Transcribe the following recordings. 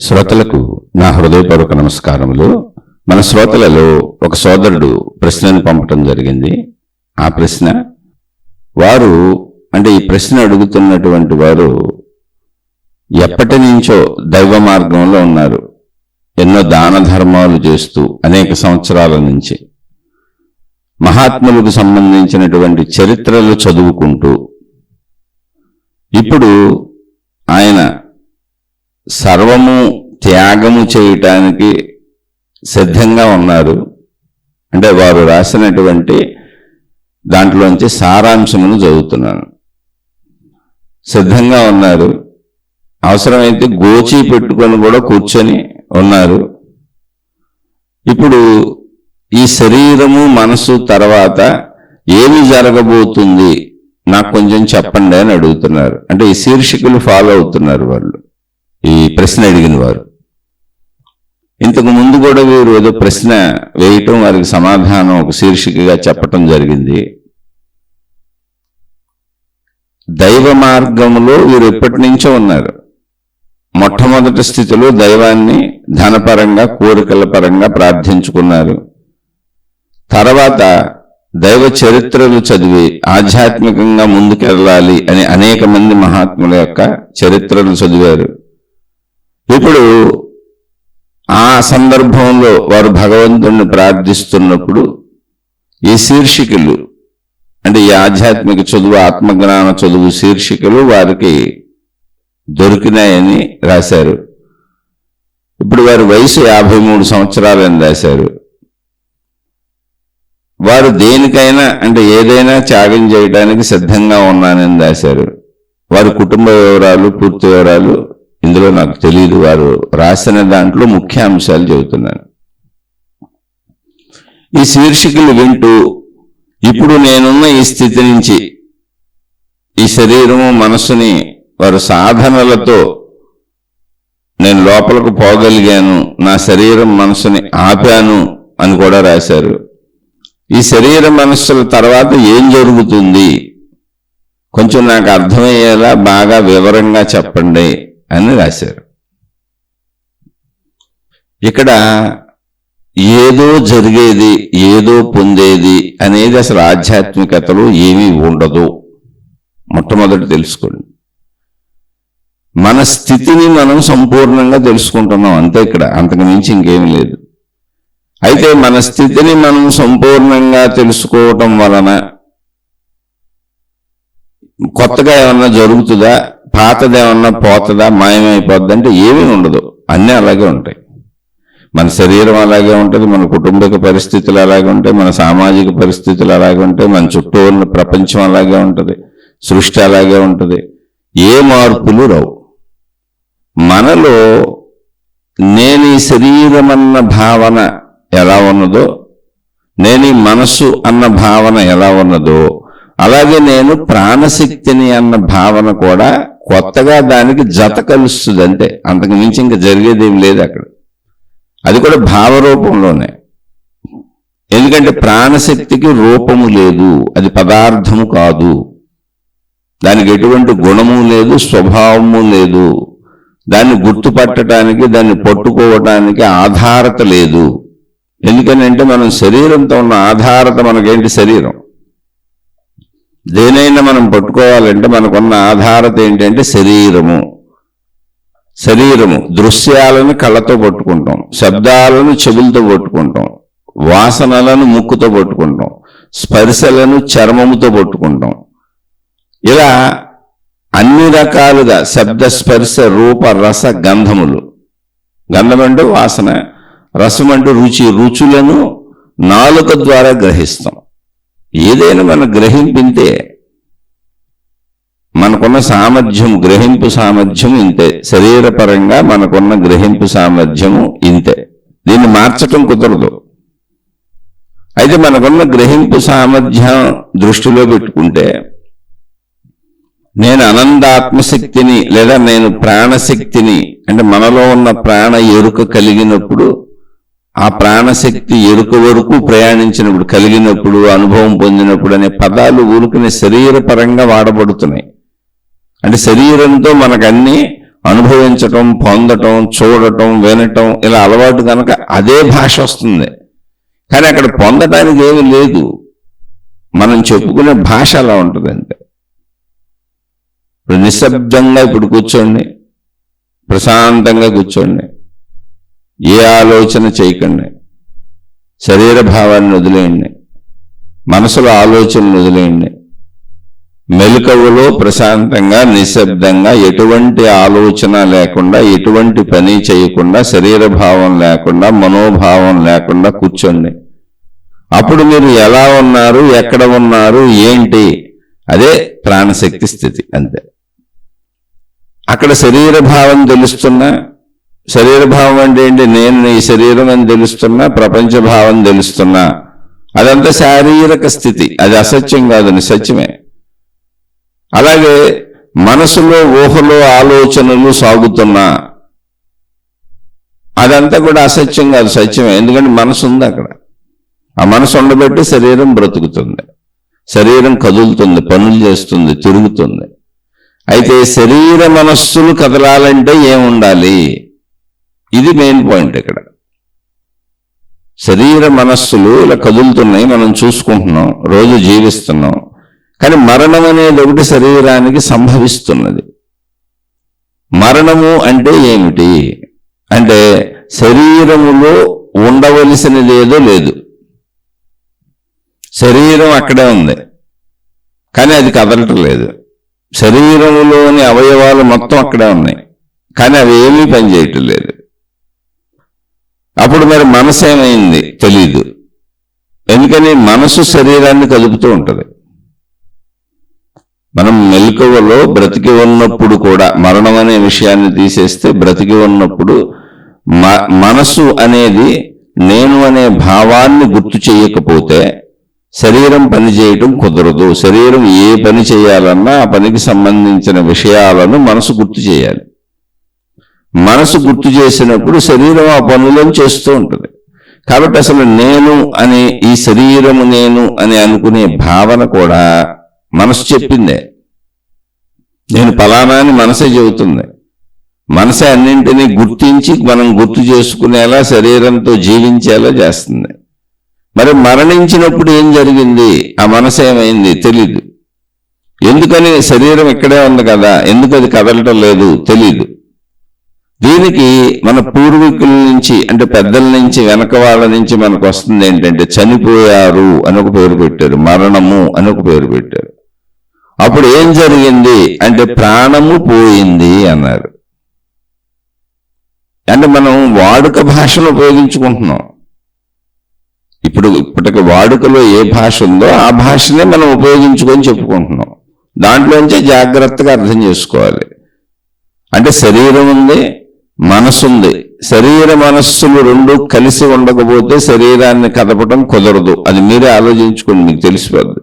శ్రోతలకు నా హృదయపూర్వక నమస్కారములు. మన శ్రోతలలో ఒక సోదరుడు ప్రశ్నను పంపటం జరిగింది. ఆ ప్రశ్న వారు ఈ ప్రశ్న అడుగుతున్నటువంటి వారు ఎప్పటి నుంచో దైవ మార్గంలో ఉన్నారు. ఎన్నో దాన ధర్మాలు చేస్తూ అనేక సంవత్సరాల నుంచి మహాత్ములకు సంబంధించినటువంటి చరిత్రలు చదువుకుంటూ ఇప్పుడు ఆయన సర్వము త్యాగము చేయటానికి సిద్ధంగా ఉన్నారు. వారు రాసినటువంటి దాంట్లోంచి సారాంశమును చదువుతున్నాను. సిద్ధంగా ఉన్నారు. అవసరమైతే గోచి పెట్టుకొని కూడా కూర్చొని ఉన్నారు. ఇప్పుడు ఈ శరీరము మనసు తర్వాత ఏమి జరగబోతుంది నాకు కొంచెం చెప్పండి అని అడుగుతున్నారు. ఈ శీర్షికలు ఫాలో అవుతున్నారు వాళ్ళు, ఈ ప్రశ్న అడిగిన వారు. ఇంతకు ముందు కూడా వీరు ఏదో ప్రశ్న వేయటం, వారికి సమాధానం ఒక శీర్షికగా చెప్పటం జరిగింది. దైవ మార్గంలో వీరు ఎప్పటి నుంచో ఉన్నారు. మొట్టమొదటి స్థితిలో దైవాన్ని ధనపరంగా కోరికల పరంగా ప్రార్థించుకున్నారు. తర్వాత దైవ చరిత్రలు చదివి ఆధ్యాత్మికంగా ముందుకెళ్ళాలి అని అనేక మంది మహాత్ముల యొక్క చరిత్రలు చదివారు. ఇప్పుడు ఆ సందర్భంలో వారు భగవంతుణ్ణి ప్రార్థిస్తున్నప్పుడు ఈ శీర్షికలు ఈ ఆధ్యాత్మిక చదువు, ఆత్మజ్ఞాన చదువు శీర్షికలు వారికి దొరికినాయని రాశారు. ఇప్పుడు వారి వయసు 53 సంవత్సరాలని రాశారు. వారు దేనికైనా ఏదైనా త్యాగం చేయడానికి సిద్ధంగా ఉన్నానని రాశారు. వారి కుటుంబ వివరాలు, పూర్తి వివరాలు ఇందులో నాకు తెలియదు. వారు రాసిన దాంట్లో ముఖ్య అంశాలు చెబుతున్నాను. ఈ శీర్షికలు వింటూ ఇప్పుడు నేనున్న ఈ స్థితి నుంచి ఈ శరీరము మనస్సుని వారు సాధనలతో నేను లోపలకు పోగలిగాను, నా శరీరం మనస్సుని ఆపాను అని కూడా రాశారు. ఈ శరీర మనస్సుల తర్వాత ఏం జరుగుతుంది కొంచెం నాకు అర్థమయ్యేలా బాగా వివరంగా చెప్పండి అని రాశారు. ఇక్కడ ఏదో జరిగేది, ఏదో పొందేది అనేది అసలు ఆధ్యాత్మికతలో ఏమీ ఉండదు. మొట్టమొదటి తెలుసుకోండి. మన స్థితిని మనం సంపూర్ణంగా తెలుసుకుంటున్నాం అంతే. ఇక్కడ అంతకు మించి ఇంకేమీ లేదు. అయితే మన స్థితిని మనం సంపూర్ణంగా తెలుసుకోవటం వలన కొత్తగా ఏమన్నా జరుగుతుందా, పాతదేమన్నా పోతుందా, మాయమైపోద్ది ఏమీ ఉండదు. అన్నీ అలాగే ఉంటాయి. మన శరీరం అలాగే ఉంటుంది, మన కుటుంబిక పరిస్థితులు అలాగే ఉంటాయి, మన సామాజిక పరిస్థితులు అలాగే ఉంటాయి, మన చుట్టూ ఉన్న ప్రపంచం అలాగే ఉంటుంది, సృష్టి అలాగే ఉంటుంది. ఏ మార్పులు రావు. మనలో నేను ఈ శరీరం అన్న భావన ఎలా ఉన్నదో, నేను ఈ మనస్సు అన్న భావన ఎలా ఉన్నదో, అలాగే నేను ప్రాణశక్తిని అన్న భావన కూడా కొత్తగా దానికి జత కలుస్తుంది అంతే. అంతకు మించి ఇంకా జరిగేదేం లేదు అక్కడ. అది కూడా భావరూపంలోనే. ఎందుకంటే ప్రాణశక్తికి రూపము లేదు, అది పదార్థము కాదు, దానికి ఎటువంటి గుణము లేదు, స్వభావము లేదు, దాన్ని గుర్తుపట్టడానికి, దాన్ని పట్టుకోవటానికి ఆధారత లేదు. ఎందుకనంటే మనం శరీరంతో ఉన్న ఆధారత మనకేంటి? శరీరం. దేనైనా మనం పట్టుకోవాలంటే మనకున్న ఆధారత ఏంటంటే శరీరము. శరీరము దృశ్యాలను కళ్ళతో పట్టుకుంటాం, శబ్దాలను చెవులతో పట్టుకుంటాం, వాసనలను ముక్కుతో పట్టుకుంటాం, స్పర్శలను చర్మముతో పట్టుకుంటాం. ఇలా అన్ని రకాలుగా శబ్ద, స్పర్శ, రూప, రస, గంధములు. గంధం అంటే వాసన, రసం అంటే రుచి. రుచులను నాలుక ద్వారా గ్రహిస్తాం. ఏదైనా మనం గ్రహింపింతే మనకున్న సామర్థ్యం, గ్రహింపు సామర్థ్యం ఇంతే. శరీరపరంగా మనకున్న గ్రహింపు సామర్థ్యము ఇంతే. దీన్ని మార్చటం కుదరదు. అయితే మనకున్న గ్రహింపు సామర్థ్యం దృష్టిలో పెట్టుకుంటే నేను అనందాత్మశక్తిని లేదా నేను ప్రాణశక్తిని మనలో ఉన్న ప్రాణ ఎరుక కలిగినప్పుడు, ఆ ప్రాణశక్తి ఎరుక వరకు ప్రయాణించినప్పుడు, కలిగినప్పుడు, అనుభవం పొందినప్పుడు అనే పదాలు ఊరుకునే శరీరపరంగా వాడబడుతున్నాయి. శరీరంతో మనకన్నీ అనుభవించటం, పొందటం, చూడటం, వినటం ఇలా అలవాటు కనుక అదే భాష వస్తుంది. కానీ అక్కడ పొందటానికి ఏమీ లేదు. మనం చెప్పుకునే భాష అలా ఉంటుందంటే. ఇప్పుడు నిశ్శబ్దంగా ఇప్పుడు కూర్చోండి, ప్రశాంతంగా కూర్చోండి, ఏ ఆలోచన చేయకండి, శరీర భావాన్ని వదిలేయండి, మనసులో ఆలోచనలు వదిలేయండి, మెలకువలో ప్రశాంతంగా నిశ్శబ్దంగా ఎటువంటి ఆలోచన లేకుండా, ఎటువంటి పని చేయకుండా, శరీర భావం లేకుండా, మనోభావం లేకుండా కూర్చోండి. అప్పుడు మీరు ఎలా ఉన్నారు, ఎక్కడ ఉన్నారు, ఏంటి, అదే ప్రాణశక్తి స్థితి. అంతే. అక్కడ శరీర భావం తెలుస్తున్నా, శరీర భావం అంటే ఏంటి, నేను ఈ శరీరం అని తెలుస్తున్నా, ప్రపంచ భావం తెలుస్తున్నా, అదంతా శారీరక స్థితి. అది అసత్యం కాదు, సత్యమే. అలాగే మనసులో ఊహలో ఆలోచనలు సాగుతున్నా అదంతా కూడా అసత్యం కాదు, సత్యమే. ఎందుకంటే మనసు ఉంది అక్కడ. ఆ మనసు ఉండబట్టి శరీరం బ్రతుకుతుంది, శరీరం కదులుతుంది, పనులు చేస్తుంది, తిరుగుతుంది. అయితే శరీర మనస్సులు కదలాలంటే ఏముండాలి? ఇది మెయిన్ పాయింట్ ఇక్కడ. శరీర మనస్సులు ఇలా కదులుతున్నాయి, మనం చూసుకుంటున్నాం, రోజు జీవిస్తున్నాం. కానీ మరణం అనేది ఒకటి శరీరానికి సంభవిస్తున్నది. మరణము అంటే ఏమిటి అంటే శరీరములో ఉండవలసినది ఏదో లేదు. శరీరం అక్కడే ఉంది, కానీ అది కదలటం లేదు. శరీరములోని అవయవాలు మొత్తం అక్కడే ఉన్నాయి, కానీ అవి ఏమీ పనిచేయటం లేదు. అప్పుడు మరి మనసు ఏమైంది తెలీదు. ఎందుకని మనసు శరీరాన్ని కదుపుతూ ఉంటుంది. మనం మెలకువలో బ్రతికి ఉన్నప్పుడు కూడా, మరణం అనే విషయాన్ని తీసేస్తే బ్రతికి ఉన్నప్పుడు మనసు అనేది నేను అనే భావాన్ని గుర్తు చేయకపోతే శరీరం పని చేయటం కుదరదు. శరీరం ఏ పని చేయాలన్నా ఆ పనికి సంబంధించిన విషయాలను మనసు గుర్తు చేయాలి. మనసు గుర్తు చేసినప్పుడు శరీరం ఆ పనులను చేస్తూ ఉంటుంది. కాబట్టి అసలు నేను అనే ఈ శరీరము నేను అని అనుకునే భావన కూడా మనసు చెప్పిందే. నేను ఫలానా అని మనసే చెబుతుంది. మనసే అన్నింటినీ గుర్తించి మనం గుర్తు చేసుకునేలా, శరీరంతో జీవించేలా చేస్తుంది. మరి మరణించినప్పుడు ఏం జరిగింది, ఆ మనసు ఏమైంది తెలీదు. ఎందుకని శరీరం ఇక్కడే ఉంది కదా, ఎందుకు అది కదలటం లేదు తెలీదు. దీనికి మన పూర్వీకుల నుంచి, అంటే పెద్దల నుంచి, వెనక వాళ్ళ నుంచి మనకు వస్తుంది ఏంటంటే చనిపోయారు అని ఒక పేరు పెట్టారు, మరణము అని ఒక పేరు పెట్టారు. అప్పుడు ఏం జరిగింది అంటే ప్రాణము పోయింది అన్నారు. అంటే మనం వాడుక భాషను ఉపయోగించుకుంటున్నాం. ఇప్పటికి వాడుకలో ఏ భాష ఉందో ఆ భాషనే మనం ఉపయోగించుకొని చెప్పుకుంటున్నాం. దాంట్లోంచే జాగ్రత్తగా అర్థం చేసుకోవాలి. అంటే శరీరం ఉంది, మనసు ఉంది. శరీర మనస్సులు రెండు కలిసి ఉండకపోతే శరీరాన్ని కదపడం కుదరదు. అది మీరే ఆలోచించుకోండి, మీకు తెలిసిపోద్ది.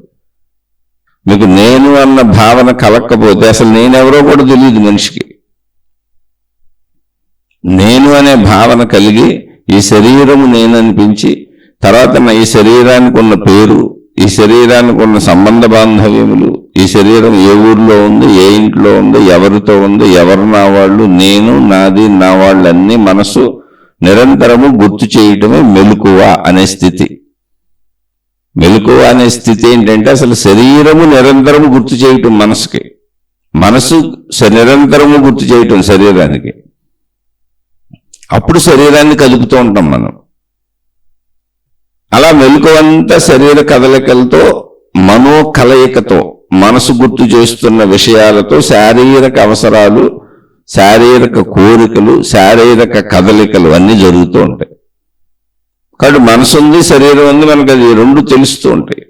మీకు నేను అన్న భావన కలక్కపోతే అసలు నేనెవరో కూడా తెలియదు మనిషికి. నేను అనే భావన కలిగి ఈ శరీరము నేను అనిపించి, తర్వాత ఈ శరీరానికి ఉన్న పేరు, ఈ శరీరానికి ఉన్న సంబంధ బాంధవ్యములు, ఈ శరీరం ఏ ఊర్లో ఉంది, ఏ ఇంట్లో ఉంది, ఎవరితో ఉంది, ఎవరు నా వాళ్ళు, నేను, నాది, నా వాళ్ళన్నీ మనసు నిరంతరము గుర్తు చేయటమే మెలకువ అనే స్థితి. మెలకువ అనే స్థితి ఏంటంటే అసలు శరీరము నిరంతరము గుర్తు చేయటం మనసుకి, మనసు నిరంతరము గుర్తు చేయటం శరీరానికి. అప్పుడు శరీరాన్ని కదుపుతూ ఉంటాం మనం. అలా మెలకువంతా శరీర కదలికలతో, మనో కలయికతో, మనసు గుర్తు చేస్తున్న విషయాలతో శారీరక అవసరాలు, శారీరక కోరికలు, శారీరక కదలికలు అన్నీ జరుగుతూ ఉంటాయి. కాబట్టి మనసు ఉంది, శరీరం ఉంది, మనకు అది రెండు తెలుస్తూ ఉంటాయి.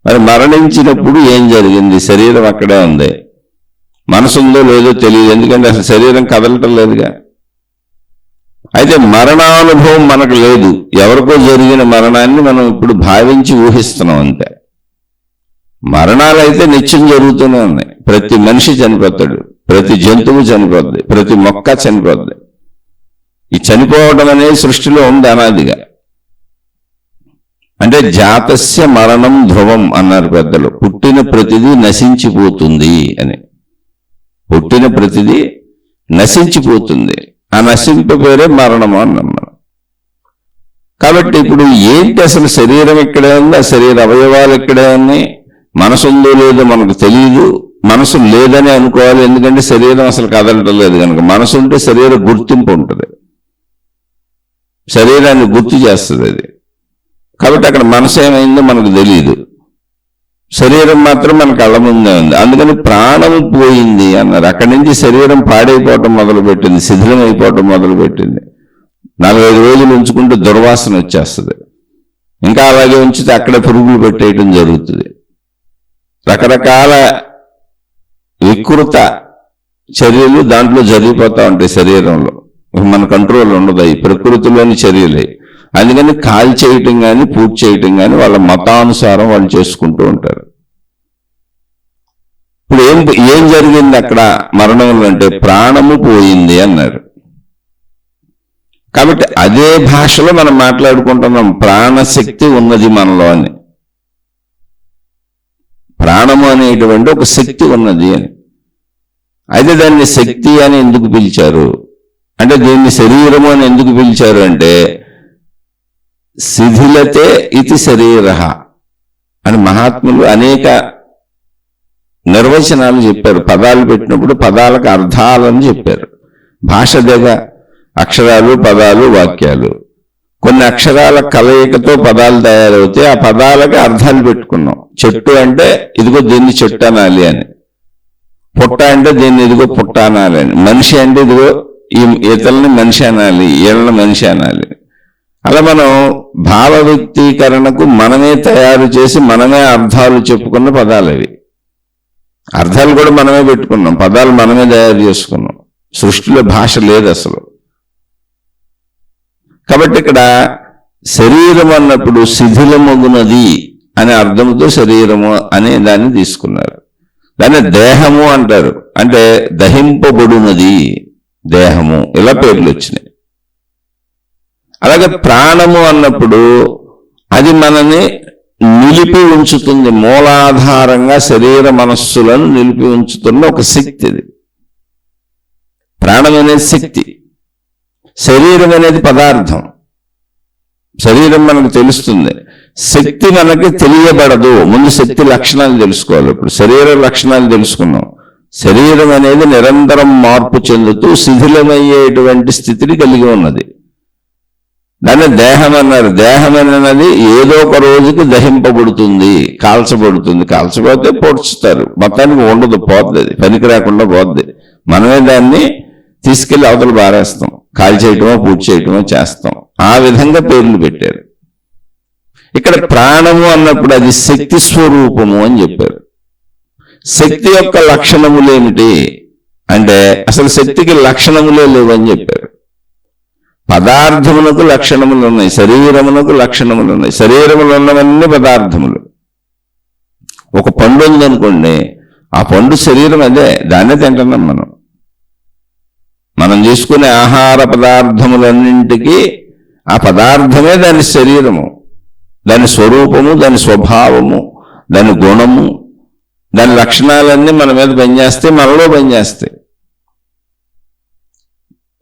మరి మరణించినప్పుడు ఏం జరిగింది? శరీరం అక్కడే ఉంది, మనసు ఉందో లేదో తెలియదు. ఎందుకంటే అసలు శరీరం కదలటం లేదుగా. అయితే మరణానుభవం మనకు లేదు. ఎవరికో జరిగిన మరణాన్ని మనం ఇప్పుడు భావించి ఊహిస్తున్నాం అంతే. మరణాలు అయితే నిత్యం జరుగుతూనే ఉన్నాయి. ప్రతి మనిషి చనిపోతాడు, ప్రతి జంతువు చనిపోద్ది, ప్రతి మొక్క చనిపోద్ది. ఈ చనిపోవడం అనేది సృష్టిలో ఉంది అనాదిగా. అంటే జాతస్య మరణం ధ్రువం అన్నారు పెద్దలు. పుట్టిన ప్రతిదీ నశించిపోతుంది అని. పుట్టిన ప్రతిదీ నశించిపోతుంది. ఆ నశింపు పేరే మరణము అన్నాం మనం. కాబట్టి ఇప్పుడు ఏంటి అసలు శరీరం ఇక్కడే ఉంది, ఆ శరీర అవయవాలు ఇక్కడే ఉన్నాయి, మనసు ఉందో లేదో మనకు తెలియదు. మనసు లేదని అనుకోవాలి, ఎందుకంటే శరీరం అసలు కదలటం లేదు కనుక. మనసు ఉంటే శరీర గుర్తింపు ఉంటుంది, శరీరాన్ని గుర్తు చేస్తుంది అది. కాబట్టి అక్కడ మనసు ఏమైందో మనకు తెలియదు, శరీరం మాత్రం మన కళ్ళ ముందే ఉంది. అందుకని ప్రాణము పోయింది అన్నారు. అక్కడి నుంచి శరీరం పాడైపోవటం మొదలుపెట్టింది, శిథిలం అయిపోవటం మొదలుపెట్టింది. 45 రోజులు ఉంచుకుంటే దుర్వాసన వచ్చేస్తుంది. ఇంకా అలాగే ఉంచితే అక్కడే పురుగులు పెట్టేయటం జరుగుతుంది. రకరకాల వికృత చర్యలు దాంట్లో జరిగిపోతూ ఉంటాయి శరీరంలో. మన కంట్రోల్ ఉండదు, ఈ ప్రకృతిలోని చర్యలే. అందుకని కాల్ చేయటం కానీ పూజ చేయటం కానీ వాళ్ళ మతానుసారం వాళ్ళు చేసుకుంటూ ఉంటారు. ఇప్పుడు ఏం జరిగింది అక్కడ మరణంలో అంటే ప్రాణము పోయింది అన్నారు. కాబట్టి అదే భాషలో మనం మాట్లాడుకుంటున్నాం, ప్రాణశక్తి ఉన్నది మనలో అని. ప్రాణము అనేటువంటి ఒక శక్తి ఉన్నది అని. అయితే దాన్ని శక్తి అని ఎందుకు పిలిచారు అంటే, దీన్ని శరీరము అని ఎందుకు పిలిచారు అంటే, శిథిలతే ఇది శరీర అని మహాత్ములు అనేక నిర్వచనాలు చెప్పారు. పదాలు పెట్టినప్పుడు పదాలకు అర్థాలని చెప్పారు. భాష దగ్గర అక్షరాలు, పదాలు, వాక్యాలు. కొన్ని అక్షరాల కలయికతో పదాలు తయారవుతాయి, ఆ పదాలకి అర్థాలు పెట్టుకున్నాం. చెట్టు అంటే ఇదిగో దీన్ని చెట్టు అనాలి అని, పుట్ట అంటే దీన్ని ఇదిగో పుట్ట అనాలి అని, మనిషి అంటే ఇదిగో ఈ ఇతరులని మనిషి అనాలి, వీళ్ళని మనిషి అనాలి. అలా మనం భావ వ్యక్తీకరణకు మనమే తయారు చేసి మనమే అర్థాలు చెప్పుకున్న పదాలు అవి. అర్థాలు కూడా మనమే పెట్టుకున్నాం, పదాలు మనమే తయారు చేసుకున్నాం. సృష్టిలో భాష లేదు అసలు. కాబట్టి ఇక్కడ శరీరం అన్నప్పుడు శిథిలమగునది అనే అర్థంతో శరీరము అనే దాన్ని తీసుకున్నారు. దాన్ని దేహము అంటారు, అంటే దహింపబడునది దేహము, ఇలా పేర్లు వచ్చినాయి. అలాగే ప్రాణము అన్నప్పుడు అది మనని నిలిపి ఉంచుతుంది, మూలాధారంగా శరీర మనస్సులను నిలిపి ఉంచుతున్న ఒక శక్తి. అది ప్రాణం అనేది శక్తి, శరీరం అనేది పదార్థం. శరీరం మనకు తెలుస్తుంది, శక్తి మనకి తెలియబడదు. ముందు శక్తి లక్షణాలు తెలుసుకోవాలి. ఇప్పుడు శరీర లక్షణాలు తెలుసుకున్నాం. శరీరం అనేది నిరంతరం మార్పు చెందుతూ శిథిలమయ్యేటువంటి స్థితిని కలిగి ఉన్నది. దాన్ని దేహం అన్నారు. దేహం అనేది ఏదో ఒక రోజుకి దహింపబడుతుంది, కాల్చబడుతుంది. కాల్చబడితే పొడుచుతారు, మొత్తానికి ఉండదు, పోద్ది, అది పనికి రాకుండా పోద్ది. మనమే దాన్ని తీసుకెళ్లి అవతల బారేస్తాం, కాల్ చేయటమో పూజ చేయటమో చేస్తాం. ఆ విధంగా పేర్లు పెట్టారు. ఇక్కడ ప్రాణము అన్నప్పుడు అది శక్తి స్వరూపము అని చెప్పారు. శక్తి యొక్క లక్షణములు ఏమిటి అంటే, అసలు శక్తికి లక్షణములే లేవని చెప్పారు. పదార్థమునకు లక్షణములు ఉన్నాయి, శరీరమునకు లక్షణములు ఉన్నాయి. శరీరములు ఉన్నవన్నీ పదార్థములు. ఒక పండు ఉందనుకోండి, ఆ పండు శరీరం అదే, దాన్నే తింటున్నాం మనం. మనం తీసుకునే ఆహార పదార్థములన్నింటికీ ఆ పదార్థమే దాని శరీరము, దాని స్వరూపము, దాని స్వభావము, దాని గుణము, దాని లక్షణాలన్నీ మన మీద పనిచేస్తాయి, మనలో పనిచేస్తాయి.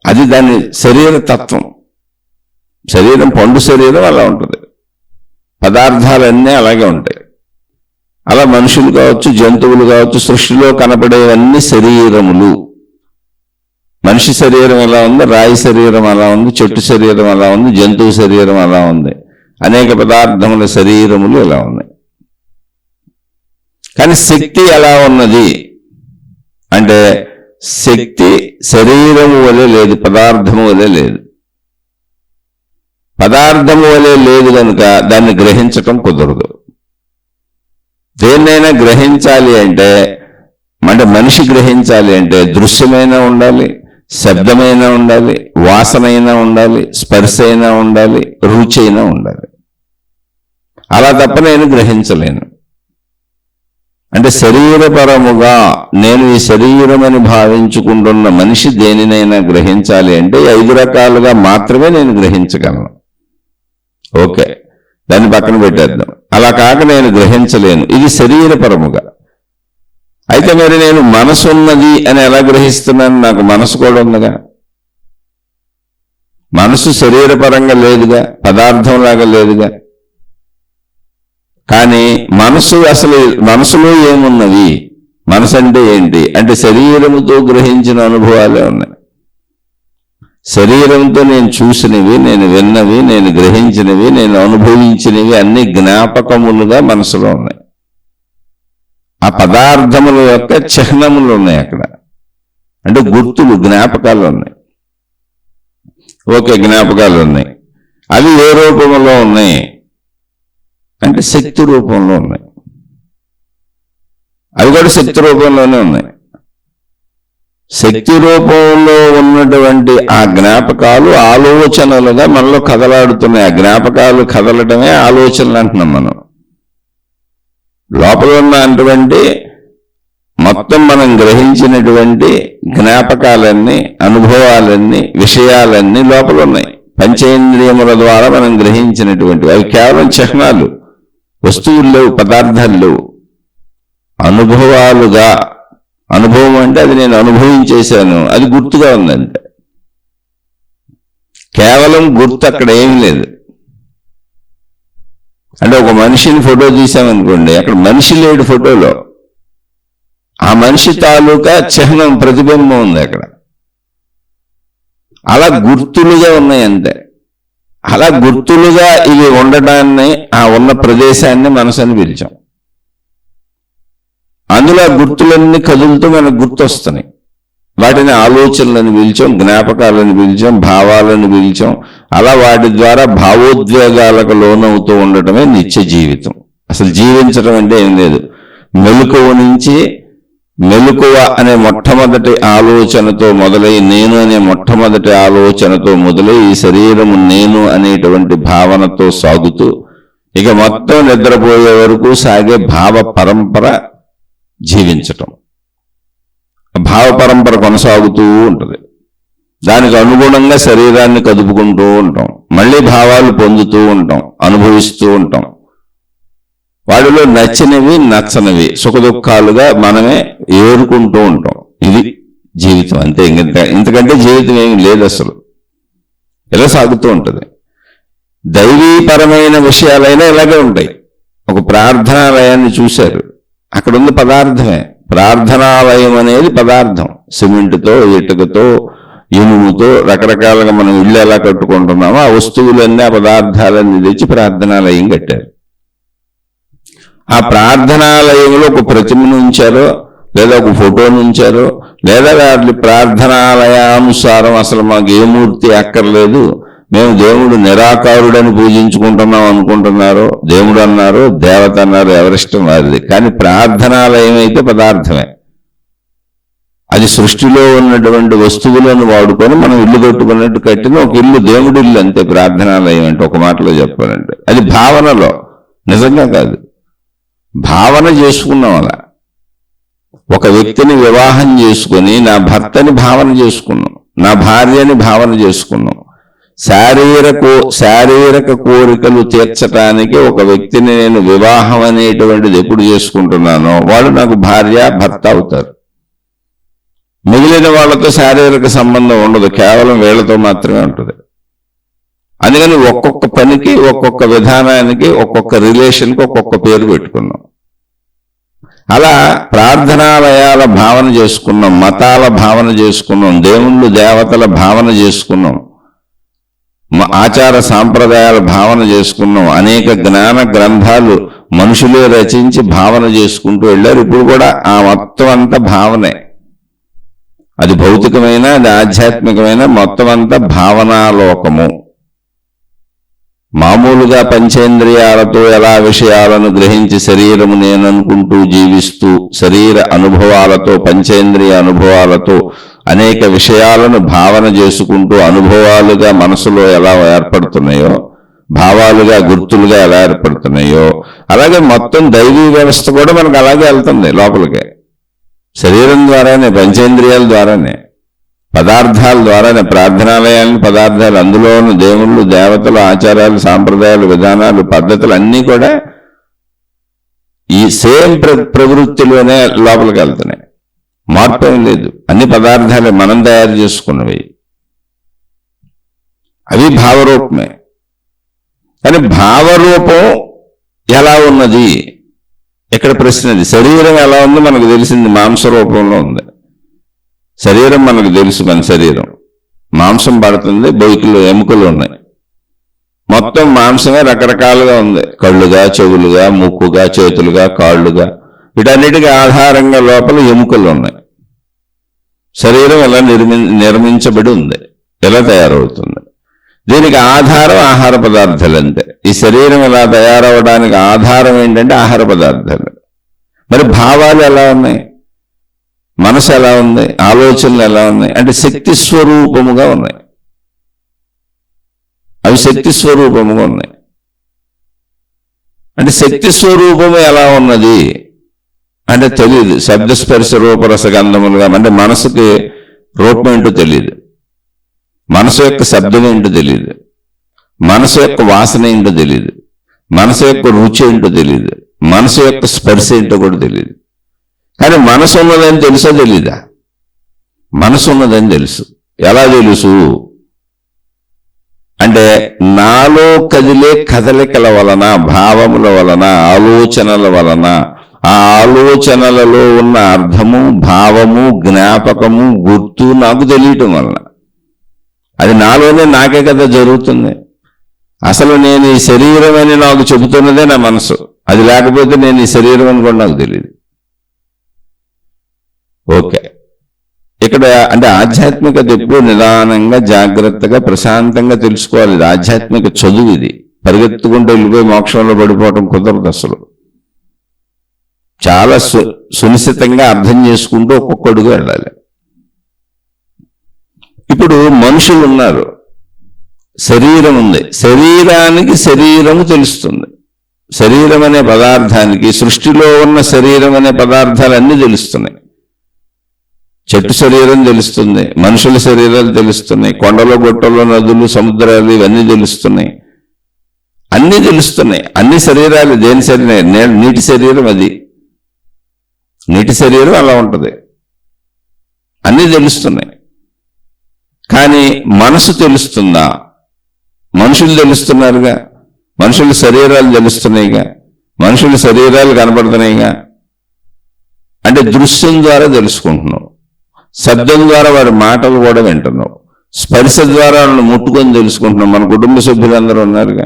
అది దాని శరీర తత్వం. శరీరం, పండు శరీరం అలా ఉంటుంది, పదార్థాలన్నీ అలాగే ఉంటాయి. అలా మనుషులు కావచ్చు, జంతువులు కావచ్చు, సృష్టిలో కనపడేవన్నీ శరీరములు. మనిషి శరీరం ఎలా ఉంది, రాయి శరీరం అలా ఉంది, చెట్టు శరీరం అలా ఉంది, జంతువు శరీరం అలా ఉంది, అనేక పదార్థముల శరీరములు ఇలా ఉన్నాయి. కానీ శక్తి ఎలా ఉన్నది అంటే, శక్తి శరీరము వలె లేదు, పదార్థము వలె లేదు. పదార్థము వలె లేదు కనుక దాన్ని గ్రహించటం కుదరదు. దేన్నైనా గ్రహించాలి అంటే మనిషి గ్రహించాలి అంటే దృశ్యమైన ఉండాలి, శబ్దమైన ఉండాలి, వాసనైనా ఉండాలి, స్పర్శ అయినా ఉండాలి, రుచి అయినా ఉండాలి. అలా తప్ప నేను గ్రహించలేను. అంటే శరీరపరముగా నేను ఈ శరీరమని భావించుకుంటున్న మనిషి దేనినైనా గ్రహించాలి అంటే 5 రకాలుగా మాత్రమే నేను గ్రహించగలను. ఓకే, దాన్ని పక్కన పెట్టేద్దాం. అలా కాక నేను గ్రహించలేను. ఇది శరీరపరముగా. అయితే మరి నేను మనసు ఉన్నది అని ఎలా గ్రహిస్తున్నాను? నాకు మనసు కూడా ఉందిగా. మనసు శరీరపరంగా లేదుగా, పదార్థంలాగా లేదుగా. కానీ మనసు, అసలు మనసులో ఏమున్నది? మనసు అంటే ఏంటి అంటే శరీరముతో గ్రహించిన అనుభవాలే ఉన్నాయి. శరీరంతో నేను చూసినవి, నేను విన్నవి, నేను గ్రహించినవి, నేను అనుభవించినవి అన్ని జ్ఞాపకములుగా మనసులో ఉన్నాయి. ఆ పదార్థముల యొక్క చిహ్నములు ఉన్నాయి అక్కడ, అంటే గుర్తులు, జ్ఞాపకాలు ఉన్నాయి. ఓకే, జ్ఞాపకాలు ఉన్నాయి. అవి ఏ రూపంలో ఉన్నాయి అంటే శక్తి రూపంలో ఉన్నాయి. అవి కూడా శక్తి రూపంలోనే ఉన్నాయి. శక్తి రూపంలో ఉన్నటువంటి ఆ జ్ఞాపకాలు ఆలోచనలుగా మనలో కదలాడుతున్నాయి. ఆ జ్ఞాపకాలు కదలటమే ఆలోచనలు అంటున్నాం మనం. లోపల ఉన్నటువంటి మొత్తం మనం గ్రహించినటువంటి జ్ఞాపకాలన్నీ, అనుభవాలన్నీ, విషయాలన్నీ లోపల ఉన్నాయి. పంచేంద్రియముల ద్వారా మనం గ్రహించినటువంటివి అవి కేవలం చిహ్నాలు, వస్తువులు లేవు, పదార్థాలు లేవు. అనుభవాలుగా, అనుభవం అంటే అది నేను అనుభవించేశాను, అది గుర్తుగా ఉందంటే. కేవలం గుర్తు, అక్కడ ఏమీ లేదు. అంటే ఒక మనిషిని ఫోటో తీసామనుకోండి, అక్కడ మనిషి లేడు ఫోటోలో, ఆ మనిషి తాలూకా చిహ్నం, ప్రతిబింబం ఉంది అక్కడ. అలా గుర్తులుగా ఉన్నాయి అంతే. అలా గుర్తులుగా ఇవి ఉండటాన్ని, ఆ ఉన్న ప్రదేశాన్ని మనసు అని పిలిచాం. అందులో ఆ గుర్తులన్నీ కదులుతూ మనకు గుర్తొస్తున్నాయి. వాటిని ఆలోచనలను పిలిచాం, జ్ఞాపకాలను పిలిచాం, భావాలను పిలిచాం. అలా వాటి ద్వారా భావోద్వేగాలకు లోనవుతూ ఉండటమే నిత్య జీవితం. అసలు జీవించడం అంటే ఏం లేదు. మెలకువ నుంచి, మెలకువ అనే మొట్టమొదటి ఆలోచనతో మొదలై, నేను అనే మొట్టమొదటి ఆలోచనతో మొదలై, ఈ శరీరము నేను అనేటువంటి భావనతో సాగుతూ, ఇక మొత్తం నిద్రపోయే వరకు సాగే భావ పరంపర జీవించటం. భావ పరంపర కొనసాగుతూ ఉంటుంది. దానికి అనుగుణంగా శరీరాన్ని కదుపుకుంటూ ఉంటాం, మళ్ళీ భావాలు పొందుతూ ఉంటాం, అనుభవిస్తూ ఉంటాం. వాటిలో నచ్చినవి, నచ్చనివి, సుఖదుఖాలుగా మనమే ఏరుకుంటూ ఉంటాం. ఇది జీవితం అంతే. ఇంతకంటే జీవితం ఏమి లేదు అసలు. ఇలా సాగుతూ ఉంటుంది. దైవీపరమైన విషయాలైనా ఇలాగే ఉంటాయి. ఒక ప్రార్థనాలయాన్ని చూశారు, అక్కడ ఉంది పదార్థమే. ప్రార్థనాలయం అనేది పదార్థం. సిమెంటుతో, ఇటుకతో, ఇనుముతో, రకరకాలుగా మనం ఇళ్ళు ఎలా కట్టుకుంటున్నామో ఆ వస్తువులన్నీ, ఆ పదార్థాలన్నీ తెచ్చి ప్రార్థనాలయం కట్టారు. ఆ ప్రార్థనాలయంలో ఒక ప్రతిమను ఉంచారో, లేదా ఒక ఫోటోను ఉంచారో, లేదా వాటి ప్రార్థనాలయానుసారం అసలు మాకు ఏ మూర్తి అక్కర్లేదు, మేము దేవుడు నిరాకారుడని పూజించుకుంటున్నాం అనుకుంటున్నారు, దేవుడు అన్నారు, దేవత అన్నారు, ఎవరిష్టం వారిది. కానీ ప్రార్థనాలయం అయితే పదార్థమే. అది సృష్టిలో ఉన్నటువంటి వస్తువులను వాడుకొని మనం ఇల్లు కట్టుకున్నట్టు కట్టిన ఒక ఇల్లు, దేవుడి ఇల్లు అంతే ప్రార్థనాలయం అంటే. ఒక మాటలో చెప్పాలంటే అది భావనలో, నిజంగా కాదు. భావన చేసుకున్నాం. అలా ఒక వ్యక్తిని వివాహం చేసుకుని నా భర్తని భావన చేసుకున్నాం, నా భార్యని భావన చేసుకున్నాం. శారీరక కోరికలు తీర్చడానికి ఒక వ్యక్తిని నేను వివాహం అనేటువంటిది ఎప్పుడు చేసుకుంటున్నానో వాడు నాకు భార్య, భర్త అవుతారు. మిగిలిన వాళ్ళతో శారీరక సంబంధం ఉండదు, కేవలం వీళ్ళతో మాత్రమే ఉంటుంది. అందుకని ఒక్కొక్క పనికి, ఒక్కొక్క విధానానికి, ఒక్కొక్క రిలేషన్కి ఒక్కొక్క పేరు పెట్టుకున్నాం. అలా ప్రార్థనాలయాల భావన చేసుకున్నాం, మతాల భావన చేసుకున్నాం, దేవుళ్ళు దేవతల భావన చేసుకున్నాం, ఆచార సాంప్రదాయాల భావన చేసుకున్నాం. అనేక జ్ఞాన గ్రంథాలు మనుషులే రచించి భావన చేసుకుంటూ వెళ్ళారు. ఇప్పుడు కూడా ఆ మొత్తం అంతా భావనే. అది భౌతికమైన, అది ఆధ్యాత్మికమైన, మొత్తం అంతా భావనాలోకము. మామూలుగా పంచేంద్రియాలతో ఎలా విషయాలను గ్రహించి శరీరము నేననుకుంటూ జీవిస్తూ, శరీర అనుభవాలతో, పంచేంద్రియ అనుభవాలతో అనేక విషయాలను భావన చేసుకుంటూ అనుభవాలుగా మనసులో ఎలా ఏర్పడుతున్నాయో, భావాలుగా, గుర్తులుగా ఎలా ఏర్పడుతున్నాయో, అలాగే మొత్తం దైవీ వ్యవస్థ కూడా మనకు అలాగే వెళ్తుంది లోపలికి. శరీరం ద్వారానే, పంచేంద్రియాల ద్వారానే, పదార్థాల ద్వారానే. ప్రార్థనాలయాలను పదార్థాలు, అందులోను దేవుళ్ళు దేవతలు, ఆచారాలు, సాంప్రదాయాలు, విధానాలు, పద్ధతులు అన్నీ కూడా ఈ సేమ్ ప్రవృత్తిలోనే లోపలికి వెళ్తున్నాయి. మార్పు ఏం లేదు. అన్ని పదార్థాలే మనం తయారు చేసుకున్నవి. అవి భావరూపమే. కానీ భావరూపం ఎలా ఉన్నది ఇక్కడ ప్రశ్నది. శరీరం ఎలా ఉంది మనకు తెలిసింది, మాంస రూపంలో ఉంది. శరీరం మనకు తెలుసు, మన శరీరం మాంసం పడుతుంది, బొయ్యికలు ఎముకలు ఉన్నాయి. మొత్తం మాంసమే రకరకాలుగా ఉంది. కళ్ళుగా, చెవులుగా, ముక్కుగా, చేతులుగా, కాళ్ళుగా, వీటన్నిటికీ ఆధారంగా లోపల ఎముకలు ఉన్నాయి. శరీరం ఎలా నిర్మించబడి ఉంది, ఎలా తయారవుతుంది. దీనికి ఆధారం ఆహార పదార్థాలు అంతే. ఈ శరీరం ఎలా తయారవడానికి ఆధారం ఏంటంటే ఆహార పదార్థాలు. మరి భావాలు ఎలా ఉన్నాయి, మనసు ఎలా ఉంది, ఆలోచనలు ఎలా ఉన్నాయి అంటే శక్తి స్వరూపముగా ఉన్నాయి. అవి శక్తి స్వరూపముగా ఉన్నాయి. అంటే శక్తి స్వరూపము ఎలా ఉన్నది అంటే తెలియదు. శబ్దస్పర్శ రూపరసగంధములుగా అంటే మనసుకి రూపం ఏంటో తెలియదు, మనసు యొక్క శబ్దం ఏంటో తెలియదు, మనసు యొక్క వాసన ఏంటో తెలియదు, మనసు యొక్క రుచి ఏంటో తెలియదు, మనసు యొక్క స్పర్శ ఏంటో కూడా తెలియదు. కానీ మనసు ఉన్నదని తెలుసా తెలీదా? మనసు ఉన్నదని తెలుసు. ఎలా తెలుసు అంటే నాలో కదిలే కదలికల వలన, భావముల వలన, ఆలోచనల వలన, ఆ ఆలోచనలలో ఉన్న అర్థము, భావము, జ్ఞాపకము, గుర్తు నాకు తెలియటం వలన. అది నాలోనే నాకే కదా జరుగుతుంది. అసలు నేను ఈ శరీరం అని నాకు చెబుతున్నదే నా మనసు. అది లేకపోతే నేను ఈ శరీరం అని కూడా నాకు తెలియదు. ఓకే, ఇక్కడ అంటే ఆధ్యాత్మికత ఎప్పుడు నిదానంగా, జాగ్రత్తగా, ప్రశాంతంగా తెలుసుకోవాలి. ఇది ఆధ్యాత్మిక చదువు. ఇది పరిగెత్తుకుంటూ వెళ్ళిపోయి మోక్షంలో పడిపోవటం కుదరదు అసలు. చాలా సునిశ్చితంగా అర్థం చేసుకుంటూ ఒక్కొక్కడుగా వెళ్ళాలి. ఇప్పుడు మనుషులు ఉన్నారు, శరీరం ఉంది. శరీరానికి శరీరము తెలుస్తుంది. శరీరం అనే పదార్థానికి, సృష్టిలో ఉన్న శరీరం అనే పదార్థాలు అన్నీ తెలుస్తున్నాయి. చెట్టు శరీరం తెలుస్తుంది, మనుషుల శరీరాలు తెలుస్తున్నాయి, కొండలు, గుట్టలు, నదులు, సముద్రాలు ఇవన్నీ తెలుస్తున్నాయి. అన్నీ తెలుస్తున్నాయి. అన్ని శరీరాలు దేని శరీరం? నీటి శరీరం. అది నీటి శరీరం అలా ఉంటుంది. అన్నీ తెలుస్తున్నాయి. కానీ మనసు తెలుస్తుందా? మనుషులు తెలుస్తున్నారుగా, మనుషుల శరీరాలు తెలుస్తున్నాయిగా, మనుషుల శరీరాలు కనబడుతున్నాయిగా. అంటే దృశ్యం ద్వారా తెలుసుకుంటున్నావు, శబ్దం ద్వారా వారి మాటలు కూడా వింటున్నావు, స్పర్శ ద్వారా వాళ్ళని ముట్టుకొని తెలుసుకుంటున్నావు. మన కుటుంబ సభ్యులందరూ ఉన్నారుగా.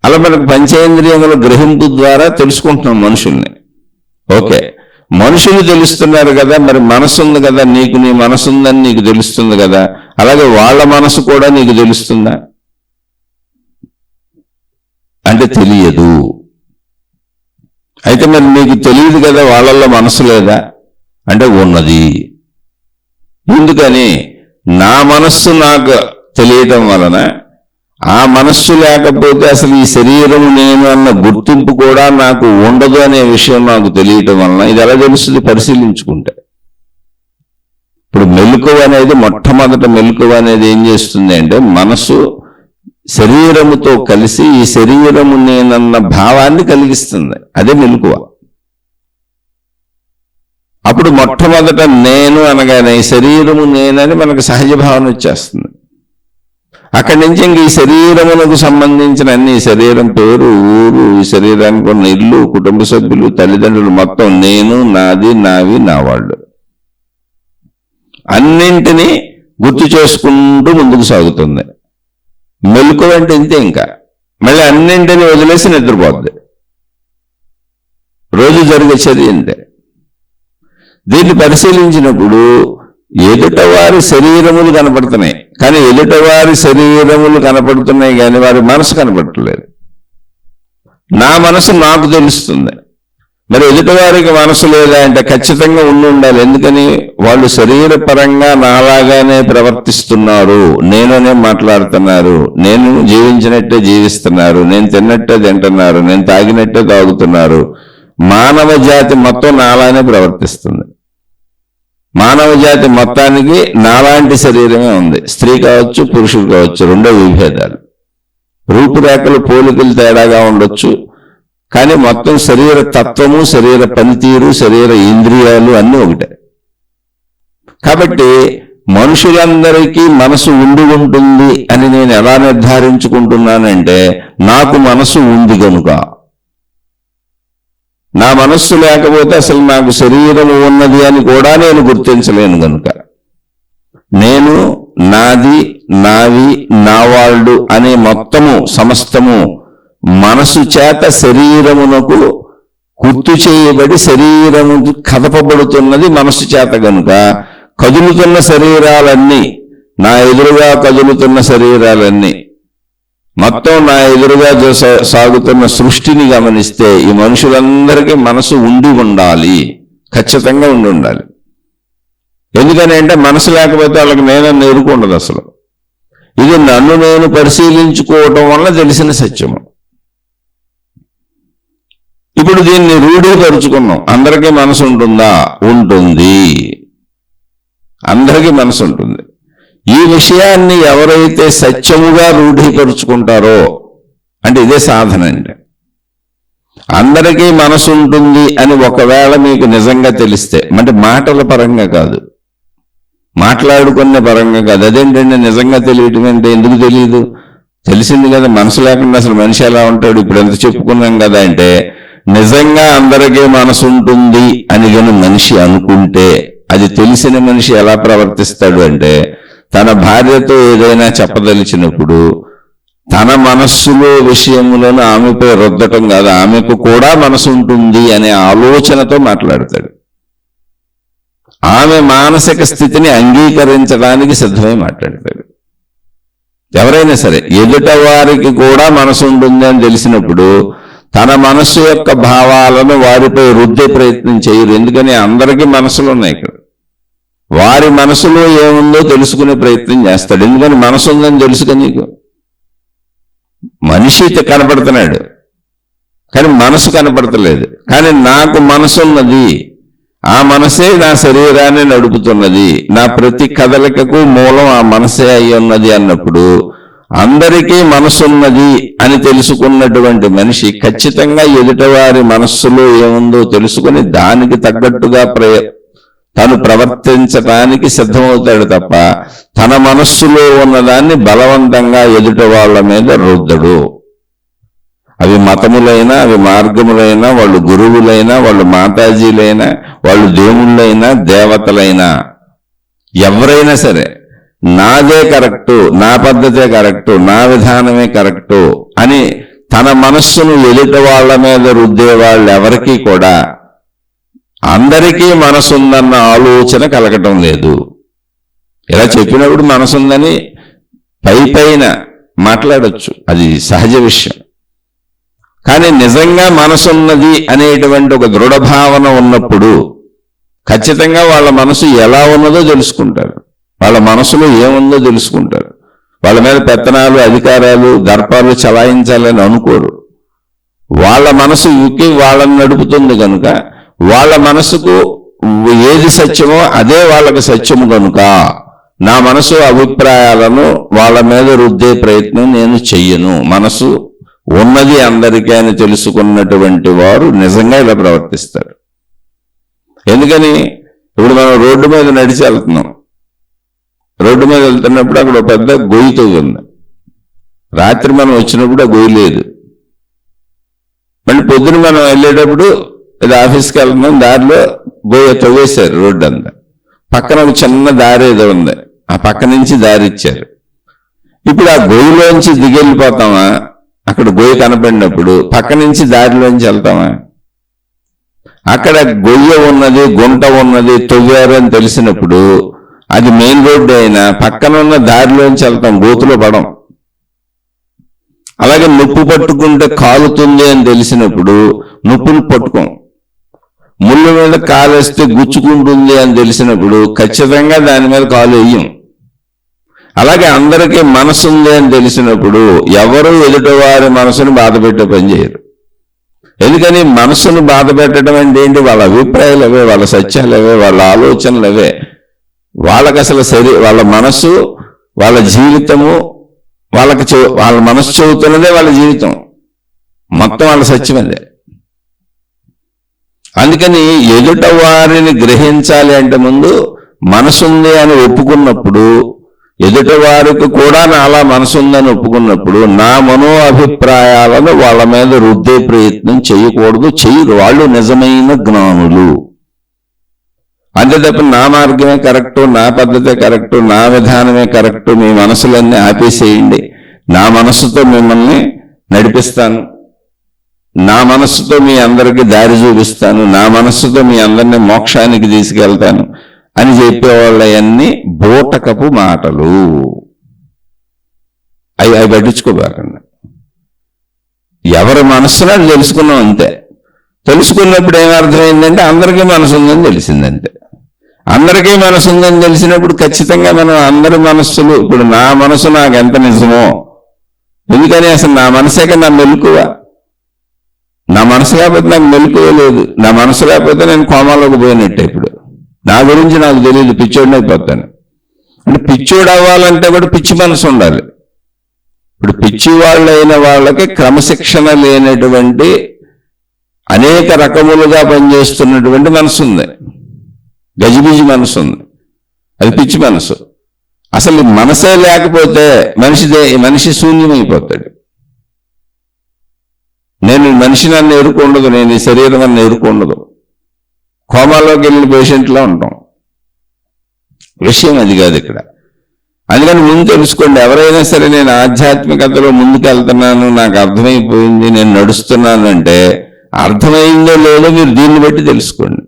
అలా మనకు పంచేంద్రియముల గ్రహింపు ద్వారా తెలుసుకుంటున్నాం మనుషుల్ని. ఓకే, మనుషులు తెలుస్తున్నారు కదా, మరి మనసు ఉంది కదా నీకు, నీ మనసు ఉందని నీకు తెలుస్తుంది కదా. అలాగే వాళ్ళ మనసు కూడా నీకు తెలుస్తుందా అంటే తెలియదు. అయితే మరి నీకు తెలియదు కదా వాళ్ళల్లో మనసు లేదా అంటే ఉన్నది. ఎందుకని? నా మనస్సు నాకు తెలియటం వలన, ఆ మనస్సు లేకపోతే అసలు ఈ శరీరం నేను అన్న గుర్తింపు కూడా నాకు ఉండదు అనే విషయం నాకు తెలియటం వలన. ఇది ఎలా తెలుస్తుంది? పరిశీలించుకుంటే. ఇప్పుడు మెలకువ అనేది, మొట్టమొదట మెలకువ అనేది ఏం చేస్తుంది అంటే మనసు శరీరముతో కలిసి ఈ శరీరము నేనన్న భావాన్ని కలిగిస్తుంది. అదే మెలకువ. అప్పుడు మొట్టమొదట నేను అనగానే ఈ శరీరము నేనని మనకు సహజ భావన వచ్చేస్తుంది. అక్కడి నుంచి ఇంక ఈ శరీరమునకు సంబంధించిన అన్ని, శరీరం పేరు, ఊరు, ఈ శరీరానికి ఉన్న ఇల్లు, కుటుంబ సభ్యులు, తల్లిదండ్రులు, మొత్తం నేను, నాది, నావి, నా వాళ్ళు, అన్నింటినీ గుర్తు చేసుకుంటూ ముందుకు సాగుతుంది. మెలకువ అంటే ఇంతే. ఇంకా మళ్ళీ అన్నింటినీ వదిలేసి నిద్రపోద్ది. రోజు జరిగే చర్య ఇంతే. దీన్ని పరిశీలించినప్పుడు ఎదుటవారి శరీరములు కనపడుతున్నాయి, కానీ ఎదుటవారి శరీరములు కనపడుతున్నాయి కానీ వారి మనసు కనపడట్లేదు. నా మనసు నాకు తెలుస్తుంది. మరి ఎదుటివారికి మనసు లేదా అంటే ఖచ్చితంగా ఉండాలి. ఎందుకని? వాళ్ళు శరీరపరంగా నాలాగానే ప్రవర్తిస్తున్నారు, నేననే మాట్లాడుతున్నారు, నేను జీవించినట్టే జీవిస్తున్నారు, నేను తిన్నట్టే తింటున్నారు, నేను తాగినట్టే తాగుతున్నారు. మానవ జాతి మొత్తం నాలానే ప్రవర్తిస్తుంది. మానవ జాతి మొత్తానికి నాలాంటి శరీరమే ఉంది. స్త్రీ కావచ్చు, పురుషుడు కావచ్చు, రెండో విభేదాలు. రూపురేఖలు, పోలికలు తేడాగా ఉండొచ్చు, కానీ మొత్తం శరీర తత్వము, శరీర పనితీరు, శరీర ఇంద్రియాలు అన్నీ ఒకటే. కాబట్టి మనుషులందరికీ మనసు ఉండి ఉంటుంది అని నేను ఎలా నిర్ధారించుకుంటున్నానంటే, నాకు మనసు ఉంది కనుక. నా మనస్సు లేకపోతే అసలు నాకు శరీరం ఉన్నది అని కూడా నేను గుర్తించలేను కనుక. నేను, నాది, నావి, నా వాళ్ళు అనే మొత్తము సమస్తము మనసు చేత శరీరమునకు గుర్తు చేయబడి శరీరము కదపబడుతున్నది మనసు చేత కనుక, కదులుతున్న శరీరాలన్నీ, నా ఎదురుగా కదులుతున్న శరీరాలన్నీ, మొత్తం నా ఎదురుగా సాగుతున్న సృష్టిని గమనిస్తే ఈ మనుషులందరికీ మనసు ఉండి ఉండాలి, ఖచ్చితంగా ఉండి ఉండాలి. ఎందుకని అంటే మనసు లేకపోతే వాళ్ళకి నేనని ఎరుకుండదు అసలు. ఇది నన్ను నేను పరిశీలించుకోవటం వల్ల తెలిసిన సత్యము. ఇప్పుడు దీన్ని రూఢీపరుచుకున్నాం. అందరికీ మనసు ఉంటుందా? ఉంటుంది. అందరికీ మనసు ఉంటుంది. ఈ విషయాన్ని ఎవరైతే సత్యముగా రూఢీపరుచుకుంటారో, అంటే ఇదే సాధన అంటే, అందరికీ మనసు ఉంటుంది అని ఒకవేళ మీకు నిజంగా తెలిస్తే, అంటే మాటల పరంగా కాదు, మాట్లాడుకునే పరంగా కాదు. అదేంటంటే నిజంగా తెలియటం అంటే ఎందుకు తెలియదు? తెలిసింది కదా, మనసు లేకుండా అసలు మనిషి ఎలా ఉంటాడు? ఇప్పుడు ఎంత చెప్పుకున్నాం కదా. అంటే నిజంగా అందరికీ మనసు ఉంటుంది అని కానీ మనిషి అనుకుంటే, అది తెలిసిన మనిషి ఎలా ప్రవర్తిస్తాడు అంటే, తన భార్యతో ఏదైనా చెప్పదలిచినప్పుడు తన మనస్సులో విషయములను ఆమెపై రుద్దటం కాదు, ఆమెకు కూడా మనసు ఉంటుంది అనే ఆలోచనతో మాట్లాడతాడు. ఆమె మానసిక స్థితిని అంగీకరించడానికి సిద్ధమై మాట్లాడతాడు. ఎవరైనా సరే ఎదుట వారికి కూడా మనసు ఉంటుంది అని తెలిసినప్పుడు తన మనస్సు యొక్క భావాలను వారిపై రుద్దే ప్రయత్నం చేయరు. ఎందుకని అందరికీ మనసులు ఉన్నాయి ఇక్కడ. వారి మనసులో ఏముందో తెలుసుకునే ప్రయత్నం చేస్తాడు. ఎందుకని మనసు ఉందని తెలుసుగా నీకు. మనిషి కనపడుతున్నాడు కానీ మనసు కనపడతలేదు. కానీ నాకు మనసు ఉన్నది, ఆ మనసే నా శరీరాన్ని నడుపుతున్నది, నా ప్రతి కదలికకు మూలం ఆ మనసే అయి ఉన్నది అన్నప్పుడు అందరికీ మనసున్నది అని తెలుసుకున్నటువంటి మనిషి ఖచ్చితంగా ఎదుటివారి మనస్సులో ఏముందో తెలుసుకుని దానికి తగ్గట్టుగా తను ప్రవర్తించడానికి సిద్ధమవుతాడు తప్ప తన మనస్సులో ఉన్నదాన్ని బలవంతంగా ఎదుటి వాళ్ళ మీద రుద్దడు. అవి మతములైనా, అవి మార్గములైనా, వాళ్ళు గురువులైనా, వాళ్ళు మాతాజీలైనా, వాళ్ళు దేవుళ్ళైనా, దేవతలైనా, ఎవరైనా సరే నాదే కరెక్టు, నా పద్ధతే కరెక్టు, నా విధానమే కరెక్టు అని తన మనస్సును ఎదుటి వాళ్ళ మీద రుద్దే వాళ్ళు ఎవరికీ కూడా అందరికీ మనసుందన్న ఆలోచన కలగటం లేదు. ఇలా చెప్పినప్పుడు మనసుందని పైన మాట్లాడచ్చు, అది సహజ విషయం. కానీ నిజంగా మనసున్నది అనేటువంటి ఒక దృఢ భావన ఉన్నప్పుడు ఖచ్చితంగా వాళ్ళ మనసు ఎలా ఉన్నదో తెలుసుకుంటారు, వాళ్ళ మనసులో ఏముందో తెలుసుకుంటారు. వాళ్ళ మీద పెత్తనాలు, అధికారాలు, దర్పాలు చలాయించాలని అనుకోరు. వాళ్ళ మనసు యుక్తి వాళ్ళని నడుపుతుంది కనుక వాళ్ళ మనసుకు ఏది సత్యమో అదే వాళ్ళకి సత్యము కనుక నా మనసు అభిప్రాయాలను వాళ్ళ మీద రుద్దే ప్రయత్నం నేను చెయ్యను. మనసు ఉన్నది అందరికీ అని తెలుసుకున్నటువంటి వారు నిజంగా ఇలా ప్రవర్తిస్తారు. ఎందుకని ఇప్పుడు మనం రోడ్డు మీద నడిచి వెళ్తున్నాం. రోడ్డు మీద వెళ్తున్నప్పుడు అక్కడ పెద్ద గొయ్యి తవ్వుంది. రాత్రి మనం వచ్చినప్పుడు ఆ గొయ్యి లేదు. మళ్ళీ పొద్దున మనం వెళ్ళేటప్పుడు ఇది ఆఫీస్కి వెళ్తున్నాం, దారిలో గొయ్యి తవ్వేశారు రోడ్డు అంతా. పక్కన ఒక చిన్న దారి ఏదో ఉంది, ఆ పక్క నుంచి దారి ఇచ్చారు. ఇప్పుడు ఆ గొయ్యిలోంచి దిగెళ్ళిపోతామా? అక్కడ గొయ్యి కనపడినప్పుడు పక్క నుంచి దారిలోంచి వెళ్తామా? అక్కడ గొయ్య ఉన్నది, గుంట ఉన్నది, తవ్వారు అని తెలిసినప్పుడు అది మెయిన్ రోడ్డు అయినా పక్కన ఉన్న దారిలోంచి వెళ్తాం, గోతులో పడం. అలాగే నొప్పు పట్టుకుంటే కాలుతుంది అని తెలిసినప్పుడు నొప్పులు పట్టుకోం. ముళ్ళు మీద కాలేస్తే గుచ్చుకుంటుంది అని తెలిసినప్పుడు ఖచ్చితంగా దాని మీద కాలు వేయం. అలాగే అందరికీ మనసు ఉంది అని తెలిసినప్పుడు ఎవరు ఎదుటివారి మనసును బాధ పెట్టే పని చేయరు. ఎందుకని మనసును బాధ పెట్టడం అంటే ఏంటి? వాళ్ళ అభిప్రాయాలు అవే, వాళ్ళ సత్యాలు అవే, వాళ్ళ ఆలోచనలు అవే. వాళ్ళకి అసలు వాళ్ళ మనసు, వాళ్ళ జీవితము, వాళ్ళ మనసు చెబుతున్నదే వాళ్ళ జీవితం, మొత్తం వాళ్ళ సత్యం అదే. అందుకని ఎదుట వారిని గ్రహించాలి అంటే ముందు మనసుంది అని ఒప్పుకున్నప్పుడు, ఎదుట వారికి కూడా నాలా మనసుందని ఒప్పుకున్నప్పుడు నా మనో అభిప్రాయాలను వాళ్ళ మీద రుద్దే ప్రయత్నం చేయకూడదు. చెయ్యరు, వాళ్ళు నిజమైన జ్ఞానులు. అంతే తప్ప నా మార్గమే కరెక్టు, నా పద్ధతే కరెక్టు, నా విధానమే కరెక్టు, మీ మనసులన్నీ ఆపేసేయండి, నా మనస్సుతో మిమ్మల్ని నడిపిస్తాను, నా మనస్సుతో మీ అందరికీ దారి చూపిస్తాను, నా మనస్సుతో మీ అందరినీ మోక్షానికి తీసుకెళ్తాను అని చెప్పేవాళ్ళవన్నీ బూటకపు మాటలు. అవి పట్టించుకోబాకండి. ఎవరి మనస్సును అది తెలుసుకున్నాం అంతే. తెలుసుకున్నప్పుడు ఏమర్థమైందంటే అందరికీ మనసు ఉందని తెలిసిందంతే. అందరికీ మనసు ఉందని తెలిసినప్పుడు ఖచ్చితంగా మనం అందరి మనస్సులు, ఇప్పుడు నా మనసు నాకు ఎంత నిజమో, ఎందుకని అసలు నా మనసేక నా మెలకువ, నా మనసు లేకపోతే నాకు మెలకువ లేదు, నా మనసు లేకపోతే నేను కోమాలోకి పోయినట్టే. ఇప్పుడు నా గురించి నాకు తెలియదు, పిచ్చోడిని అయిపోతాను. అంటే పిచ్చోడు అవ్వాలంటే కూడా పిచ్చి మనసు ఉండాలి. ఇప్పుడు పిచ్చి వాళ్ళు అయిన వాళ్ళకి క్రమశిక్షణ లేనటువంటి అనేక రకములుగా పనిచేస్తున్నటువంటి మనసు ఉంది, గజిబిజి మనసు ఉంది, అది పిచ్చి మనసు. అసలు మనసే లేకపోతే మనిషి శూన్యమైపోతాడు. నేను మనిషి నన్ను ఎరుకుండదు, నేను ఈ శరీరం నన్ను ఎరుకుండదు, కోమాలోకి వెళ్ళిన పేషెంట్లో ఉంటాం. విషయం అది కాదు ఇక్కడ. అందుకని ముందు తెలుసుకోండి, ఎవరైనా సరే నేను ఆధ్యాత్మికతలో ముందుకు వెళ్తున్నాను, నాకు అర్థమైపోయింది, నేను నడుస్తున్నాను అంటే అర్థమైందో లేదో మీరు దీన్ని బట్టి తెలుసుకోండి.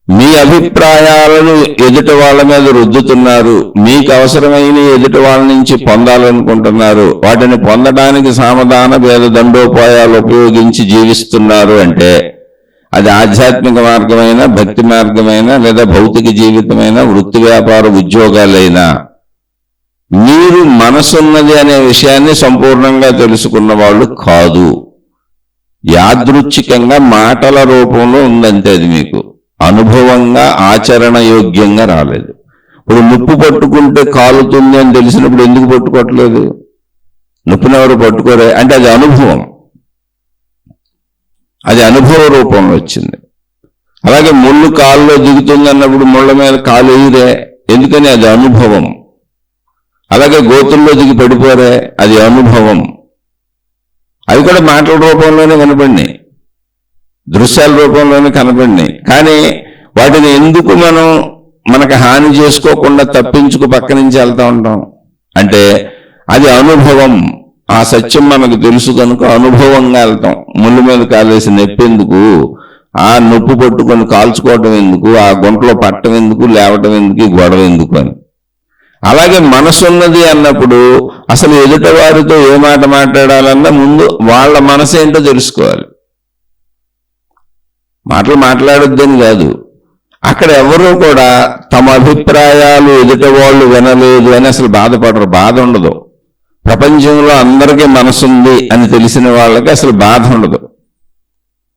మీ అభిప్రాయాలను ఎదుటి వాళ్ళ మీద రుద్దుతున్నారు, మీకు అవసరమైన ఎదుటి వాళ్ళ నుంచి పొందాలనుకుంటున్నారు, వాటిని పొందడానికి సామధాన భేద దండోపాయాలు ఉపయోగించి జీవిస్తున్నారు అంటే అది ఆధ్యాత్మిక మార్గమైన, భక్తి మార్గమైన, లేదా భౌతిక జీవితమైన, వృత్తి వ్యాపార ఉద్యోగాలైనా మీరు మనసున్నది అనే విషయాన్ని సంపూర్ణంగా తెలుసుకున్న వాళ్ళు కాదు. యాదృచ్ఛికంగా మాటల రూపంలో ఉందంతే. అది మీకు అనుభవంగా ఆచరణ యోగ్యంగా రాలేదు. ఇప్పుడు నొప్పు పట్టుకుంటే కాలుతుంది అని తెలిసినప్పుడు ఎందుకు పట్టుకోవట్లేదు? నొప్పిని ఎవరు పట్టుకోరే అంటే అది అనుభవం, అది అనుభవ రూపంలో వచ్చింది. అలాగే ముళ్ళు కాలులో దిగుతుంది అన్నప్పుడు ముళ్ళ మీద కాలు ఎయిరే, ఎందుకని అది అనుభవం. అలాగే గోతుల్లో దిగి పడిపోరే, అది అనుభవం. అవి కూడా మాటల రూపంలోనే కనపడినాయి, దృశ్యాల రూపంలోనే కనపడినాయి. కానీ వాటిని ఎందుకు మనకు హాని చేసుకోకుండా తప్పించుకు పక్క నుంచి వెళ్తూ ఉంటాం అంటే అది అనుభవం. ఆ సత్యం మనకు తెలుసు కనుక అనుభవంగా వెళ్తాం. ముళ్ళు మీద కాలేసి నొప్పెందుకు, ఆ నొప్పు పట్టుకొని కాల్చుకోవటం ఎందుకు, ఆ గుంటలో పట్టం ఎందుకు, లేవటం ఎందుకు, గొడవ ఎందుకు అని. అలాగే మనసున్నది అన్నప్పుడు అసలు ఎదుట వారితో ఏ మాట మాట్లాడాలన్నా ముందు వాళ్ళ మనసు ఏంటో తెలుసుకోవాలి. మాటలు మాట్లాడొద్దని కాదు, అక్కడ ఎవరూ కూడా తమ అభిప్రాయాలు ఎదుట వాళ్ళు వినలేదు అని అసలు బాధపడరు, బాధ ఉండదు. ప్రపంచంలో అందరికీ మనసుంది అని తెలిసిన వాళ్ళకి అసలు బాధ ఉండదు.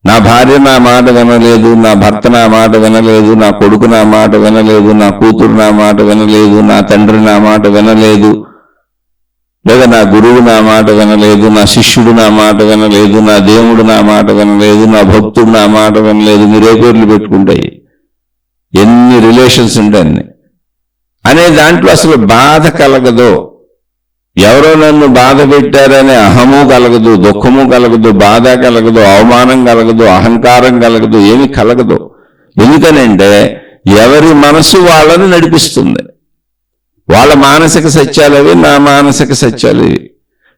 నా భార్య నా మాట వినలేదు, నా భర్త నా మాట వినలేదు, నా కొడుకు నా మాట వినలేదు, నా కూతురు నా మాట వినలేదు, నా తండ్రి నా మాట వినలేదు, లేదా నా గురువు నా మాట వినలేదు, నా శిష్యుడు నా మాట వినలేదు, నా దేవుడు నా మాట వినలేదు, నా భక్తుడు నా మాట వినలేదు, మీరే పేర్లు పెట్టుకుంటాయి, ఎన్ని రిలేషన్స్ ఉంటాయి అన్ని అనే దాంట్లో అసలు బాధ కలగదు. ఎవరో నన్ను బాధ పెట్టారనే అహము కలగదు, దుఃఖము కలగదు, బాధ కలగదు, అవమానం కలగదు, అహంకారం కలగదు, ఏమి కలగదు. ఎందుకనంటే ఎవరి మనసు వాళ్ళని నడిపిస్తుంది. వాళ్ళ మానసిక సత్యాలు అవి, నా మానసిక సత్యాలు ఇవి.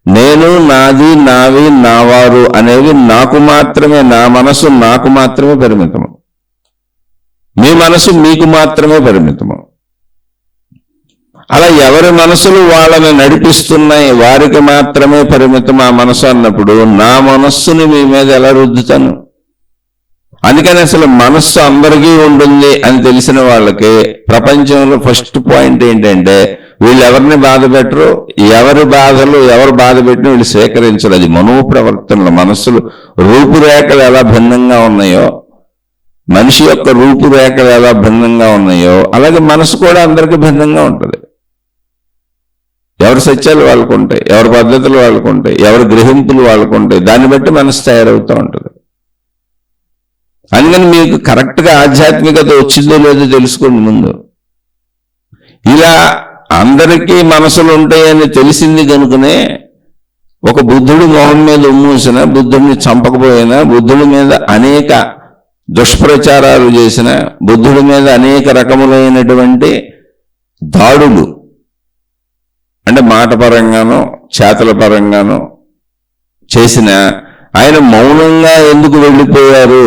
నేను, నాది, నావి, నావారు అనేవి నాకు మాత్రమే, నా మనసు నాకు మాత్రమే పరిమితము, మీ మనసు మీకు మాత్రమే పరిమితము. అలా ఎవరి మనసులు వాళ్ళని నడిపిస్తున్నాయి, వారికి మాత్రమే పరిమితం ఆ మనసు అన్నప్పుడు నా మనస్సుని మీ మీద ఎలా రుద్దుతాను? అందుకని అసలు మనస్సు అందరికీ ఉంటుంది అని తెలిసిన వాళ్ళకి ప్రపంచంలో ఫస్ట్ పాయింట్ ఏంటంటే వీళ్ళు ఎవరిని బాధ పెట్టరు, ఎవరి బాధలు ఎవరు బాధ పెట్టినా వీళ్ళు స్వీకరించరు. అది మనోప్రవర్తనలు. మనస్సులు రూపురేఖలు ఎలా భిన్నంగా ఉన్నాయో, మనిషి యొక్క రూపురేఖలు ఎలా భిన్నంగా ఉన్నాయో అలాగే మనసు కూడా అందరికీ భిన్నంగా ఉంటుంది. ఎవరి సత్యాలు వాళ్ళకు ఉంటాయి, ఎవరి పద్ధతులు వాళ్ళకు ఉంటాయి, ఎవరి గ్రహింపులు వాళ్ళకు ఉంటాయి. దాన్ని బట్టి మనసు తయారవుతూ ఉంటుంది. అందుకని మీకు కరెక్ట్గా ఆధ్యాత్మికత వచ్చిందో లేదో తెలుసుకోండి ముందు. ఇలా అందరికీ మనసులు ఉంటాయని తెలిసింది కనుకనే ఒక బుద్ధుడి మొహం మీద ఉమ్మూసిన, బుద్ధుడిని చంపకపోయినా, బుద్ధుడి మీద అనేక దుష్ప్రచారాలు చేసిన, బుద్ధుడి మీద అనేక రకములైనటువంటి దాడులు అంటే మాట పరంగానో చేతల పరంగానో చేసిన ఆయన మౌనంగా ఎందుకు వెళ్ళిపోయారు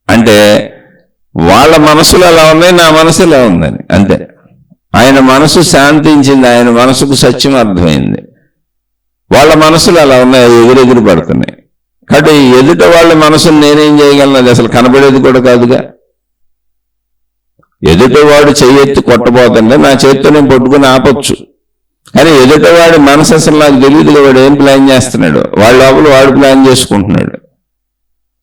అంటే వాళ్ళ మనసులు ఎలా ఉన్నాయి, నా మనసు ఎలా ఉందని అంతే. ఆయన మనసు శాంతించింది, ఆయన మనసుకు సత్యం అర్థమైంది. వాళ్ళ మనసులు అలా ఉన్నాయి, ఎగురెగురు పడుతున్నాయి. కాబట్టి ఎదుట వాళ్ళ మనసును నేనేం చేయగలను, అది అసలు కనబడేది కూడా కాదుగా. ఎదుటవాడు చెయ్యెత్తి కొట్టబోతుంటే నా చేతితో నేను పట్టుకుని ఆపొచ్చు, కానీ ఎదుటవాడి మనసు అసలు నాకు తెలియదుగా. వాడు ఏం ప్లాన్ చేస్తున్నాడు, వాళ్ళ లోపల వాడు ప్లాన్ చేసుకుంటున్నాడు.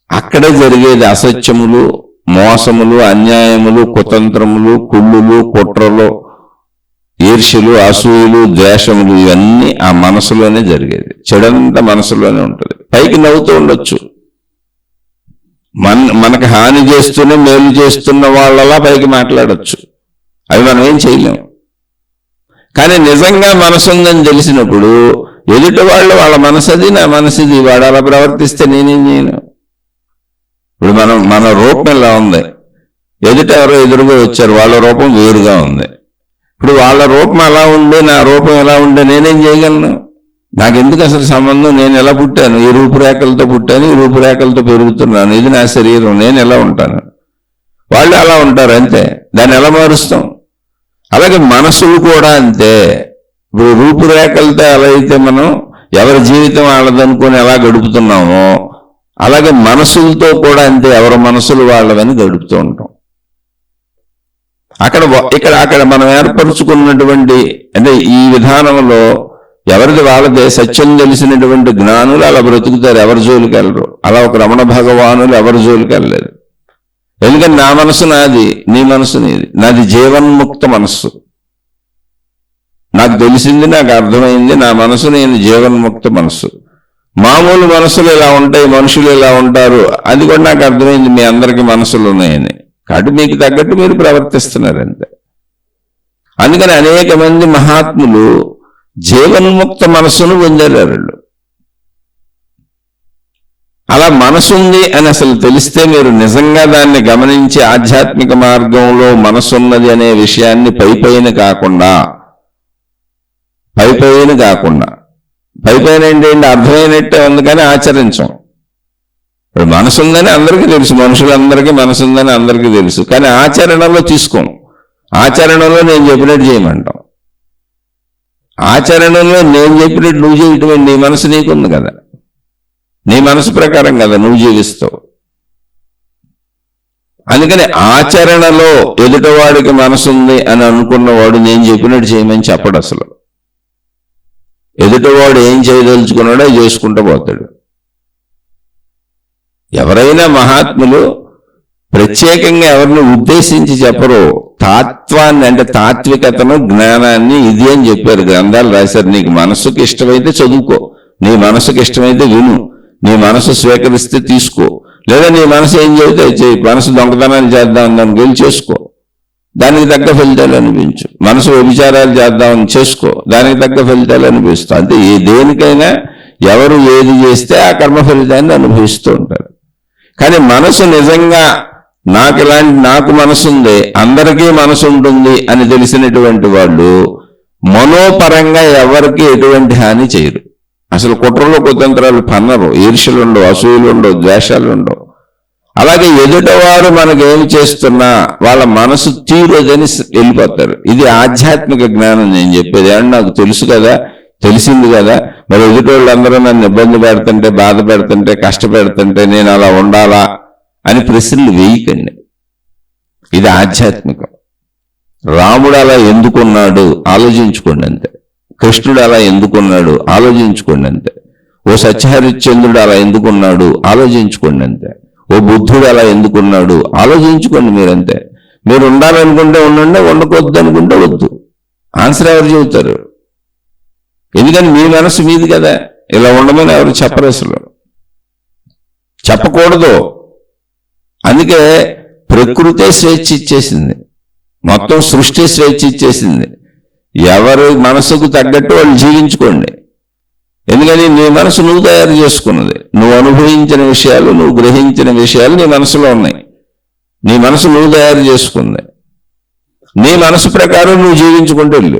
అక్కడే జరిగేది అసత్యములు, మోసములు, అన్యాయములు, కుతంత్రములు, కుళ్ళులు, కుట్రలు, ఈర్ష్యలు, అసూయలు, ద్వేషములు, ఇవన్నీ ఆ మనసులోనే జరిగేది. చెడంతా మనసులోనే ఉంటుంది. పైకి నవ్వుతూ ఉండొచ్చు, మనకు హాని చేస్తూనే మేలు చేస్తున్న వాళ్ళలా పైకి మాట్లాడచ్చు, అవి మనం ఏం చేయలేం. కానీ నిజంగా మనసు ఉందని తెలిసినప్పుడు ఎదుటి వాళ్ళు వాళ్ళ మనసది, నా మనసుది, వాడు అలా ప్రవర్తిస్తే నేనేం చేయను. ఇప్పుడు మన రూపం ఎలా ఉంది, ఎదుట ఎవరో ఎదురుగా వచ్చారు, వాళ్ళ రూపం వేరుగా ఉంది. ఇప్పుడు వాళ్ళ రూపం అలా ఉండే, నా రూపం ఎలా ఉండే, నేనేం చేయగలను? నాకెందుకు అసలు సంబంధం? నేను ఎలా పుట్టాను, ఈ రూపురేఖలతో పుట్టాను, ఈ రూపురేఖలతో పెరుగుతున్నాను, ఇది నా శరీరం, నేను ఎలా ఉంటాను, వాళ్ళు అలా ఉంటారు అంతే. దాన్ని ఎలా మారుస్తాం? అలాగే మనసులు కూడా అంతే. ఇప్పుడు రూపురేఖలతో ఎలా అయితే మనం ఎవరి జీవితం వాళ్ళదనుకొని ఎలా గడుపుతున్నామో, అలాగే మనసులతో కూడా అంతే, ఎవరి మనసులు వాళ్ళవని గడుపుతూ ఉంటాం. అక్కడ మనం ఏర్పరుచుకున్నటువంటి అంటే ఈ విధానంలో ఎవరిది వాళ్ళదే సత్యం తెలిసినటువంటి జ్ఞానులు అలా బ్రతుకుతారు, ఎవరి జోలికి వెళ్ళరు. అలా ఒక రమణ భగవానులు ఎవరి జోలికి వెళ్ళలేదు. ఎందుకంటే నా మనసు నాది, నీ మనసు నీది, నాది జీవన్ముక్త మనస్సు. నాకు తెలిసింది, నాకు అర్థమైంది, నా మనసు నేను జీవన్ముక్త మనస్సు. మామూలు మనసులు ఇలా ఉంటాయి, మనుషులు ఇలా ఉంటారు, అది కూడా నాకు అర్థమైంది. మీ అందరికీ మనసులు ఉన్నాయని, కాబట్టి మీకు తగ్గట్టు మీరు ప్రవర్తిస్తున్నారు అంతే. అందుకని అనేక మంది మహాత్ములు జీవన్ముక్త మనస్సును పొందారు. వాళ్ళు అలా మనసుంది అని అసలు తెలిస్తే మీరు నిజంగా దాన్ని గమనించి ఆధ్యాత్మిక మార్గంలో మనసున్నది అనే విషయాన్ని పైపైన కాకుండా పైపైన ఏంటంటే అర్థమైనట్టే ఉంది కానీ ఆచరించం. ఇప్పుడు మనసుందని అందరికీ తెలుసు, మనుషులందరికీ మనసుందని అందరికీ తెలుసు, కానీ ఆచరణలో తీసుకోం. ఆచరణలో నేను చెప్పినట్టు చేయమంటాం. ఆచరణలో నేను చెప్పినట్టు నువ్వు చేయటం, నీ మనసు నీకుంది కదా, నీ మనసు ప్రకారం కదా నువ్వు జీవిస్తావు. అందుకని ఆచరణలో ఎదుటవాడికి మనసుంది అని అనుకున్నవాడు నేను చెప్పినట్టు చేయమని చెప్పడు. అసలు ఎదుటవాడు ఏం చేయదలుచుకున్నాడో చేసుకుంటూ పోతాడు. ఎవరైనా మహాత్ములు ప్రత్యేకంగా ఎవరిని ఉద్దేశించి చెప్పరు. తాత్వాన్ని అంటే తాత్వికతను, జ్ఞానాన్ని ఇది అని చెప్పారు, గ్రంథాలు రాశారు. నీకు మనసుకి ఇష్టమైతే చదువుకో, నీ మనసుకి ఇష్టమైతే విను, నీ మనసు స్వీకరిస్తే తీసుకో, లేదా నీ మనసు ఏం చెబితే చేయి. మనసు దొంగతనాలు చేద్దామని దాన్ని గెలి చేసుకో, దానికి తగ్గ ఫలితాలు అనిపించు. మనసు వ్యభిచారాలు చేద్దామని చేసుకో, దానికి తగ్గ ఫలితాలు అనిపిస్తావు. అంటే దేనికైనా ఎవరు ఏది చేస్తే ఆ కర్మ ఫలితాన్ని అనుభవిస్తూ ఉంటారు. కానీ మనసు నిజంగా నాకు మనసు ఉంది, అందరికీ మనసు ఉంటుంది అని తెలిసినటువంటి వాళ్ళు మనోపరంగా ఎవరికి ఎటువంటి హాని చేయరు. అసలు కుట్రలు కుతంత్రాలు పన్నరు, ఈర్ష్యలు ఉండవు, అసూయలు ఉండవు, ద్వేషాలు ఉండవు. అలాగే ఎదుటవారు మనకేమి చేస్తున్నా వాళ్ళ మనసు తీరదని వెళ్ళిపోతారు. ఇది ఆధ్యాత్మిక జ్ఞానం నేను చెప్పేది. అని నాకు తెలుసు కదా, తెలిసింది కదా, మరి ఎదుటోళ్ళందరూ నన్ను ఇబ్బంది పెడుతుంటే, బాధ పెడుతుంటే, కష్టపెడుతుంటే నేను అలా ఉండాలా అని ప్రశ్నలు వేయకండి. ఇది ఆధ్యాత్మికం. రాముడు అలా ఎందుకున్నాడు ఆలోచించుకోండి అంతే. కృష్ణుడు అలా ఎందుకున్నాడు ఆలోచించుకోండి అంతే. ఓ సత్యహరిశ్చంద్రుడు అలా ఎందుకున్నాడు ఆలోచించుకోండి అంతే. ఓ బుద్ధుడు అలా ఎందుకున్నాడు ఆలోచించుకోండి మీరంతే. మీరు ఉండాలనుకుంటే ఉండండి, ఉండకొద్దు అనుకుంటే వద్దు. ఆన్సర్ ఎవరు చెబుతారు? ఎందుకని మీ మనసు మీది కదా. ఇలా ఉండమని ఎవరు చెప్పరు, అసలు చెప్పకూడదు. అందుకే ప్రకృతే స్వేచ్ఛ ఇచ్చేసింది, మొత్తం సృష్టి స్వేచ్ఛ ఇచ్చేసింది. ఎవరు మనసుకు తగ్గట్టు వాళ్ళు జీవించుకోండి. ఎందుకని నీ మనసు నువ్వు తయారు చేసుకున్నది. నువ్వు అనుభవించిన విషయాలు, నువ్వు గ్రహించిన విషయాలు నీ మనసులో ఉన్నాయి. నీ మనసు నువ్వు తయారు చేసుకుంది. నీ మనసు ప్రకారం నువ్వు జీవించుకుంటూ వెళ్ళు.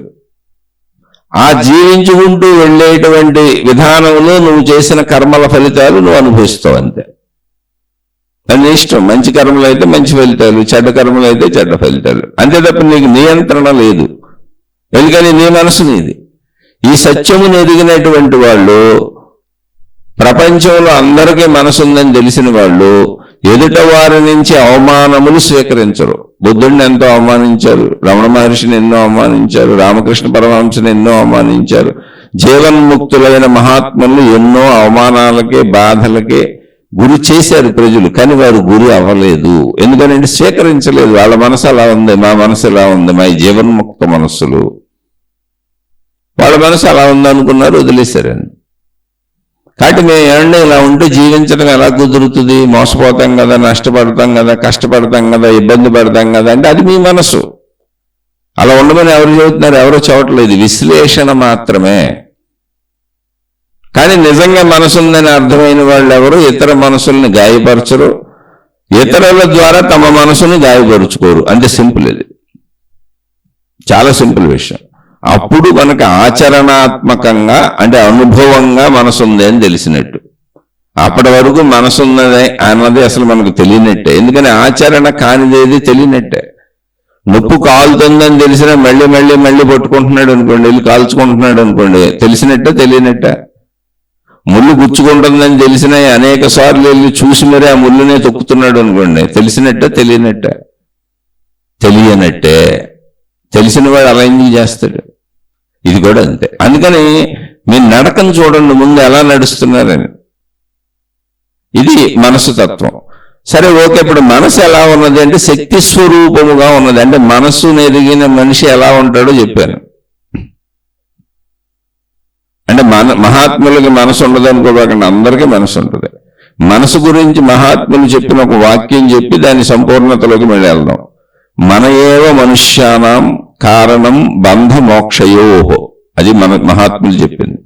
ఆ జీవించుకుంటూ వెళ్ళేటువంటి విధానంలో నువ్వు చేసిన కర్మల ఫలితాలు నువ్వు అనుభవిస్తావు అంతే. అది ఇష్టం. మంచి కర్మలు అయితే మంచి ఫలితాలు, చెడ్డ కర్మలు అయితే చెడ్డ ఫలితాలు. అంతే తప్ప నీకు నియంత్రణ లేదు. ఎందుకని నీ మనసు నీది. ఈ సత్యమును ఎదిగినటువంటి వాళ్ళు, ప్రపంచంలో అందరికీ మనసుందని తెలిసిన వాళ్ళు ఎదుట వారి నుంచి అవమానములు స్వీకరించరు. బుద్ధుడిని ఎంతో అవమానించారు, రమణ మహర్షిని ఎన్నో అవమానించారు, రామకృష్ణ పరమహంసని ఎన్నో అవమానించారు. జీవన్ముక్తులైన మహాత్ములు ఎన్నో అవమానాలకే బాధలకే గురి చేశారు ప్రజలు. కానీ వారు గురి అవ్వలేదు. ఎందుకనంటే స్వీకరించలేదు. వాళ్ళ మనసు అలా ఉంది, మా మనసు ఎలా ఉంది, మా జీవన్ముక్త మనస్సులు, వాళ్ళ మనసు అలా ఉంది అనుకున్నారు, వదిలేశారండి. కాబట్టి మేము ఏమన్నా ఇలా ఉంటే జీవించడం ఎలా కుదురుతుంది? మోసపోతాం కదా, నష్టపడతాం కదా, కష్టపడతాం కదా, ఇబ్బంది పడతాం కదా అంటే అది మీ మనసు. అలా ఉండమని ఎవరు చెబుతున్నారు? ఎవరో చెప్పట్లేదు, విశ్లేషణ మాత్రమే. కానీ నిజంగా మనసు ఉందని అర్థమైన వాళ్ళు ఎవరు ఇతర మనసుల్ని గాయపరచరు, ఇతరుల ద్వారా తమ మనసుని గాయపరుచుకోరు. అంటే సింపుల్. ఇది చాలా సింపుల్ విషయం. అప్పుడు మనకు ఆచరణాత్మకంగా అంటే అనుభవంగా మనసు ఉంది అని తెలిసినట్టు. అప్పటి వరకు మనసు ఉన్నది అన్నది అసలు మనకు తెలియనట్టే. ఎందుకని ఆచరణ కానిదేది తెలియనట్టే. నొప్పు కాలుతుందని తెలిసినా మళ్ళీ మళ్ళీ మళ్ళీ పట్టుకుంటున్నాడు అనుకోండి, వెళ్ళి కాల్చుకుంటున్నాడు అనుకోండి, తెలిసినట్టే తెలియనట్టే. ముళ్ళు గుచ్చుకుంటుందని తెలిసినా అనేక సార్లు వెళ్ళి చూసి మరీ ఆ ముళ్ళునే తొక్కుతున్నాడు అనుకోండి, తెలిసినట్టే తెలియనట్టే? తెలియనట్టే. తెలిసిన వాడు అలా ఎందుకు చేస్తాడు? ఇది కూడా అంతే. అందుకని మీ నడకను చూడండి ముందు ఎలా నడుస్తున్నారని. ఇది మనసు తత్వం. సరే, ఓకే. ఇప్పుడు మనసు ఎలా ఉన్నది అంటే శక్తి స్వరూపముగా ఉన్నది. అంటే మనస్సును ఎదిగిన మనిషి ఎలా ఉంటాడో చెప్పాను. అంటే మహాత్ములకి మనసు ఉండదు అనుకోకుండా అందరికీ మనసు ఉంటుంది. మనసు గురించి మహాత్ములు చెప్పిన ఒక వాక్యం చెప్పి దాని సంపూర్ణతలోకి మళ్ళీ వెళ్దాం. మన ఏవ మనుష్యానాం కారణం బంధ మోక్షయోహో. అది మన మహాత్ములు చెప్పింది.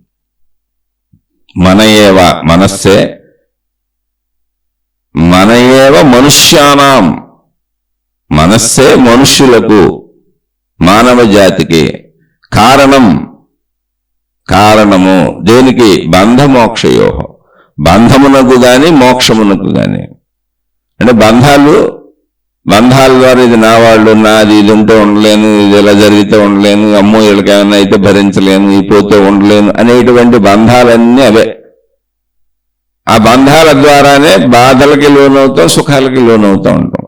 మన ఏవ మనస్సే, మన ఏవ మనుష్యానాం మనస్సే మనుష్యులకు, మానవ జాతికి కారణము దేనికి? బంధ మోక్షయోహో. బంధమునకు గాని మోక్షమునకు గాని. అంటే బంధాల ద్వారా ఇది నా వాళ్ళు, నాది, ఇది ఉంటే ఉండలేను, ఇది ఇలా జరిగితే ఉండలేను, అమ్మో వీళ్ళకి ఏమైనా అయితే భరించలేను, ఈ పోతే ఉండలేను అనేటువంటి బంధాలన్నీ అవే. ఆ బంధాల ద్వారానే బాధలకి లోనవుతాం, సుఖాలకి లోనవుతూ ఉంటాం.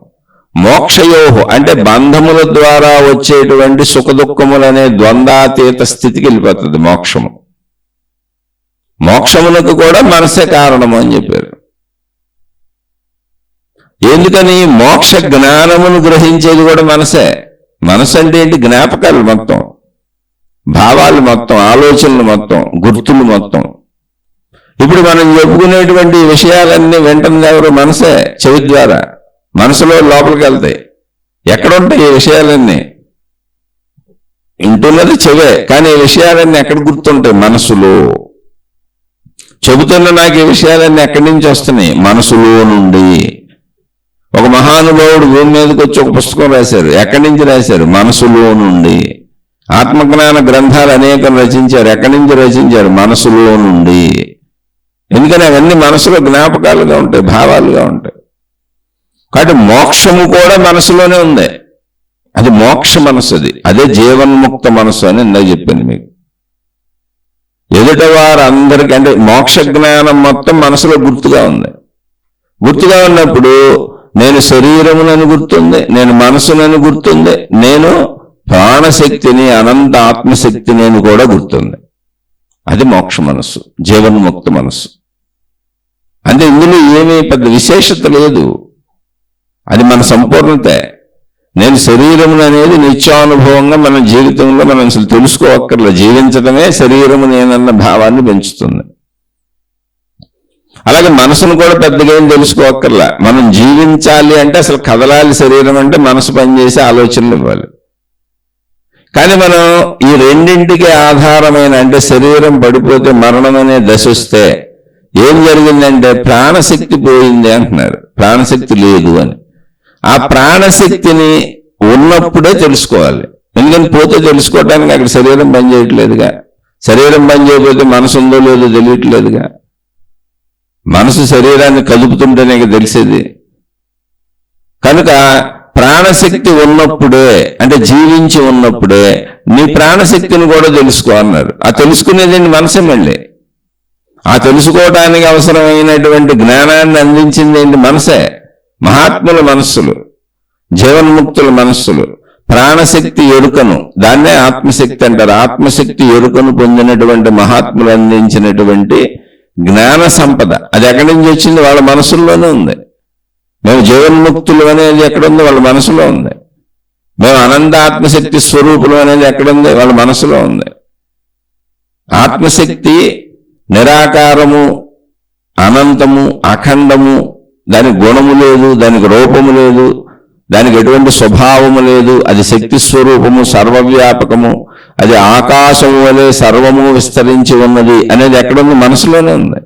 మోక్షయోహో అంటే బంధముల ద్వారా వచ్చేటువంటి సుఖ దుఃఖములనే ద్వంద్వాతీత స్థితికి వెళ్ళిపోతుంది మోక్షము. మోక్షములకు కూడా మనసే కారణము అని చెప్పారు. ఎందుకని? మోక్ష జ్ఞానమును గ్రహించేది కూడా మనసే. మనసు అంటే ఏంటి? జ్ఞాపకాలు మొత్తం, భావాలు మొత్తం, ఆలోచనలు మొత్తం, గుర్తులు మొత్తం. ఇప్పుడు మనం చెప్పుకునేటువంటి విషయాలన్నీ వెంటనే ఎవరు? మనసే. చెవి ద్వారా మనసులో లోపలికి వెళ్తాయి. ఎక్కడుంటాయి ఈ విషయాలన్నీ? వింటున్నది చెవే, కానీ ఈ విషయాలన్నీ ఎక్కడ గుర్తుంటాయి? మనసులో. చెబుతున్న నాకు ఈ విషయాలన్నీ ఎక్కడి నుంచి వస్తున్నాయి? మనసులో నుండి. ఒక మహానుభావుడు భూమి మీదకి వచ్చి ఒక పుస్తకం రాశారు. ఎక్కడి నుంచి రాశారు? మనసులో నుండి. ఆత్మజ్ఞాన గ్రంథాలు అనేకం రచించారు. ఎక్కడి నుంచి రచించారు? మనసులో నుండి. ఎందుకని అవన్నీ మనసులో జ్ఞాపకాలుగా ఉంటాయి, భావాలుగా ఉంటాయి. కాబట్టి మోక్షము కూడా మనసులోనే ఉంది. అది మోక్ష మనసు. అదే జీవన్ముక్త మనసు అని ఇందాక చెప్పింది మీకు. ఎదుట వారందరికీ అంటే మోక్ష జ్ఞానం మొత్తం మనసులో గుర్తుగా ఉంది. గుర్తుగా ఉన్నప్పుడు నేను శరీరమునని గుర్తుంది, నేను మనసునని గుర్తుంది, నేను ప్రాణశక్తిని, అనంత ఆత్మశక్తిని అని కూడా గుర్తుంది. అది మోక్ష మనస్సు, జీవన్ముక్త మనస్సు. అంటే ఇందులో ఏమీ పెద్ద విశేషత లేదు. అది మన సంపూర్ణతే. నేను శరీరమును అనేది నిత్యానుభవంగా మన జీవితంలో మనం అసలు తెలుసుకోవక్కర్లే. జీవించడమే శరీరము నేనన్న భావాన్ని పెంచుతుంది. అలాగే మనసును కూడా పెద్దగా ఏం తెలుసుకోక్కర్లా. మనం జీవించాలి అంటే అసలు కదలాలి శరీరం అంటే మనసు పనిచేసి ఆలోచనలు ఇవ్వాలి. కానీ మనం ఈ రెండింటికి ఆధారమైన అంటే శరీరం పడిపోతే మరణం అనే దశ వస్తే ఏం జరిగిందంటే ప్రాణశక్తి పోయింది అంటున్నారు. ప్రాణశక్తి లేదు అని. ఆ ప్రాణశక్తిని ఉన్నప్పుడే తెలుసుకోవాలి. ఎందుకని పోతే తెలుసుకోవడానికి అక్కడ శరీరం పనిచేయట్లేదుగా. శరీరం పనిచేయకపోతే మనసు ఉందో లేదో తెలియట్లేదుగా. మనసు శరీరాన్ని కదుపుతుంటేనే తెలిసేది. కనుక ప్రాణశక్తి ఉన్నప్పుడే అంటే జీవించి ఉన్నప్పుడే నీ ప్రాణశక్తిని కూడా తెలుసుకో అన్నారు. ఆ తెలుసుకునేదండి మనసే. మళ్ళీ ఆ తెలుసుకోవడానికి అవసరమైనటువంటి జ్ఞానాన్ని అందించింది ఏంటి? మనసే. మహాత్ముల మనస్సులు, జీవన్ముక్తుల మనస్సులు ప్రాణశక్తి ఎరుకను, దాన్నే ఆత్మశక్తి అంటారు. ఆత్మశక్తి ఎరుకను పొందినటువంటి మహాత్ములు అందించినటువంటి జ్ఞాన సంపద అది ఎక్కడి నుంచి వచ్చింది? వాళ్ళ మనసుల్లోనే ఉంది. మేము జీవన్ముక్తులు అనేది ఎక్కడుంది? వాళ్ళ మనసులో ఉంది. మేము అనంత ఆత్మశక్తి స్వరూపులు అనేది ఎక్కడుంది? వాళ్ళ మనసులో ఉంది. ఆత్మశక్తి నిరాకారము, అనంతము, అఖండము. దానికి గుణము లేదు, దానికి రూపము లేదు, దానికి ఎటువంటి స్వభావము లేదు. అది శక్తి స్వరూపము, సర్వవ్యాపకము. అది ఆకాశము వలె సర్వము విస్తరించి ఉన్నది అనేది ఎక్కడుంది? మనసులోనే ఉంది.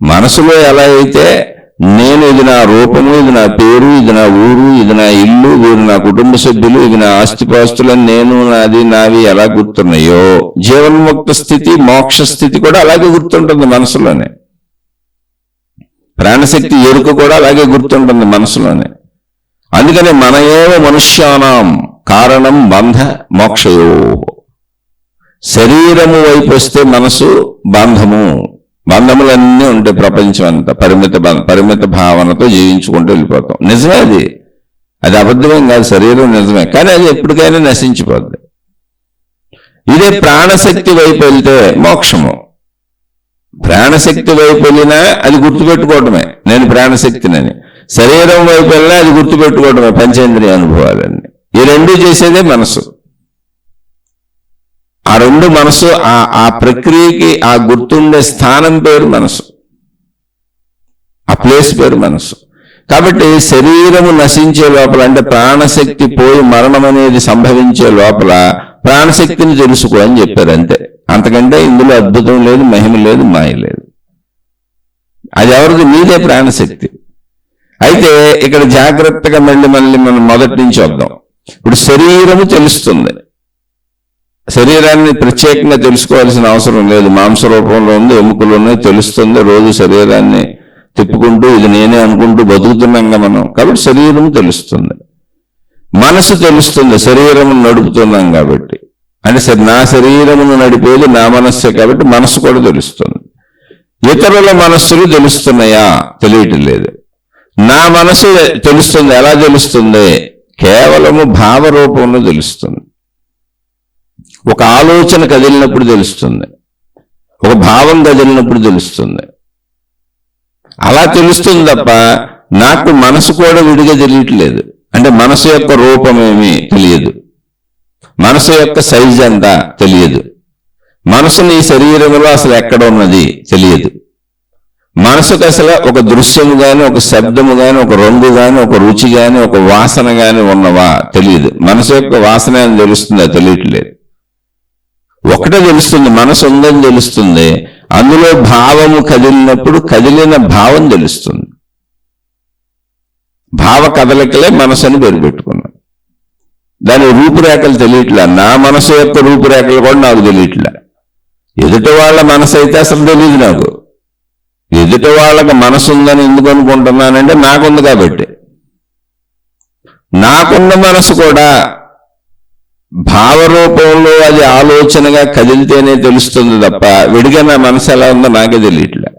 మనసులో ఎలా అయితే నేను, ఇది నా రూపము, ఇది నా పేరు, ఇది నా ఊరు, ఇది నా ఇల్లు, వీరు నా కుటుంబ సభ్యులు, ఇది నా ఆస్తిపాస్తులని నేను, నాది, నావి ఎలా గుర్తున్నాయో జీవన్ముక్త స్థితి, మోక్ష స్థితి కూడా అలాగే గుర్తుంటుంది మనసులోనే. ప్రాణశక్తి ఎరుక కూడా అలాగే గుర్తుంటుంది మనసులోనే. అందుకని మన ఏవ మనుష్యానాం కారణం బంధ మోక్షయో. శరీరము వైపు వస్తే మనసు బంధము. బంధములన్నీ ఉంటాయి ప్రపంచం అంతా. పరిమిత భావనతో జీవించుకుంటూ వెళ్ళిపోతాం. నిజమే అది. అది అబద్ధమేం కాదు. శరీరం నిజమే. కానీ అది ఎప్పటికైనా నశించిపోద్ది. ఇదే ప్రాణశక్తి వైపు వెళ్తే మోక్షము. ప్రాణశక్తి వైపు వెళ్ళినా అది గుర్తుపెట్టుకోవటమే, నేను ప్రాణశక్తినని. శరీరం వైపు వెళ్ళినా అది గుర్తుపెట్టుకోవటమే, పంచేంద్రియ అనుభవాలన్నీ. ఈ రెండు చేసేదే మనసు. ఆ రెండు మనసు, ఆ ప్రక్రియకి ఆ గుర్తుండే స్థానం పేరు మనసు. ఆ ప్లేస్ పేరు మనసు. కాబట్టి శరీరము నశించే లోపల అంటే ప్రాణశక్తి పోయి మరణం అనేది సంభవించే లోపల ప్రాణశక్తిని తెలుసుకో అని చెప్పారు. అంతే. అంతకంటే ఇందులో అద్భుతం లేదు, మహిమ లేదు, మాయ లేదు. అది ఎవరిది? నీదే ప్రాణశక్తి. అయితే ఇక్కడ జాగ్రత్తగా మళ్ళీ మనం మొదటి నుంచి వద్దాం. ఇప్పుడు శరీరము తెలుస్తుంది. శరీరాన్ని ప్రత్యేకంగా తెలుసుకోవాల్సిన అవసరం లేదు. మాంస రూపంలో ఉంది, ఎముకలు ఉన్నాయి, తెలుస్తుంది. రోజు శరీరాన్ని తిప్పుకుంటూ ఇది నేనే అనుకుంటూ బతుకుతున్నాంగా మనం. కాబట్టి శరీరం తెలుస్తుంది. మనసు తెలుస్తుంది, శరీరము నడుపుతున్నాం కాబట్టి. అంటే నా శరీరమును నడిపేది నా మనస్సే కాబట్టి మనసు కూడా తెలుస్తుంది. ఇతరుల మనస్సులు తెలుస్తున్నాయా? తెలియటం లేదు. నా మనసు తెలుస్తుంది. ఎలా తెలుస్తుంది? కేవలము భావరూపంలో తెలుస్తుంది. ఒక ఆలోచన కదిలినప్పుడు తెలుస్తుంది, ఒక భావం కదిలినప్పుడు తెలుస్తుంది. అలా తెలుస్తుంది తప్ప నాకు మనసు కూడా విడిగా తెలియట్లేదు. అంటే మనసు యొక్క రూపమేమి తెలియదు, మనసు యొక్క సైజ్ అంతా తెలియదు, మనసు నీ శరీరంలో అసలు ఎక్కడ ఉన్నది తెలియదు. మనసుకు అసలు ఒక దృశ్యము గాని, ఒక శబ్దము గాని, ఒక రంగు గాని, ఒక రుచి గాని, ఒక వాసన గాని ఉన్నవా తెలియదు. మనసు యొక్క వాసన అని తెలుస్తుందా? తెలియట్లేదు. ఒకటే తెలుస్తుంది, మనసు ఉందని తెలుస్తుంది. అందులో భావము కదిలినప్పుడు కదిలిన భావం తెలుస్తుంది. భావ కదలికలే మనసు అని పేరు పెట్టుకున్నాం. దాని రూపురేఖలు తెలియట్లా. నా మనసు యొక్క రూపురేఖలు కూడా నాకు తెలియట్లా. ఎదుటి వాళ్ళ మనసు అయితే అసలు తెలియదు నాకు. ఎదుటి వాళ్ళకి మనసు ఉందని ఎందుకు అనుకుంటున్నానంటే నాకుంది కాబట్టి. నాకున్న మనసు కూడా భావరూపంలో అది ఆలోచనగా కదిలితేనే తెలుస్తుంది తప్ప విడిగా నా మనసు ఎలా ఉందో నాకే తెలియట్లే.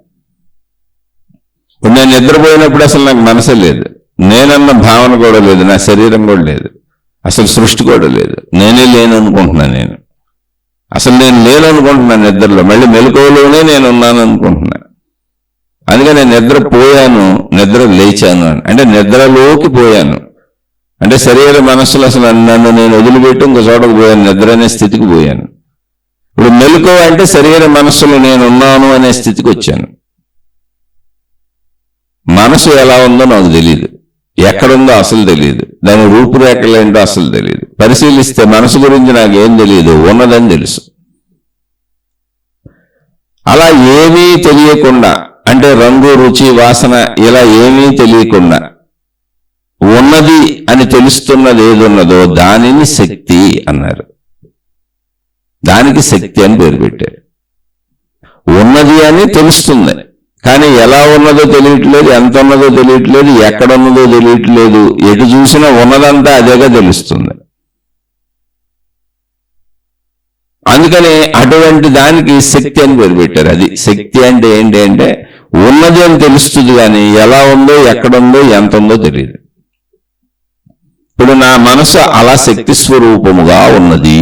నేను నిద్రపోయినప్పుడు అసలు నాకు మనసే లేదు, నేనన్న భావన కూడా లేదు, నా శరీరం కూడా లేదు, అసలు సృష్టి కూడా లేదు. నేనే లేను అనుకుంటున్నాను. నేను అసలు నేను లేను అనుకుంటున్నాను నిద్రలో. మళ్ళీ మెలకువలోనే నేను ఉన్నాను అనుకుంటున్నాను. అందుకే నేను నిద్రపోయాను, నిద్ర లేచాను అంటే నిద్రలోకి పోయాను. అంటే శరీర మనస్సులు అసలు నన్ను నేను వదిలిపెట్టి ఇంకో చోటకు పోయాను, నిద్ర అనే స్థితికి పోయాను. ఇప్పుడు మెలకువ అంటే శరీర మనస్సులో నేను ఉన్నాను అనే స్థితికి వచ్చాను. మనసు ఎలా ఉందో నాకు తెలియదు, ఎక్కడుందో అసలు తెలియదు, దాని రూపురేఖలు ఏంటో అసలు తెలియదు. పరిశీలిస్తే మనసు గురించి నాకేం తెలియదు, ఉన్నదని తెలుసు. అలా ఏమీ తెలియకుండా, అంటే రంగు రుచి వాసన ఇలా ఏమీ తెలియకుండా ఉన్నది అని తెలుస్తున్నది ఏదున్నదో దానిని శక్తి అన్నారు. దానికి శక్తి అని పేరు పెట్టారు. ఉన్నది అని తెలుస్తుంది, కానీ ఎలా ఉన్నదో తెలియట్లేదు, ఎంత ఉన్నదో తెలియట్లేదు, ఎక్కడ ఉన్నదో తెలియట్లేదు. ఎటు చూసినా ఉన్నదంతా అదేగా తెలుస్తుంది. అందుకని అటువంటి దానికి శక్తి అని పేరు పెట్టారు. అది శక్తి అంటే ఏంటి అంటే ఉన్నది అని తెలుస్తుంది, కానీ ఎలా ఉందో ఎక్కడుందో ఎంత ఉందో తెలియదు. ఇప్పుడు నా మనసు అలా శక్తి స్వరూపముగా ఉన్నది.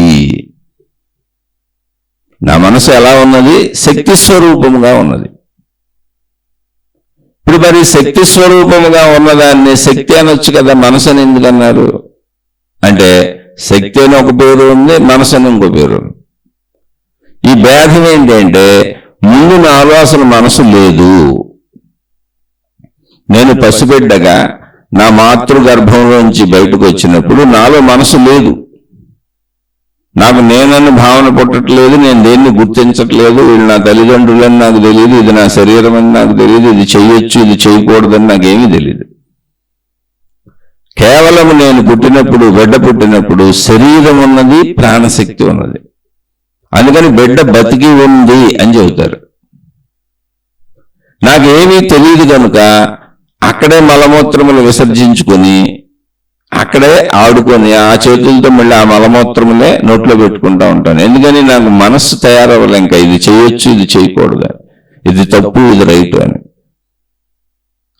నా మనసు ఎలా ఉన్నది? శక్తి స్వరూపముగా ఉన్నది. ఇప్పుడు మరి శక్తి స్వరూపముగా ఉన్నదాన్ని శక్తి అనొచ్చు కదా, మనసు అని ఎందుకన్నారు అంటే శక్తి అని ఒక పేరు ఉంది, మనసు అని ఇంకో పేరు ఉంది. ఈ భేదం ఏంటంటే ముందు నాలో అసలు మనసు లేదు. నేను పసిబిడ్డగా నా మాతృగర్భంలోంచి బయటకు వచ్చినప్పుడు నాలో మనసు లేదు. నాకు నేనని భావన పుట్టట్లేదు, నేను దేన్ని గుర్తించట్లేదు. వీళ్ళు నా తల్లిదండ్రులని నాకు తెలియదు, ఇది నా శరీరం అని నాకు తెలియదు, ఇది చేయొచ్చు ఇది చేయకూడదని నాకేమీ తెలియదు. కేవలం నేను పుట్టినప్పుడు, బిడ్డ పుట్టినప్పుడు శరీరం ఉన్నది, ప్రాణశక్తి ఉన్నది. అందుకని బిడ్డ బతికి ఉంది అని చెబుతారు. నాకేమీ తెలియదు కనుక అక్కడే మలమూత్రములు విసర్జించుకొని అక్కడే ఆడుకొని ఆ చేతులతో మళ్ళీ ఆ మలమూత్రములే నోట్లో పెట్టుకుంటా ఉంటాను. ఎందుకని నాకు మనస్సు తయారవ్వాలి, ఇంకా ఇది చేయొచ్చు ఇది చేయకూడదు, ఇది తప్పు ఇది రైట్ అని.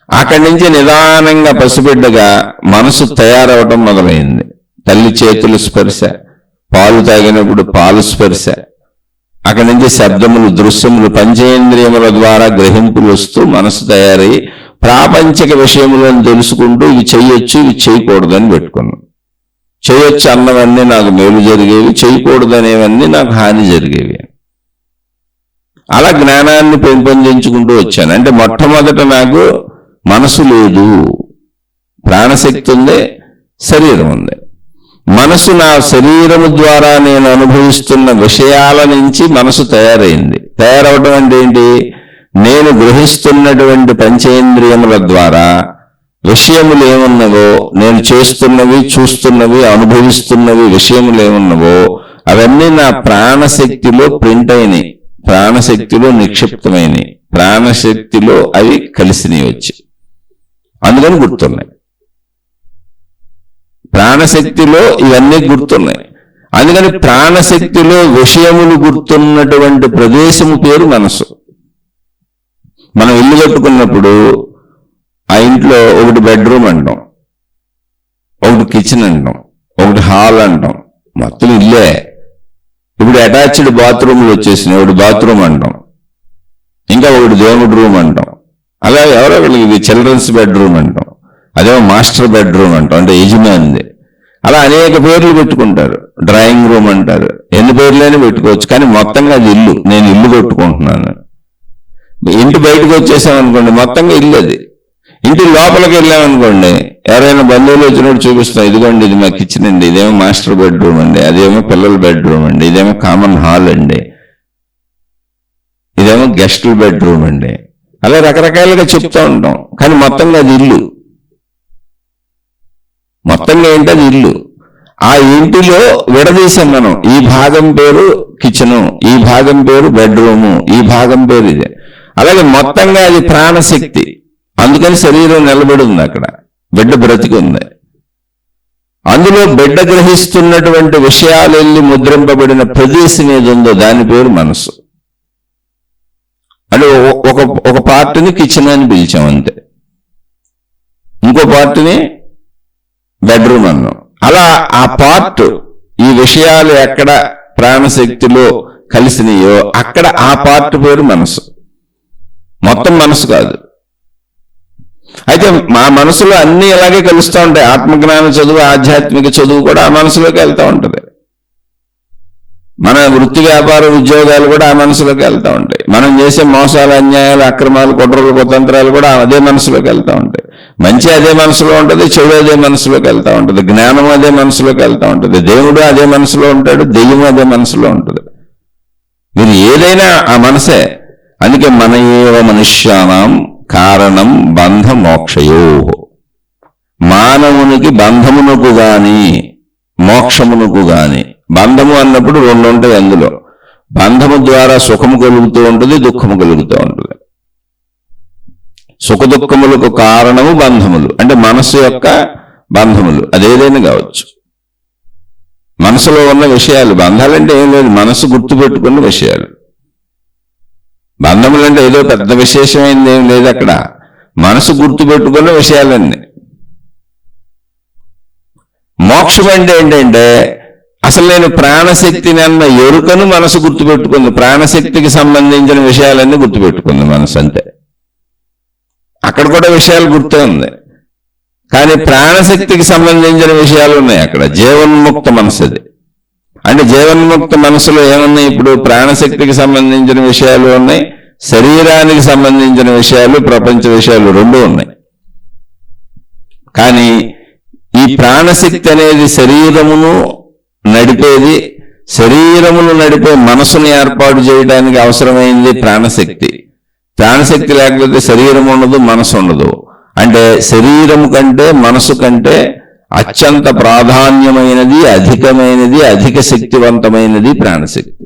అక్కడి నుంచి నిదానంగా పసిబిడ్డగా మనసు తయారవడం మొదలైంది. తల్లి చేతుల స్పర్శ, పాలు తాగినప్పుడు పాలు స్పర్శ, అక్కడి నుంచి శబ్దములు, దృశ్యములు, పంచేంద్రియముల ద్వారా గ్రహింపులు వస్తూ మనసు తయారై ప్రాపంచిక విషయములను తెలుసుకుంటూ ఇవి చెయ్యొచ్చు ఇవి చేయకూడదు అని పెట్టుకున్నాను. చేయొచ్చు అన్నవన్నీ నాకు మేలు జరిగేవి, చేయకూడదు అనేవన్నీ నాకు హాని జరిగేవి. అలా జ్ఞానాన్ని పెంపొందించుకుంటూ వచ్చాను. అంటే మొట్టమొదట నాకు మనసు లేదు, ప్రాణశక్తి ఉంది, శరీరం ఉంది. మనసు నా శరీరము ద్వారా నేను అనుభవిస్తున్న విషయాల నుంచి మనసు తయారైంది. తయారవడం అంటే ఏంటి? నేను గ్రహిస్తున్నటువంటి పంచేంద్రియముల ద్వారా విషయములు ఏమున్నవో, నేను చేస్తున్నవి, చూస్తున్నవి, అనుభవిస్తున్నవి విషయములు ఏమున్నవో అవన్నీ నా ప్రాణశక్తిలో ప్రింట్ అయినాయి, ప్రాణశక్తిలో నిక్షిప్తమైనవి, ప్రాణశక్తిలో అవి కలిసినవి వచ్చి, అందుకని గుర్తున్నాయి. ప్రాణశక్తిలో ఇవన్నీ గుర్తున్నాయి. అందుకని ప్రాణశక్తిలో విషయములు గుర్తున్నటువంటి ప్రదేశము పేరు మనసు. మనం ఇల్లు కట్టుకున్నప్పుడు ఆ ఇంట్లో ఒకటి బెడ్రూమ్ అంటాం, ఒకటి కిచెన్ అంటాం, ఒకటి హాల్ అంటాం, మొత్తం ఇల్లే. ఇప్పుడు అటాచ్డ్ బాత్రూమ్లు వచ్చేసినాయి, ఒకటి బాత్రూమ్ అంటాం, ఇంకా ఒకటి దేవుడి రూమ్ అంటాం. అలాగే ఎవరో ఒకరికి ఇది చిల్డ్రన్స్ బెడ్రూమ్ అంటాం, అదేమో మాస్టర్ బెడ్రూమ్ అంటాం, అంటే యజమానిది. అలా అనేక పేర్లు పెట్టుకుంటారు. డ్రాయింగ్ రూమ్ అంటారు, ఎన్ని పేర్లైనా పెట్టుకోవచ్చు, కానీ మొత్తంగా అది ఇల్లు. నేను ఇల్లు కట్టుకుంటున్నాను. ఇంటి బయటకు వచ్చేసామనుకోండి మొత్తంగా ఇల్లు అది. ఇంటి లోపలికి వెళ్ళామనుకోండి, ఎవరైనా బంధువులు వచ్చినప్పుడు చూపిస్తాం, ఇదిగోండి ఇది మా కిచెన్ అండి, ఇదేమో మాస్టర్ బెడ్రూమ్ అండి, అదేమో పిల్లల బెడ్రూమ్ అండి, ఇదేమో కామన్ హాల్ అండి, ఇదేమో గెస్టుల బెడ్రూమ్ అండి. అలా రకరకాలుగా చెప్తూ ఉంటాం, కానీ మొత్తంగా అది ఇల్లు. మొత్తంగా ఏంటి? అది ఇల్లు. ఆ ఇంటిలో విడదీసాం మనం. ఈ భాగం పేరు కిచెను, ఈ భాగం పేరు బెడ్రూము, ఈ భాగం పేరు ఇదే. అలాగే మొత్తంగా అది ప్రాణశక్తి. అందుకని శరీరం నిలబడి ఉంది, అక్కడ బిడ్డ బ్రతికి ఉంది. అందులో బిడ్డ గ్రహిస్తున్నటువంటి విషయాలు వెళ్ళి ముద్రింపబడిన ప్రదేశం ఏది ఉందో దాని పేరు మనసు. అంటే ఒక పార్ట్ని కిచెన్ అని పిలిచాం అంతే, ఇంకో పార్ట్ని బెడ్రూమ్ అన్నాం. అలా ఆ పార్ట్, ఈ విషయాలు ఎక్కడ ప్రాణశక్తిలో కలిసినాయో అక్కడ ఆ పార్ట్ పేరు మనసు, మొత్తం మనసు కాదు. అయితే మా మనసులో అన్ని ఇలాగే కలుస్తూ ఉంటాయి. ఆత్మజ్ఞాన చదువు, ఆధ్యాత్మిక చదువు కూడా ఆ మనసులోకి వెళ్తూ ఉంటుంది. మన వృత్తి వ్యాపార ఉద్యోగాలు కూడా ఆ మనసులోకి వెళ్తూ ఉంటాయి. మనం చేసే మోసాలు, అన్యాయాలు, అక్రమాలు, కుట్రలు, కుతంత్రాలు కూడా అదే మనసులోకి వెళ్తూ ఉంటాయి. మంచి అదే మనసులో ఉంటుంది, చెడు అదే మనసులోకి వెళ్తూ ఉంటుంది, జ్ఞానం అదే మనసులోకి వెళ్తూ ఉంటుంది, దేవుడు అదే మనసులో ఉంటాడు, దెయ్యం అదే మనసులో ఉంటుంది. మీరు ఏదైనా ఆ మనసే. అందుకే మన ఏవ మనుష్యానాం కారణం బంధ మోక్షయో. మానవునికి బంధమునకు గాని మోక్షమునకు గాని, బంధము అన్నప్పుడు రెండు ఉంటాయి. అందులో బంధము ద్వారా సుఖము కలుగుతూ ఉంటుంది, దుఃఖము కలుగుతూ ఉంటుంది. సుఖ దుఃఖములకు కారణము బంధములు, అంటే మనసు యొక్క బంధములు. అదేదైనా కావచ్చు. మనసులో ఉన్న విషయాలు. బంధాలంటే ఏం లేదు, మనసు గుర్తుపెట్టుకున్న విషయాలు. బంధములంటే ఏదో పెద్ద విశేషమైంది ఏం లేదు అక్కడ. మనసు గుర్తుపెట్టుకున్న విషయాలన్నీ. మోక్షం అంటే ఏంటంటే అసలు నేను ప్రాణశక్తిని అన్న ఎరుకను మనసు గుర్తుపెట్టుకుంది. ప్రాణశక్తికి సంబంధించిన విషయాలన్నీ గుర్తుపెట్టుకుంది మనసు. అంతే. అక్కడ కూడా విషయాలు గుర్తే ఉంది, కానీ ప్రాణశక్తికి సంబంధించిన విషయాలు ఉన్నాయి అక్కడ. జీవన్ముక్త మనసు అది. అంటే జీవన్ముక్త మనసులో ఏమున్నాయి? ఇప్పుడు ప్రాణశక్తికి సంబంధించిన విషయాలు ఉన్నాయి, శరీరానికి సంబంధించిన విషయాలు, ప్రపంచ విషయాలు రెండూ ఉన్నాయి. కానీ ఈ ప్రాణశక్తి అనేది శరీరమును నడిపేది. శరీరమును నడిపే మనసును ఏర్పాటు చేయడానికి అవసరమైంది ప్రాణశక్తి. ప్రాణశక్తి లేకపోతే శరీరం ఉండదు, మనసు ఉండదు. అంటే శరీరము కంటే మనసు కంటే అత్యంత ప్రాధాన్యమైనది, అధికమైనది, అధిక శక్తివంతమైనది ప్రాణశక్తి.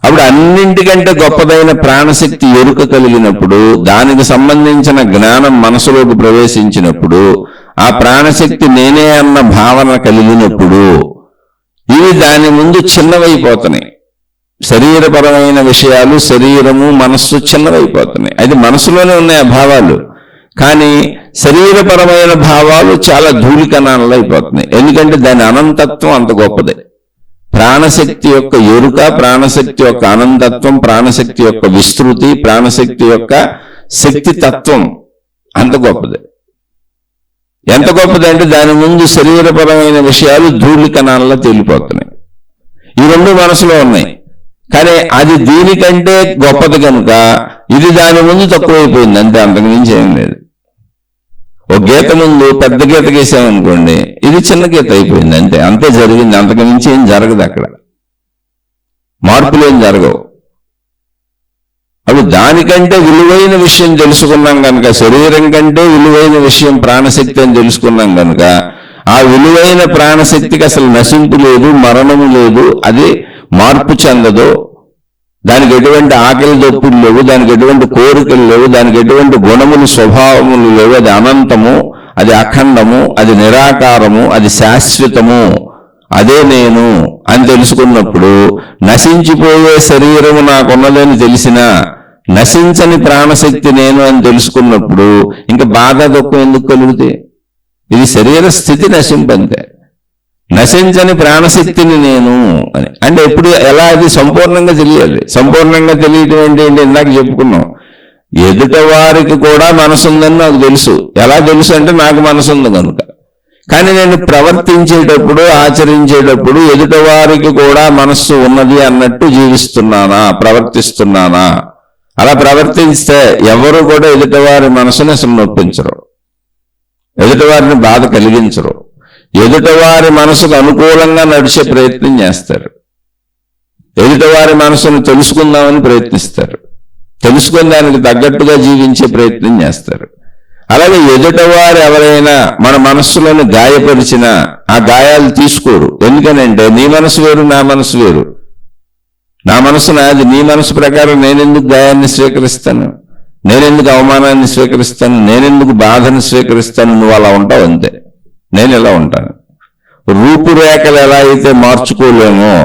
అప్పుడు అన్నింటికంటే గొప్పదైన ప్రాణశక్తి ఎరుక కలిగినప్పుడు, దానికి సంబంధించిన జ్ఞానం మనసులోకి ప్రవేశించినప్పుడు, ఆ ప్రాణశక్తి నేనే అన్న భావన కలిగినప్పుడు ఇవి దాని ముందు చిన్నవైపోతున్నాయి. శరీరపరమైన విషయాలు, శరీరము, మనస్సు చిన్నవైపోతున్నాయి. అది మనసులోనే ఉన్నాయి ఆ భావాలు. కానీ శరీరపరమైన భావాలు చాలా ధూళికణాలలో అయిపోతున్నాయి. ఎందుకంటే దాని అనంతత్వం అంత గొప్పదే. ప్రాణశక్తి యొక్క ఎరుక, ప్రాణశక్తి యొక్క అనంతత్వం, ప్రాణశక్తి యొక్క విస్తృతి, ప్రాణశక్తి యొక్క శక్తి తత్వం అంత గొప్పదే. ఎంత గొప్పదంటే దాని ముందు శరీరపరమైన విషయాలు ధూళికణాలలో తేలిపోతున్నాయి. ఈ రెండు మనసులో ఉన్నాయి. కానీ అది దీనికంటే గొప్పది కనుక ఇది దాని ముందు తక్కువైపోయింది. అంతే, అంతకు మించి ఏం లేదు. ఒక గీత ముందు పెద్ద గీత గీసామనుకోండి, ఇది చిన్న గీత అయిపోయింది. అంతే, అంతే జరిగింది. అంతకు మించి ఏం జరగదు అక్కడ. మార్పులు ఏం జరగవు. అవి దానికంటే విలువైన విషయం తెలుసుకున్నాం కనుక, శరీరం కంటే విలువైన విషయం ప్రాణశక్తి అని తెలుసుకున్నాం కనుక, ఆ విలువైన ప్రాణశక్తికి అసలు నశింపు లేదు, మరణము లేదు, అది మార్పు చెందదు. దానికి ఎటువంటి ఆకలి దప్పులు లేవు, దానికి ఎటువంటి కోరికలు లేవు, దానికి ఎటువంటి గుణములు, స్వభావములు లేవు. అది అనంతము, అది అఖండము, అది నిరాకారము, అది శాశ్వతము, అదే నేను అని తెలుసుకున్నప్పుడు, నశించిపోయే శరీరము నాకున్నదని తెలిసినా నశించని ప్రాణశక్తి నేను అని తెలుసుకున్నప్పుడు ఇంకా బాధ దుఃఖం ఎందుకు కలుగుతాయి? ఇది శరీర స్థితి నశింపంతే. నశించని ప్రాణశక్తిని నేను అని అంటే ఎప్పుడు ఎలా అది సంపూర్ణంగా తెలియాలి. సంపూర్ణంగా తెలియటం ఏంటి? ఇందాక చెప్పుకున్నాం, ఎదుట వారికి కూడా మనసు ఉందని నాకు తెలుసు. ఎలా తెలుసు అంటే నాకు మనసు ఉంది కనుక. కానీ నేను ప్రవర్తించేటప్పుడు, ఆచరించేటప్పుడు ఎదుట వారికి కూడా మనస్సు ఉన్నది అన్నట్టు జీవిస్తున్నానా, ప్రవర్తిస్తున్నానా? అలా ప్రవర్తిస్తే ఎవరు కూడా ఎదుటివారి మనసుని అసలు నొప్పించరు, ఎదుటివారిని బాధ కలిగించరు, ఎదుటివారి మనసుకు అనుకూలంగా నడిచే ప్రయత్నం చేస్తారు, ఎదుటివారి మనసును తెలుసుకుందామని ప్రయత్నిస్తారు, తెలుసుకుని దానికి తగ్గట్టుగా జీవించే ప్రయత్నం చేస్తారు. అలాగే ఎదుటివారు ఎవరైనా మన మనస్సులను గాయపరిచినా ఆ గాయాలు తీసుకోరు. ఎందుకనంటే నీ మనసు వేరు, నా మనసు వేరు. నా మనసు నాది, నీ మనసు ప్రకారం నేనెందుకు గాయాన్ని స్వీకరిస్తాను, నేనెందుకు అవమానాన్ని స్వీకరిస్తాను, నేనెందుకు బాధను స్వీకరిస్తాను? నువ్వు అలా ఉంటావు అంతే, నేను ఎలా ఉంటాను. రూపురేఖలు ఎలా అయితే మార్చుకోలేమో,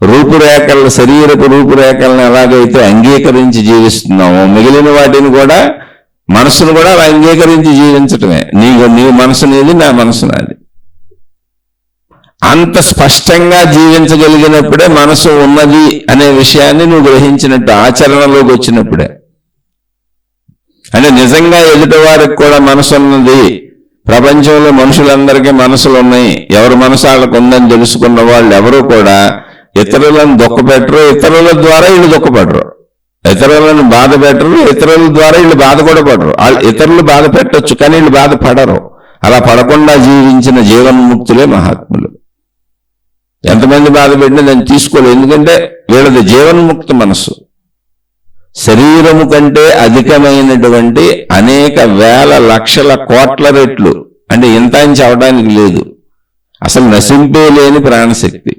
రూపురేఖల శరీరపు రూపురేఖలను ఎలాగైతే అంగీకరించి జీవిస్తున్నామో, మిగిలిన వాటిని కూడా, మనసును కూడా అలా అంగీకరించి జీవించటమే. నీ మనసు నీది, నా మనసు నాది. అంత స్పష్టంగా జీవించగలిగినప్పుడే మనసు ఉన్నది అనే విషయాన్ని నువ్వు గ్రహించినట్టు, ఆచరణలోకి వచ్చినప్పుడే. అంటే నిజంగా ఎదుటి వారికి కూడా మనసు ఉన్నది, ప్రపంచంలో మనుషులందరికీ మనసులు ఉన్నాయి, ఎవరి మనసు వాళ్ళకు ఉందని తెలుసుకున్న వాళ్ళు ఎవరు కూడా ఇతరులను దుఃఖపెట్టరు, ఇతరుల ద్వారా వీళ్ళు దుఃఖపడరు. ఇతరులను బాధ పెట్టరు, ఇతరుల ద్వారా వీళ్ళు బాధ కూడా పడరు. ఇతరులు బాధ పెట్టచ్చు, కానీ వీళ్ళు బాధపడరు. అలా పడకుండా జీవించిన జీవన్ముక్తులే మహాత్ములు. ఎంతమంది బాధ పెట్టినా దాన్ని తీసుకోలేదు, ఎందుకంటే వీళ్ళది జీవన్ముక్త మనస్సు. శరీరము కంటే అధికమైనటువంటి అనేక వేల లక్షల కోట్ల రెట్లు, అంటే ఇంత అని చెప్పడానికి లేదు, అసలు నశింపే లేని ప్రాణశక్తి,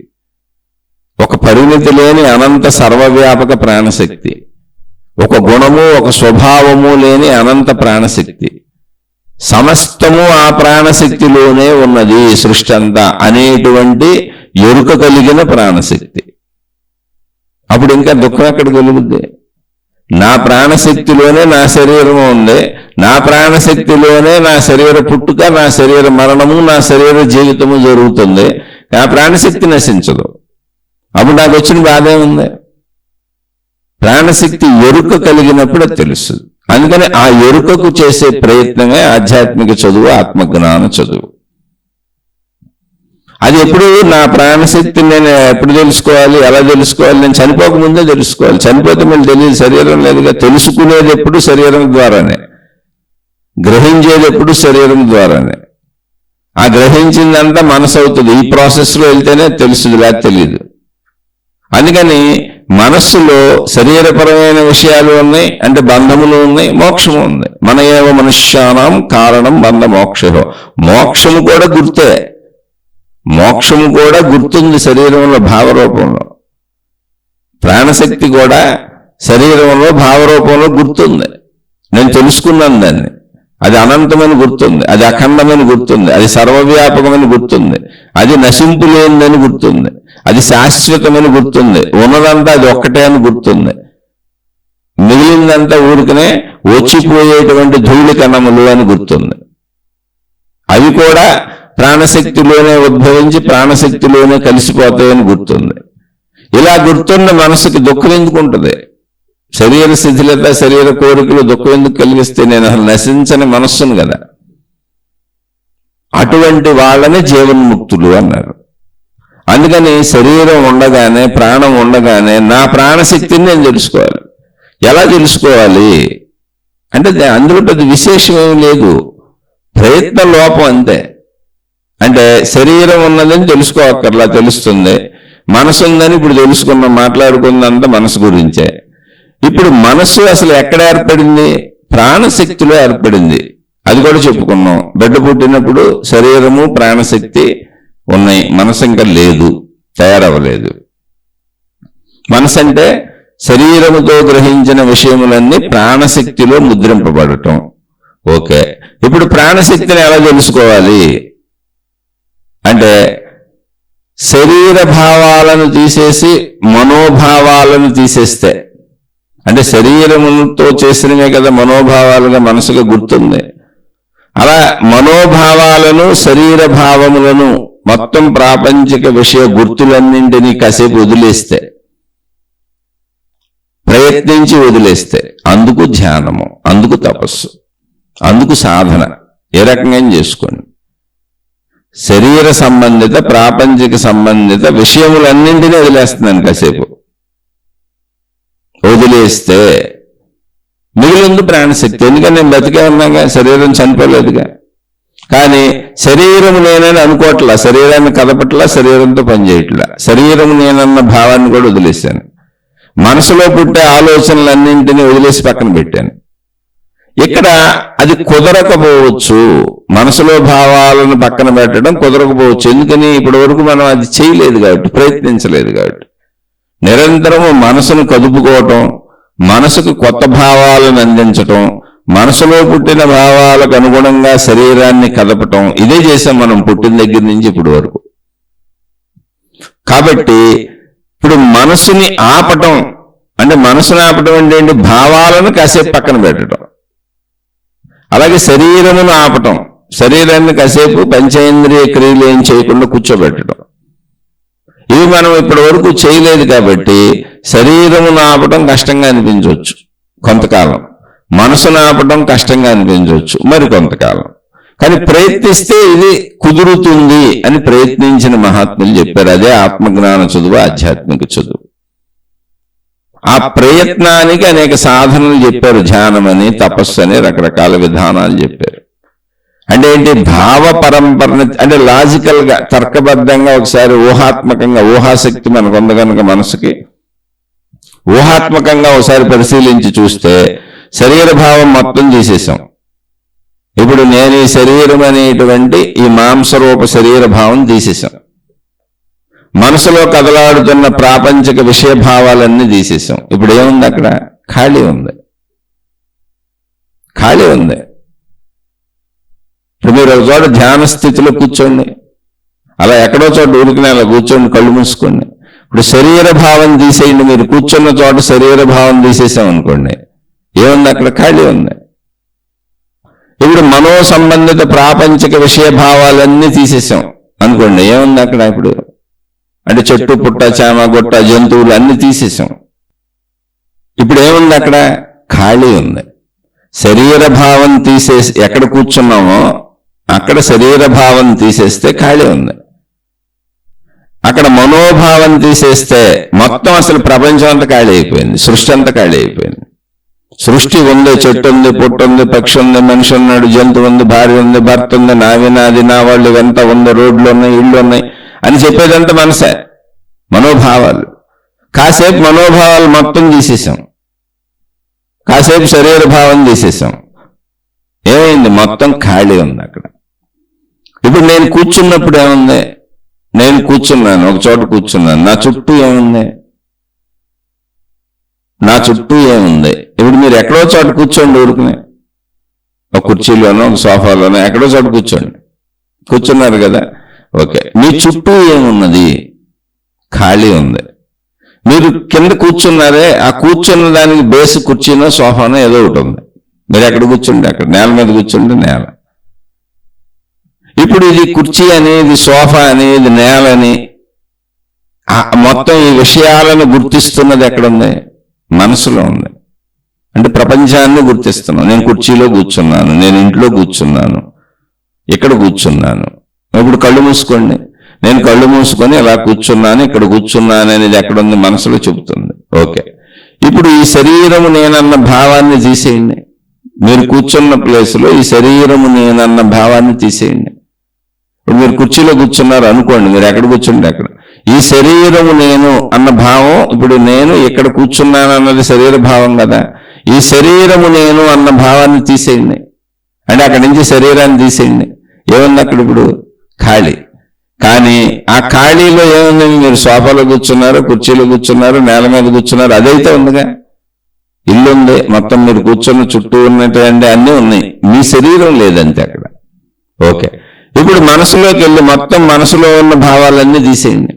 ఒక పరిమితి లేని అనంత సర్వవ్యాపక ప్రాణశక్తి, ఒక గుణము ఒక స్వభావము లేని అనంత ప్రాణశక్తి, సమస్తము ఆ ప్రాణశక్తిలోనే ఉన్నది సృష్టి అంతా అనేటువంటి ఎరుక కలిగిన ప్రాణశక్తి. అప్పుడు ఇంకా దుఃఖం ఎక్కడ కలుగుద్ది? నా ప్రాణశక్తిలోనే నా శరీరం ఉంది, నా ప్రాణశక్తిలోనే నా శరీర పుట్టుక, నా శరీర మరణము, నా శరీర జీవితము జరుగుతుంది. నా ప్రాణశక్తి నశించదు. అప్పుడు నాకు వచ్చిన బాధ ఏముంది? ప్రాణశక్తి ఎరుక కలిగినప్పుడు తెలుసు. అందుకని ఆ ఎరుకకు చేసే ప్రయత్నమే ఆధ్యాత్మిక చదువు, ఆత్మజ్ఞాన చదువు. అది ఎప్పుడు నా ప్రాణశక్తిని నేను ఎప్పుడు తెలుసుకోవాలి, ఎలా తెలుసుకోవాలి? నేను చనిపోకముందే తెలుసుకోవాలి. చనిపోతే మళ్ళీ తెలియదు, శరీరం లేదుగా. తెలుసుకునేది ఎప్పుడు శరీరం ద్వారానే, గ్రహించేది ఎప్పుడు శరీరం ద్వారానే. ఆ గ్రహించిందంతా మనసు అవుతుంది. ఈ ప్రాసెస్లో వెళ్తేనే తెలుస్తుంది, లేక తెలియదు. అందుకని మనస్సులో శరీరపరమైన విషయాలు ఉన్నాయి, అంటే బంధములు ఉన్నాయి, మోక్షము ఉంది. మన ఏవ మనుష్యానాం కారణం బంధ మోక్షో. మోక్షము కూడా గుర్తే, మోక్షము కూడా గుర్తుంది శరీరంలో భావరూపంలో. ప్రాణశక్తి కూడా శరీరంలో భావరూపంలో గుర్తుంది. నేను తెలుసుకున్నాను దాన్ని. అది అనంతమని గుర్తుంది, అది అఖండమని గుర్తుంది, అది సర్వవ్యాపకమని గుర్తుంది, అది నశింపు లేనిదని గుర్తుంది, అది శాశ్వతమని గుర్తుంది. ఉన్నదంతా అది ఒక్కటే అని గుర్తుంది. మిగిలిందంతా ఊరికనే వచ్చిపోయేటువంటి ధూళి కణములు అని గుర్తుంది. అవి కూడా ప్రాణశక్తిలోనే ఉద్భవించి ప్రాణశక్తిలోనే కలిసిపోతాయని గుర్తుంది. ఇలా గుర్తున్న మనసుకి దుఃఖం ఎందుకు ఉంటుంది? శరీర శిథిలత, శరీర కోరికలు దుఃఖం ఎందుకు కలిగిస్తే? నేను అసలు నశించని మనస్సును కదా. అటువంటి వాళ్ళని జీవన్ముక్తులు అన్నారు. అందుకని శరీరం ఉండగానే, ప్రాణం ఉండగానే నా ప్రాణశక్తిని నేను తెలుసుకోవాలి. ఎలా తెలుసుకోవాలి అంటే అందులో పెద్ద విశేషం ఏమి లేదు, ప్రయత్న లోపం అంతే. అంటే శరీరం ఉన్నదని తెలుసుకోవక్కర్లా, తెలుస్తుంది. మనసు ఉందని ఇప్పుడు తెలుసుకున్నాం, మాట్లాడుకున్నంత మనసు గురించే. ఇప్పుడు మనస్సు అసలు ఎక్కడ ఏర్పడింది? ప్రాణశక్తిలో ఏర్పడింది. అది కూడా చెప్పుకున్నాం. బిడ్డ పుట్టినప్పుడు శరీరము ప్రాణశక్తి ఉన్నాయి, మనసు ఇంకా లేదు, తయారవ్వలేదు. మనసు అంటే శరీరముతో గ్రహించిన విషయములన్నీ ప్రాణశక్తిలో ముద్రింపబడటం. ఓకే, ఇప్పుడు ప్రాణశక్తిని ఎలా తెలుసుకోవాలి అంటే శరీర భావాలను తీసేసి మనోభావాలను తీసేస్తే, అంటే శరీరముతో చేసినవే కదా మనోభావాలుగా మనసుగా గుర్తుంది. అలా మనోభావాలను, శరీర భావములను, మొత్తం ప్రాపంచిక విషయ గుర్తులన్నింటినీ కాసేపు వదిలేస్తే, ప్రయత్నించి వదిలేస్తే, అందుకు ధ్యానము, అందుకు తపస్సు, అందుకు సాధన. ఏ రకంగా చేసుకోండి. శరీర సంబంధిత, ప్రాపంచిక సంబంధిత విషయములన్నింటినీ వదిలేస్తున్నాను. కాసేపు వదిలేస్తే మిగిలింది ప్రాణశక్తి. ఎందుకంటే నేను బతికే ఉన్నాగా, శరీరం చనిపోలేదుగా. కానీ శరీరము నేనని అనుకోవట్లా, శరీరాన్ని కదపట్లా, శరీరంతో పనిచేయట్లా. శరీరము నేనన్న భావాన్ని కూడా వదిలేశాను. మనసులో పుట్టే ఆలోచనలన్నింటినీ వదిలేసి పక్కన పెట్టాను. ఇక్కడ అది కుదరకపోవచ్చు, మనసులో భావాలను పక్కన పెట్టడం కుదరకపోవచ్చు. ఎందుకని? ఇప్పటి వరకు మనం అది చేయలేదు కాబట్టి, ప్రయత్నించలేదు కాబట్టి. నిరంతరము మనసును కదుపుకోవటం, మనసుకు కొత్త భావాలను అందించటం, మనసులో పుట్టిన భావాలకు అనుగుణంగా శరీరాన్ని కదపటం, ఇదే చేసాం మనం పుట్టిన దగ్గర నుంచి ఇప్పటి వరకు. కాబట్టి ఇప్పుడు మనసుని ఆపటం అంటే, మనసుని ఆపటం అంటే ఏంటి? భావాలను కాసేపు పక్కన పెట్టడం. అలాగే శరీరమును ఆపటం, శరీరాన్ని కాసేపు పంచేంద్రియ క్రియలు ఏం చేయకుండా కూర్చోబెట్టడం. ఇవి మనం ఇప్పటి వరకు చేయలేదు కాబట్టి శరీరమును ఆపటం కష్టంగా అనిపించవచ్చు కొంతకాలం, మనసును ఆపటం కష్టంగా అనిపించవచ్చు మరి కొంతకాలం. కానీ ప్రయత్నిస్తే ఇది కుదురుతుంది అని ప్రయత్నించిన మహాత్ములు చెప్పారు. అదే ఆత్మజ్ఞాన చదువు, ఆధ్యాత్మిక చదువు. ఆ ప్రయత్నానికి అనేక సాధనలు చెప్పారు. ధ్యానం అని, తపస్సు అని, రకరకాల విధానాలు చెప్పారు. అంటే ఏంటి? భావ పరంపరని, అంటే లాజికల్ గా, తర్కబద్ధంగా, ఒకసారి ఊహాత్మకంగా, ఊహాశక్తి మనకు ఉంది కనుక మనసుకి ఊహాత్మకంగా ఒకసారి పరిశీలించి చూస్తే శరీర భావం మొత్తం తీసేసాం. ఇప్పుడు నేను ఈ శరీరం అనేటువంటి ఈ మాంసరూప శరీర భావం తీసేసాం. మనసులో కదలాడుతున్న ప్రాపంచిక విషయ భావాలన్నీ తీసేసాం. ఇప్పుడు ఏముంది అక్కడ? ఖాళీ ఉంది. ఖాళీ ఉంది. ఇప్పుడు మీరు ఒక చోట ధ్యాన స్థితిలో కూర్చోండి, అలా ఎక్కడో చోట ఊరికినే అలా కూర్చోండి, కళ్ళు మూసుకోండి. ఇప్పుడు శరీర భావం తీసేయండి. మీరు కూర్చున్న చోట శరీర భావం తీసేసాం అనుకోండి, ఏముంది అక్కడ? ఖాళీ ఉంది. ఇప్పుడు మనో సంబంధిత ప్రాపంచిక విషయ భావాలన్నీ తీసేసాం అనుకోండి, ఏముంది అక్కడ? ఇప్పుడు అంటే చెట్టు, పుట్ట, చామ, గుట్ట, జంతువులు అన్ని తీసేసాం. ఇప్పుడు ఏముంది అక్కడ? ఖాళీ ఉంది. శరీర భావం తీసేసి ఎక్కడ కూర్చున్నామో అక్కడ శరీర భావం తీసేస్తే ఖాళీ ఉంది. అక్కడ మనోభావం తీసేస్తే మొత్తం అసలు ప్రపంచం అంతా ఖాళీ అయిపోయింది, సృష్టి అంతా ఖాళీ అయిపోయింది. సృష్టి ఉంది, చెట్టు ఉంది, పుట్టు ఉంది, పక్షి ఉంది, మనిషి ఉన్నాడు, జంతువు ఉంది, భార్య ఉంది, భర్త ఉంది, నావి నాది నా వాళ్ళు, ఇవంతా ఉంది, రోడ్లు ఉన్నాయి, ఇళ్ళు ఉన్నాయి అని చెప్పేదంతా మనసే, మనోభావాలు. కాసేపు మనోభావాలు మొత్తం తీసేసాం, కాసేపు శరీర భావం తీసేసాం. ఏమైంది? మొత్తం ఖాళీ ఉంది అక్కడ. ఇప్పుడు నేను కూర్చున్నప్పుడు ఏముంది? నేను కూర్చున్నాను, ఒక చోట కూర్చున్నాను, నా చుట్టూ ఏముంది? నా చుట్టూ ఏముంది? ఇప్పుడు మీరు ఎక్కడో చోట కూర్చోండి, ఊరుకునే ఒక కుర్చీలోనో, ఒక సోఫాలోనో, ఎక్కడో చోట కూర్చోండి. కూర్చున్నారు కదా, ఓకే. మీ చుట్టూ ఏమున్నది? ఖాళీ ఉంది. మీరు కింద కూర్చున్నారే, ఆ కూర్చున్న దానికి బేస్ కుర్చీనో, సోఫానో ఏదో ఒకటి ఉంది. మీరు ఎక్కడ కూర్చుంటే అక్కడ, నేల మీద కూర్చుంటే నేల. ఇప్పుడు ఇది కుర్చీ అనేది, సోఫా అనేది, నేల అని, మొత్తం ఈ విషయాలను గుర్తిస్తున్నది ఎక్కడుంది? మనసులో ఉంది. అంటే ప్రపంచాన్ని గుర్తిస్తున్నాను. నేను కుర్చీలో కూర్చున్నాను, నేను ఇంట్లో కూర్చున్నాను, ఇక్కడ కూర్చున్నాను. ఇప్పుడు కళ్ళు మూసుకోండి, నేను కళ్ళు మూసుకొని ఇలా కూర్చున్నాను, ఇక్కడ కూర్చున్నాను అనేది ఎక్కడుంది? మనసులో చెబుతుంది. ఓకే. ఇప్పుడు ఈ శరీరము నేనన్న భావాన్ని తీసేయండి. మీరు కూర్చున్న ప్లేస్లో ఈ శరీరము నేనన్న భావాన్ని తీసేయండి. ఇప్పుడు మీరు కుర్చీలో కూర్చున్నారు అనుకోండి, మీరు ఎక్కడ కూర్చుంటే అక్కడ ఈ శరీరము నేను అన్న భావం, ఇప్పుడు నేను ఇక్కడ కూర్చున్నాను అన్నది శరీర భావం కదా, ఈ శరీరము నేను అన్న భావాన్ని తీసేయండి. అంటే అక్కడి నుంచి శరీరాన్ని తీసేయండి. ఏముంది అక్కడ? ఇప్పుడు ఖాళీ. కానీ ఆ ఖాళీలో ఏముంది? మీరు సోఫాలో కూర్చున్నారు, కుర్చీలో కూర్చున్నారు, నేల మీద కూర్చున్నారు, అదైతే ఉందిగా. ఇల్లు ఉంది, మొత్తం మీరు కూర్చున్న చుట్టూ ఉన్నట్టు అన్నీ ఉన్నాయి, మీ శరీరం లేదంతే అక్కడ. ఓకే. ఇప్పుడు మనసులోకి వెళ్ళి మొత్తం మనసులో ఉన్న భావాలన్నీ తీసేయండి.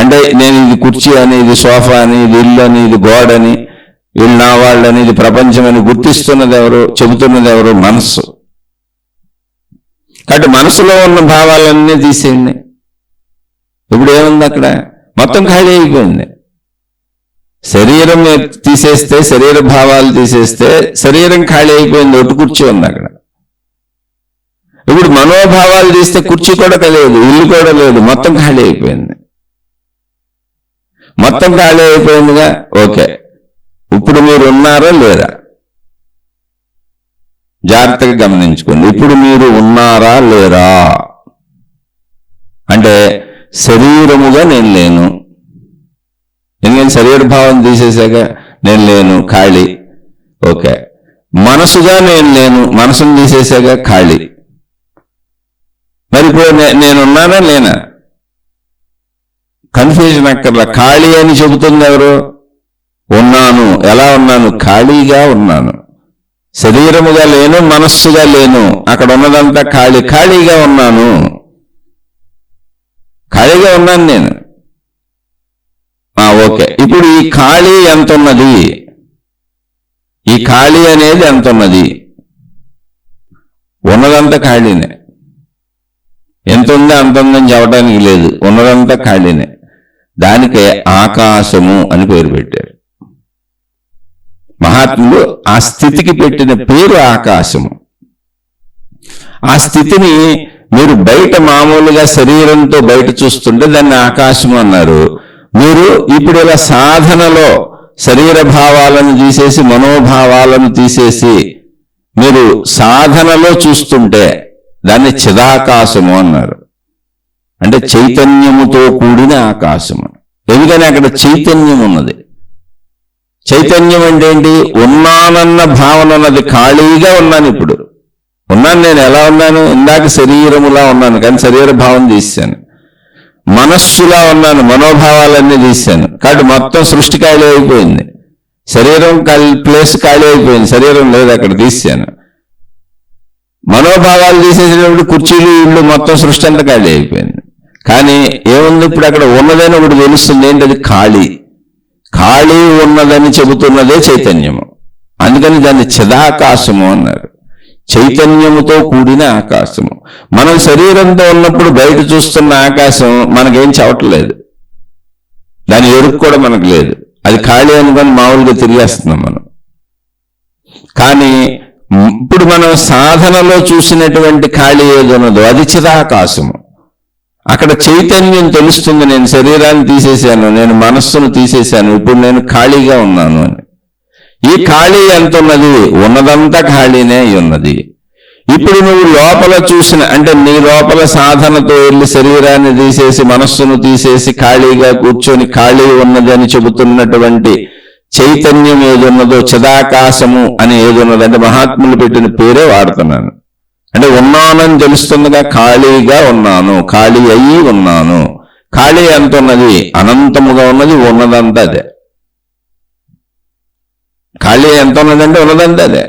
అంటే నేను ఇది కుర్చీ అని, ఇది సోఫా అని, ఇది ఇల్లు అని, ఇది గోడ అని, వీళ్ళు నా వాళ్ళని, ఇది ప్రపంచం అని గుర్తిస్తున్నది ఎవరు? చెబుతున్నది ఎవరు? మనస్సు. కాబట్టి మనసులో ఉన్న భావాలన్నీ తీసేయండి. ఇప్పుడు ఏముంది అక్కడ? మొత్తం ఖాళీ అయిపోయింది. శరీరం తీసేస్తే, శరీర భావాలు తీసేస్తే శరీరం ఖాళీ అయిపోయింది, ఒట్టు కుర్చీ ఉంది అక్కడ. ఇప్పుడు మనోభావాలు తీస్తే కుర్చీ కూడా లేదు, ఇల్లు కూడా లేదు, మొత్తం ఖాళీ అయిపోయింది. మొత్తం ఖాళీ అయిపోయిందిగా. ఓకే. ఇప్పుడు మీరు ఉన్నారా లేరా? జాగ్రత్తగా గమనించుకోండి. ఇప్పుడు మీరు ఉన్నారా లేరా? అంటే శరీరముగా నేను లేను, ఎందుకంటే శరీర భావం తీసేసాక నేను లేను, ఖాళీ. ఓకే. మనసుగా నేను లేను, మనసును తీసేసాక ఖాళీ. మరి ఇప్పుడు నేనున్నానా లేనా? కన్ఫ్యూజన్ అక్కర్లా. ఖాళీ అని చెబుతుంది ఎవరు? ఉన్నాను. ఎలా ఉన్నాను? ఖాళీగా ఉన్నాను. శరీరముగా లేను, మనస్సుగా లేను, అక్కడ ఉన్నదంతా ఖాళీ. ఖాళీగా ఉన్నాను, ఖాళీగా ఉన్నాను నేను. ఓకే. ఇప్పుడు ఈ ఖాళీ ఎంత ఉన్నది? ఈ ఖాళీ అనేది ఎంత ఉన్నది? ఉన్నదంతా ఖాళీనే. ఎంత ఉందో అంత ఉందని చెప్పడానికి లేదు, ఉన్నదంతా ఖాళీనే. దానికే ఆకాశము అని పేరు పెట్టారు మహాత్ములు. ఆ స్థితికి పెట్టిన పేరు ఆకాశము. ఆ స్థితిని మీరు బయట మామూలుగా శరీరంతో బయట చూస్తుంటే దాన్ని ఆకాశము అన్నారు. మీరు ఇప్పుడు ఇలా సాధనలో శరీర భావాలను తీసేసి మనోభావాలను తీసేసి మీరు సాధనలో చూస్తుంటే దాన్ని చిదాకాశము అన్నారు. అంటే చైతన్యముతో కూడిన ఆకాశము. ఎందుకని అక్కడ చైతన్యం ఉన్నది. చైతన్యం అంటే ఏంటి? ఉన్నానన్న భావన ఉన్నది. ఖాళీగా ఉన్నాను. ఇప్పుడు ఉన్నాను. నేను ఎలా ఉన్నాను? ఇందాక శరీరములా ఉన్నాను కానీ శరీర భావం తీశాను. మనస్సులా ఉన్నాను, మనోభావాలన్నీ తీశాను. కాబట్టి మొత్తం సృష్టి ఖాళీ అయిపోయింది. శరీరం ప్లేస్ ఖాళీ అయిపోయింది, శరీరం లేదు, అక్కడ తీశాను. మనోభావాలు తీసేసినప్పుడు కుర్చీలు, ఇళ్ళు, మొత్తం సృష్టి అంతా ఖాళీ అయిపోయింది. కానీ ఏముంది? ఇప్పుడు అక్కడ ఉన్నదని ఒకటి తెలుస్తుంది. ఏంటది? ఖాళీ. ఖాళీ ఉన్నదని చెబుతున్నదే చైతన్యము. అందుకని దాన్ని చిదాకాశము అన్నారు. చైతన్యముతో కూడిన ఆకాశము. మనం శరీరంతో ఉన్నప్పుడు బయట చూస్తున్న ఆకాశం మనకేం చెప్పట్లేదు, దాని ఎరుకు కూడా మనకు లేదు. అది ఖాళీ అనుకొని మామూలుగా తిరిగేస్తున్నాం మనం. కానీ ఇప్పుడు మనం సాధనలో చూసినటువంటి ఖాళీ ఏది ఉన్నదో అది చిదాకాశము. అక్కడ చైతన్యం తెలుస్తుంది. నేను శరీరాన్ని తీసేశాను, నేను మనస్సును తీసేశాను, ఇప్పుడు నేను ఖాళీగా ఉన్నాను అని. ఈ ఖాళీ ఎంత ఉన్నది? ఉన్నదంతా ఖాళీనే ఉన్నది. ఇప్పుడు నువ్వు లోపల చూసిన, అంటే నీ లోపల సాధనతో వెళ్ళి శరీరాన్ని తీసేసి మనస్సును తీసేసి ఖాళీగా కూర్చొని ఖాళీ ఉన్నది అని చెబుతున్నటువంటి చైతన్యం ఏదున్నదో, చిదాకాశము అని ఏదున్నది, అంటే మహాత్ములు పెట్టిన పేరే వాడుతున్నాను. అంటే ఉన్నానని తెలుస్తుందిగా. ఖాళీగా ఉన్నాను, ఖాళీ అయ్యి ఉన్నాను. ఖాళీ ఎంత ఉన్నది? అనంతముగా ఉన్నది. ఉన్నదంతా అదే. ఖాళీ ఎంత ఉన్నదంటే ఉన్నదంతా అదే,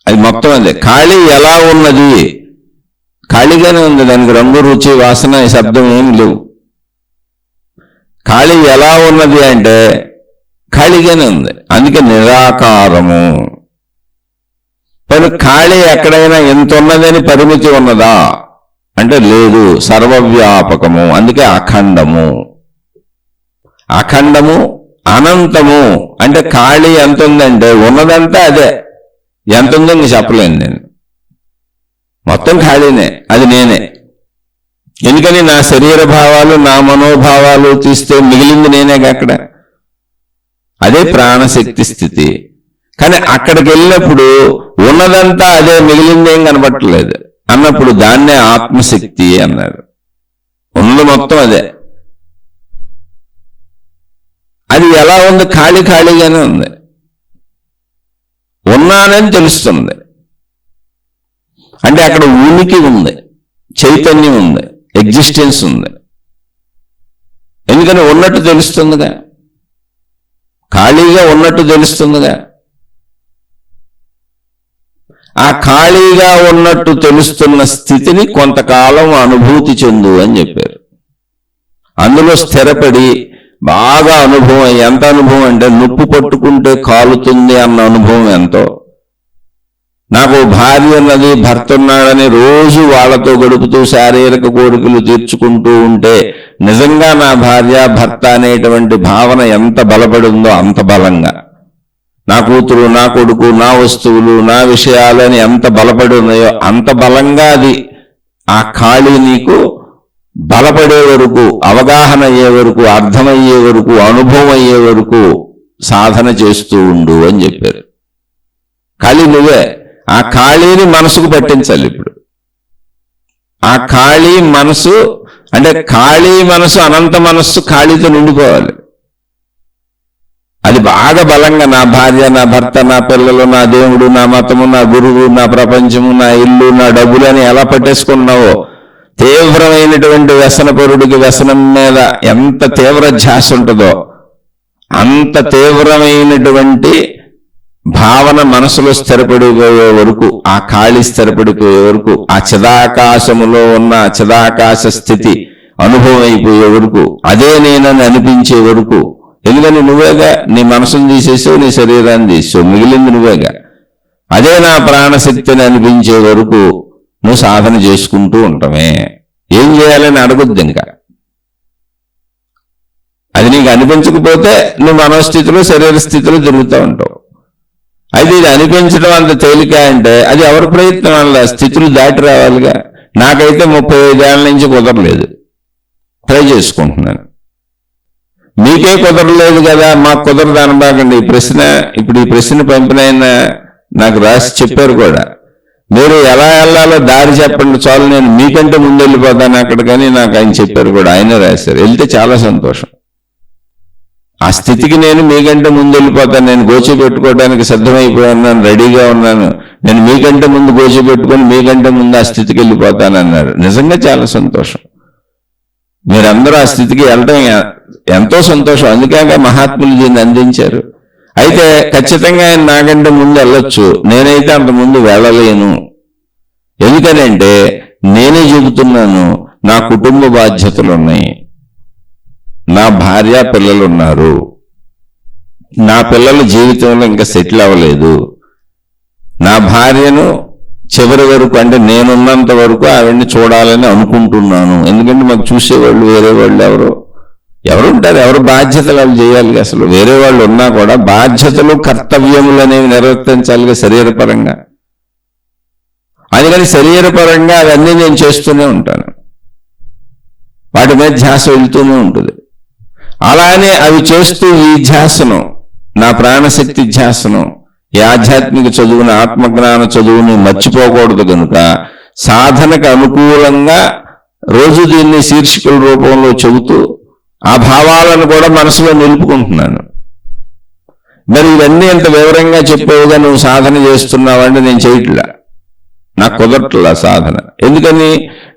అది మొత్తం అదే. ఖాళీ ఎలా ఉన్నది? ఖాళీగానే ఉంది. దానికి రంగు, రుచి, వాసన, శబ్దం ఏమి లేవు. ఖాళీ ఎలా ఉన్నది అంటే ఖాళీగానే ఉంది. అందుకే నిరాకారము. మరి ఖాళీ ఎక్కడైనా ఎంత ఉన్నదని పరిమితి ఉన్నదా అంటే లేదు. సర్వవ్యాపకము. అందుకే అఖండము. అఖండము, అనంతము. అంటే ఖాళీ ఎంత ఉందంటే ఉన్నదంతా అదే. ఎంత ఉందో నేను చెప్పలేను. నేను మొత్తం ఖాళీనే, అది నేనే. ఎందుకని నా శరీర భావాలు, నా మనోభావాలు తీస్తే మిగిలింది నేనేగా అక్కడ. అదే ప్రాణశక్తి స్థితి. కానీ అక్కడికి వెళ్ళినప్పుడు ఉన్నదంతా అదే, మిగిలింది ఏం కనబట్టలేదు అన్నప్పుడు దాన్నే ఆత్మశక్తి అన్నారు. ఉన్నది మొత్తం అదే. అది ఎలా ఉంది? ఖాళీగానే ఉంది. ఉన్నానని తెలుస్తుంది. అంటే అక్కడ ఉనికి ఉంది, చైతన్యం ఉంది, ఎగ్జిస్టెన్స్ ఉంది. ఎందుకని ఉన్నట్టు తెలుస్తుందిగా. ఖాళీగా ఉన్నట్టు తెలుస్తుందిగా. ఆ ఖాళీగా ఉన్నట్టు తెలుస్తున్న స్థితిని కొంతకాలం అనుభూతి చెందు అని చెప్పారు. అందులో స్థిరపడి బాగా అనుభవం. ఎంత అనుభవం అంటే నొప్పి పట్టుకుంటే కాలుతుంది అన్న అనుభవం ఎంతో. నాకు భార్య ఉన్నది, భర్త ఉన్నాడని రోజు వాళ్ళతో గడుపుతూ శారీరక కోరికలు తీర్చుకుంటూ ఉంటే నిజంగా నా భార్య, భర్త అనేటువంటి భావన ఎంత బలపడిందో అంత బలంగా, నా కూతురు, నా కొడుకు, నా వస్తువులు, నా విషయాలు అని ఎంత బలపడి ఉన్నాయో అంత బలంగా అది ఆ ఖాళీ నీకు బలపడే వరకు, అవగాహన అయ్యే వరకు, అర్థమయ్యే వరకు, అనుభవం అయ్యే వరకు సాధన చేస్తూ ఉండు అని చెప్పారు. ఖాళీ నువ్వే. ఆ ఖాళీని మనసుకు పట్టించాలి. ఇప్పుడు ఆ ఖాళీ మనసు అంటే ఖాళీ మనసు, అనంత మనస్సు ఖాళీతో నిండిపోవాలి. అది బాగా బలంగా నా భార్య, నా భర్త, నా పిల్లలు, నా దేవుడు, నా మతము, నా గురువు, నా ప్రపంచము, నా ఇల్లు, నా డబ్బులు అని ఎలా పట్టేసుకున్నావో, తీవ్రమైనటువంటి వ్యసనపరుడికి వ్యసనం మీద ఎంత తీవ్ర ధ్యాస ఉంటుందో అంత తీవ్రమైనటువంటి భావన మనసులో స్థిరపడిపోయే వరకు, ఆ ఖాళీ స్థిరపడిపోయే వరకు, ఆ చిదాకాశములో ఉన్న చిదాకాశ స్థితి అనుభవం అయిపోయే వరకు, అదే నేనని అనిపించే వరకు. ఎందుకని నువ్వేగా నీ మనసును తీసేసావు, నీ శరీరాన్ని తీసావు, మిగిలింది నువ్వేగా. అదే నా ప్రాణశక్తిని అనిపించే వరకు నువ్వు సాధన చేసుకుంటూ ఉంటామే. ఏం చేయాలని అడగొద్దు. ఇంకా అది నీకు అనిపించకపోతే నువ్వు మనోస్థితిలో, శరీర స్థితిలో తిరుగుతూ ఉంటావు. అయితే ఇది అనిపించడం అంత తేలిక అంటే అది ఎవరి ప్రయత్నం వల్ల స్థితులు దాటి రావాలిగా. నాకైతే 35 ఏళ్ల నుంచి కుదరలేదు, ట్రై చేసుకుంటున్నాను. మీకే కుదరలేదు కదా, మాకు కుదరదు అనబాకండి. ఈ ప్రశ్న పంపినైనా నాకు రాసి చెప్పారు కూడా, మీరు ఎలా వెళ్ళాలో దారి చెప్పండి చాలు, నేను మీకంటే ముందు వెళ్ళిపోతాను అక్కడ, కానీ నాకు ఆయన చెప్పారు కూడా, ఆయనే రాశారు. వెళ్తే చాలా సంతోషం. ఆ స్థితికి నేను మీకంటే ముందు వెళ్ళిపోతాను, నేను గోచి పెట్టుకోవడానికి సిద్ధమైపోయాను, రెడీగా ఉన్నాను, నేను మీకంటే ముందు గోచి పెట్టుకొని మీకంటే ముందు ఆ స్థితికి వెళ్ళిపోతాను అన్నారు. నిజంగా చాలా సంతోషం. మీరందరూ ఆ స్థితికి వెళ్ళడం ఎంతో సంతోషం. అందుకే మహాత్ములు దీన్ని అందించారు. అయితే ఖచ్చితంగా ఆయన నాకంటే ముందు వెళ్ళొచ్చు, నేనైతే అంత ముందు వెళ్ళలేను. ఎందుకనంటే నేనే చెబుతున్నాను, నా కుటుంబ బాధ్యతలు ఉన్నాయి, నా భార్య పిల్లలు ఉన్నారు, నా పిల్లల జీవితంలో ఇంకా సెటిల్ అవ్వలేదు. నా భార్యను చివరి వరకు, అంటే నేనున్నంత వరకు ఆవిడ్ని చూడాలని అనుకుంటున్నాను. ఎందుకంటే మాకు చూసేవాళ్ళు వేరే వాళ్ళు ఎవరు ఉంటారు, ఎవరు బాధ్యతలు వాళ్ళు చేయాలి. అసలు వేరే వాళ్ళు ఉన్నా కూడా బాధ్యతలు కర్తవ్యములు అనేవి నిర్వర్తించాలిగా శరీరపరంగా. అందుకని శరీరపరంగా అవన్నీ నేను చేస్తూనే ఉంటాను, వాటి మీద ధ్యాస వెళ్తూనే ఉంటుంది. అలానే అవి చేస్తూ ఈ ధ్యాసను, నా ప్రాణశక్తి ధ్యాసను, ఈ ఆధ్యాత్మిక చదువుని, ఆత్మజ్ఞాన చదువుని మర్చిపోకూడదు. కనుక సాధనకు అనుకూలంగా రోజు దీన్ని శీర్షికల రూపంలో చెబుతూ ఆ భావాలను కూడా మనసులో నిలుపుకుంటున్నాను. మరి ఇవన్నీ ఎంత వివరంగా చెప్పేవుగా నువ్వు సాధన చేస్తున్నావంటే నేను చేయట్లా, నాకు కుదరట్లా సాధన. ఎందుకని?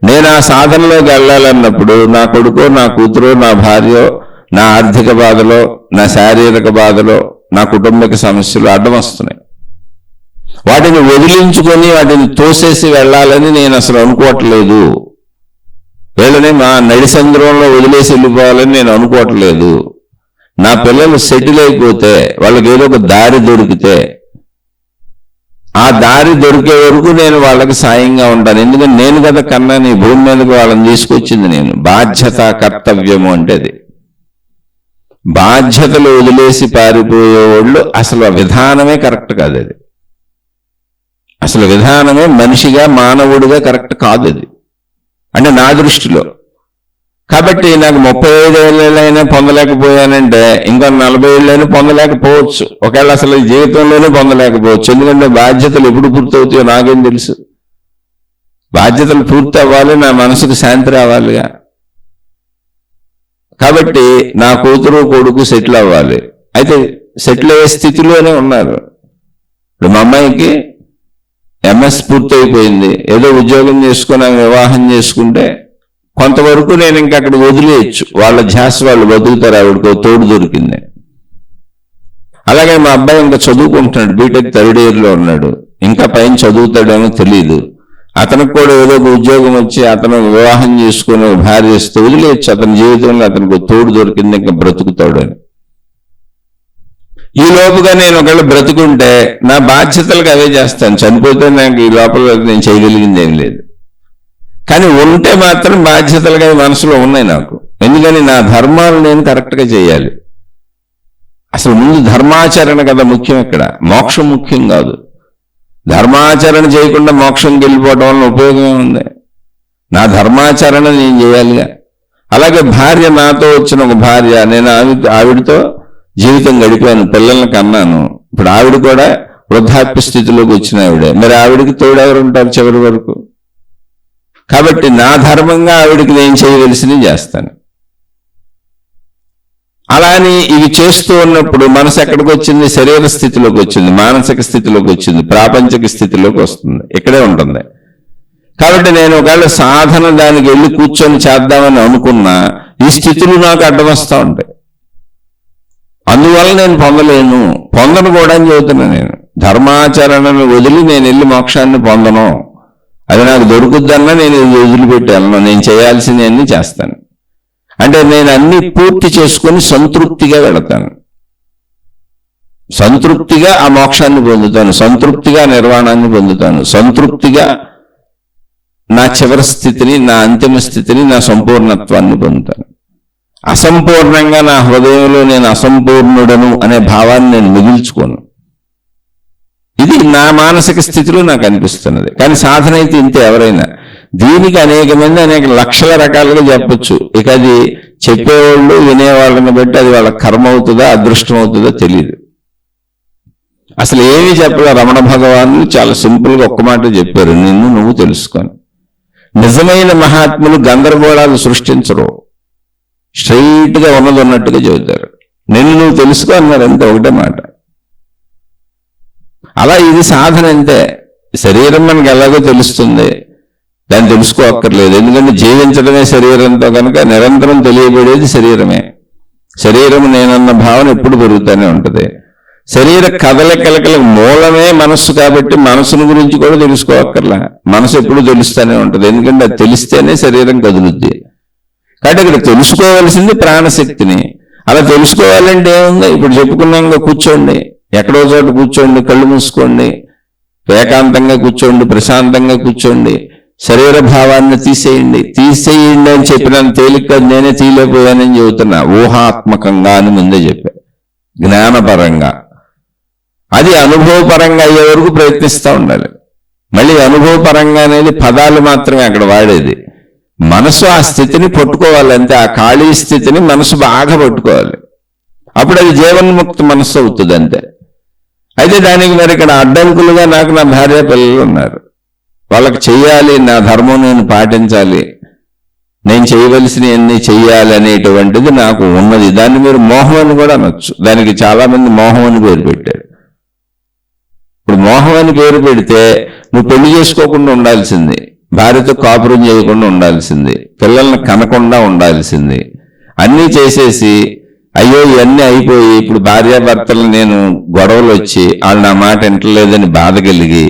నేను ఆ సాధనలోకి వెళ్ళాలన్నప్పుడు నా కొడుకో, నా కూతురో, నా భార్యో, నా ఆర్థిక బాధలో, నా శారీరక బాధలో, నా కుటుంబక సమస్యలు అడ్డం వస్తున్నాయి. వాటిని వదిలించుకొని వాటిని తోసేసి వెళ్ళాలని నేను అసలు అనుకోవట్లేదు. వీళ్ళని మా నడిసంద్రంలో వదిలేసి వెళ్ళిపోవాలని నేను అనుకోవట్లేదు. నా పిల్లలు సెటిల్ అయిపోతే, వాళ్ళకి ఏదో ఒక దారి దొరికితే, ఆ దారి దొరికే వరకు నేను వాళ్ళకి సాయంగా ఉంటాను. ఎందుకంటే నేను కదా కన్నా నీ భూమి మీదకి వాళ్ళని తీసుకొచ్చింది నేను. బాధ్యత కర్తవ్యము అంటే అది. బాధ్యతలు వదిలేసి పారిపోయేవాళ్ళు అసలు విధానమే కరెక్ట్ కాదు. అది అసలు విధానమే మనిషిగా, మానవుడిగా కరెక్ట్ కాదు అది, అంటే నా దృష్టిలో. కాబట్టి నాకు 35 ఏళ్ళైనా పొందలేకపోయానంటే ఇంకా 40 ఏళ్ళైనా పొందలేకపోవచ్చు, ఒకవేళ అసలు జీవితంలోనే పొందలేకపోవచ్చు. ఎందుకంటే బాధ్యతలు ఎప్పుడు పూర్తవుతాయో నాకేం తెలుసు. బాధ్యతలు పూర్తి అవ్వాలి, నా మనసుకు శాంతి రావాలిగా. కాబట్టి నా కూతురు కొడుకు సెటిల్ అవ్వాలి. అయితే సెటిల్ అయ్యే స్థితిలోనే ఉన్నారు. ఇప్పుడు మా అమ్మాయికి MS పూర్తి అయిపోయింది, ఏదో ఉద్యోగం చేసుకుని వివాహం చేసుకుంటే కొంతవరకు నేను ఇంకా అక్కడ వదిలేయచ్చు, వాళ్ళ ధ్యాస వాళ్ళు బతుకుతారు, ఆవిడకు తోడు దొరికింది. అలాగే మా అబ్బాయి ఇంకా చదువుకుంటున్నాడు, బీటెక్ 3rd ఇయర్లో ఉన్నాడు, ఇంకా పైన చదువుతాడేమో తెలియదు. అతనికి కూడా ఏదో ఒక ఉద్యోగం వచ్చి అతను వివాహం చేసుకుని భార్య చేస్తే వదిలేయచ్చు, అతని జీవితంలో అతనికి తోడు దొరికింది, ఇంకా బ్రతుకుతాడు అని. ఈ లోపుగా నేను ఒకవేళ బ్రతుకుంటే నా బాధ్యతలకు అవే చేస్తాను, చనిపోతే నాకు ఈ లోపల నేను చేయగలిగింది ఏం లేదు. కానీ ఉంటే మాత్రం బాధ్యతలుగా మనసులో ఉన్నాయి నాకు. ఎందుకని? నా ధర్మాలు నేను కరెక్ట్గా చేయాలి. అసలు ముందు ధర్మాచరణ కదా ముఖ్యం, ఇక్కడ మోక్షం ముఖ్యం కాదు. ధర్మాచరణ చేయకుండా మోక్షంకి వెళ్ళిపోవడం వల్ల ఉపయోగమే ఉంది. నా ధర్మాచరణ నేను చేయాలిగా. అలాగే భార్య, నాతో వచ్చిన ఒక భార్య, నేను ఆవిడతో జీవితం గడిపాను, పిల్లల్ని కన్నాను. ఇప్పుడు ఆవిడ కూడా వృద్ధాప్య స్థితిలోకి వచ్చిన ఆవిడే, మరి ఆవిడికి తోడెవరు ఉంటారు చివరి వరకు? కాబట్టి నా ధర్మంగా ఆవిడికి నేను చేయవలసినవి చేస్తాను. అలాని ఇవి చేస్తూ ఉన్నప్పుడు మనసు ఎక్కడికి వచ్చింది? శరీర స్థితిలోకి వచ్చింది, మానసిక స్థితిలోకి వచ్చింది, ప్రాపంచిక స్థితిలోకి వస్తుంది, ఇక్కడే ఉంటుంది. కాబట్టి నేను ఒకవేళ సాధన దానికి వెళ్ళి కూర్చొని చేద్దామని అనుకున్నా ఈ స్థితులు నాకు అడ్డం వస్తూ ఉంటాయి. అందువల్ల నేను పొందను కూడా అని చెబుతున్నా. నేను ధర్మాచరణను వదిలి నేను వెళ్ళి మోక్షాన్ని పొందను. అది నాకు దొరుకుద్దన్నా నేను వదిలిపెట్టాను, నేను చేయాల్సింది అన్నీ చేస్తాను. అంటే నేను అన్ని పూర్తి చేసుకొని సంతృప్తిగా వెళతాను, సంతృప్తిగా ఆ మోక్షాన్ని పొందుతాను, సంతృప్తిగా నిర్వాణాన్ని పొందుతాను, సంతృప్తిగా నా చివరి స్థితిని, నా అంతిమ స్థితిని, నా సంపూర్ణత్వాన్ని పొందుతాను. అసంపూర్ణంగా నా హృదయంలో నేను అసంపూర్ణుడను అనే భావాన్ని నేను మిగిల్చుకోను. ఇది నా మానసిక స్థితిలో నాకు అనిపిస్తున్నది. కానీ సాధన అయితే ఇంతే. ఎవరైనా దీనికి అనేక మంది అనేక లక్షల రకాలుగా చెప్పొచ్చు. ఇక అది చెప్పేవాళ్ళు వినేవాళ్ళని బట్టి అది వాళ్ళ కర్మ అవుతుందా అదృష్టం అవుతుందో తెలియదు. అసలు ఏమీ చెప్పలే రమణ భగవానులు, చాలా సింపుల్గా ఒక్క మాట చెప్పారు, నిన్ను నువ్వు తెలుసుకొని. నిజమైన మహాత్ములు గందరగోళాలు సృష్టించరు, స్ట్రైట్గా ఉన్నది ఉన్నట్టుగా చెబుతారు. నిన్ను నువ్వు తెలుసుకో అన్నారు, అంతే, ఒకటే మాట. అలా ఇది సాధన అంతే. శరీరం మనకు ఎలాగో తెలుస్తుంది, దాన్ని తెలుసుకోక్కర్లేదు. ఎందుకంటే జీవించడమే శరీరంతో కనుక నిరంతరం తెలియబడేది శరీరమే. శరీరం నేనన్న భావన ఎప్పుడు పెరుగుతూనే ఉంటుంది. శరీర కదలికలకి మూలమే మనస్సు కాబట్టి మనసును గురించి కూడా తెలుసుకోక్కర్లా. మనసు ఎప్పుడు తెలుస్తూనే ఉంటుంది, ఎందుకంటే అది తెలిస్తేనే శరీరం కదులుద్ది. కాబట్టి ఇక్కడ తెలుసుకోవాల్సింది ప్రాణశక్తిని. అలా తెలుసుకోవాలంటే ఏముంది, ఇప్పుడు చెప్పుకున్నాక కూర్చోండి, ఎక్కడో చోట కూర్చోండి, కళ్ళు మూసుకోండి, ఏకాంతంగా కూర్చోండి, ప్రశాంతంగా కూర్చోండి, శరీర భావాన్ని తీసేయండి అని చెప్పినాను. తేలిక నేనే తీయలేకపోయానని చెబుతున్నా. ఊహాత్మకంగా అని ముందే చెప్పా, జ్ఞానపరంగా. అది అనుభవపరంగా అయ్యే వరకు ప్రయత్నిస్తూ ఉండాలి. మళ్ళీ అనుభవపరంగా అనేది పదాలు మాత్రమే అక్కడ వాడేది. మనసు ఆ స్థితిని పట్టుకోవాలంటే, ఆ ఖాళీ స్థితిని మనసు బాగా పట్టుకోవాలి. అప్పుడు అది జీవన్ముక్త మనస్సు అవుతుంది అంతే. అయితే దానికి మరి ఇక్కడ అడ్డంకులుగా నాకు నా భార్య పిల్లలు ఉన్నారు. వాళ్ళకి చెయ్యాలి, నా ధర్మం నేను పాటించాలి, నేను చేయవలసినవన్నీ చెయ్యాలి అనేటువంటిది నాకు ఉన్నది. దాన్ని మీరు మోహం అని కూడా అనొచ్చు. దానికి చాలా మంది మోహం అని పేరు పెట్టారు. ఇప్పుడు మోహం అని పేరు పెడితే నువ్వు పెళ్లి చేసుకోకుండా ఉండాల్సింది, భార్యతో కాపురం చేయకుండా ఉండాల్సింది, పిల్లల్ని కనకుండా ఉండాల్సింది, అన్నీ చేసేసి అయ్యో ఇవన్నీ అయిపోయి ఇప్పుడు భార్యాభర్తలు నేను గొడవలు వచ్చి వాళ్ళు నా మాట వింటలేదని బాధ కలిగి,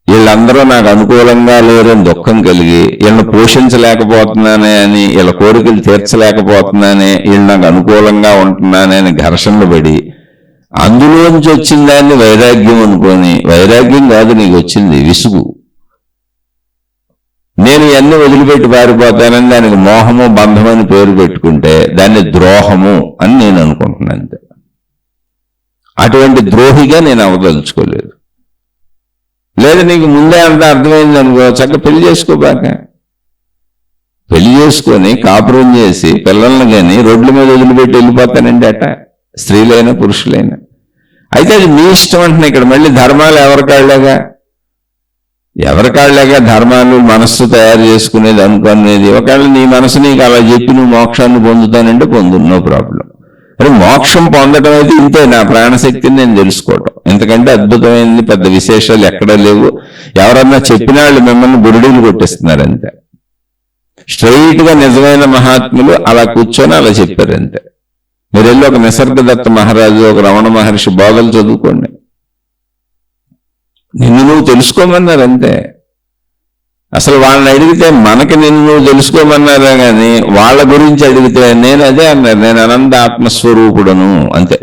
వీళ్ళందరూ నాకు అనుకూలంగా లేరని దుఃఖం కలిగి, వీళ్ళని పోషించలేకపోతున్నానే అని, వీళ్ళ కోరికలు తీర్చలేకపోతున్నానే, వీళ్ళు నాకు అనుకూలంగా ఉంటున్నానే అని ఘర్షణలు పడి, అందులోంచి వచ్చిన దాన్ని వైరాగ్యం అనుకొని, వైరాగ్యం కాదు నీకు వచ్చింది విసుగు, నేను ఇవన్నీ వదిలిపెట్టి పారిపోతానని దానికి మోహము బంధం అని పేరు పెట్టుకుంటే దాన్ని ద్రోహము అని నేను అనుకుంటున్నాను అంతే. అటువంటి ద్రోహిగా నేను అవదలుచుకోలేదు. లేదా నీకు ముందే అంత అర్థమైంది అనుకో, చక్కగా పెళ్లి చేసుకోబాక, పెళ్లి చేసుకొని కాపురం చేసి పిల్లల్ని కానీ రోడ్ల మీద వదిలిపెట్టి వెళ్ళిపోతానండి అట, స్త్రీలైనా పురుషులైనా. అయితే అది మీ ఇష్టం అంటున్నా. ఇక్కడ మళ్ళీ ధర్మాలు ఎవరికాళ్ళగా ధర్మాలు మనస్సు తయారు చేసుకునేది అనుకునేది. ఒకవేళ నీ మనసు నీకు అలా చెప్పి నువ్వు మోక్షాన్ని పొందుతానంటే పొందు, నో ప్రాబ్లం. మరి మోక్షం పొందడం అయితే ఇంతే, నా ప్రాణశక్తిని నేను తెలుసుకోవటం. ఎందుకంటే అద్భుతమైనది, పెద్ద విశేషాలు ఎక్కడా లేవు. ఎవరన్నా చెప్పిన వాళ్ళు మిమ్మల్ని బురుడీలు కొట్టేస్తున్నారు అంతే. స్ట్రైట్గా నిజమైన మహాత్ములు అలా కూర్చొని అలా చెప్పారు అంతే. మీరు వెళ్ళి ఒక నిసర్గదత్త మహారాజు, ఒక రమణ మహర్షి బోధలు చదువుకోండి. నిన్ను నువ్వు తెలుసుకోమన్నారు అంతే. అసలు వాళ్ళని అడిగితే మనకి నిన్ను నువ్వు తెలుసుకోమన్నారా కానీ వాళ్ళ గురించి అడిగితే నేను అదే అన్నారు, నేను అనంత ఆత్మస్వరూపుడను అంతే.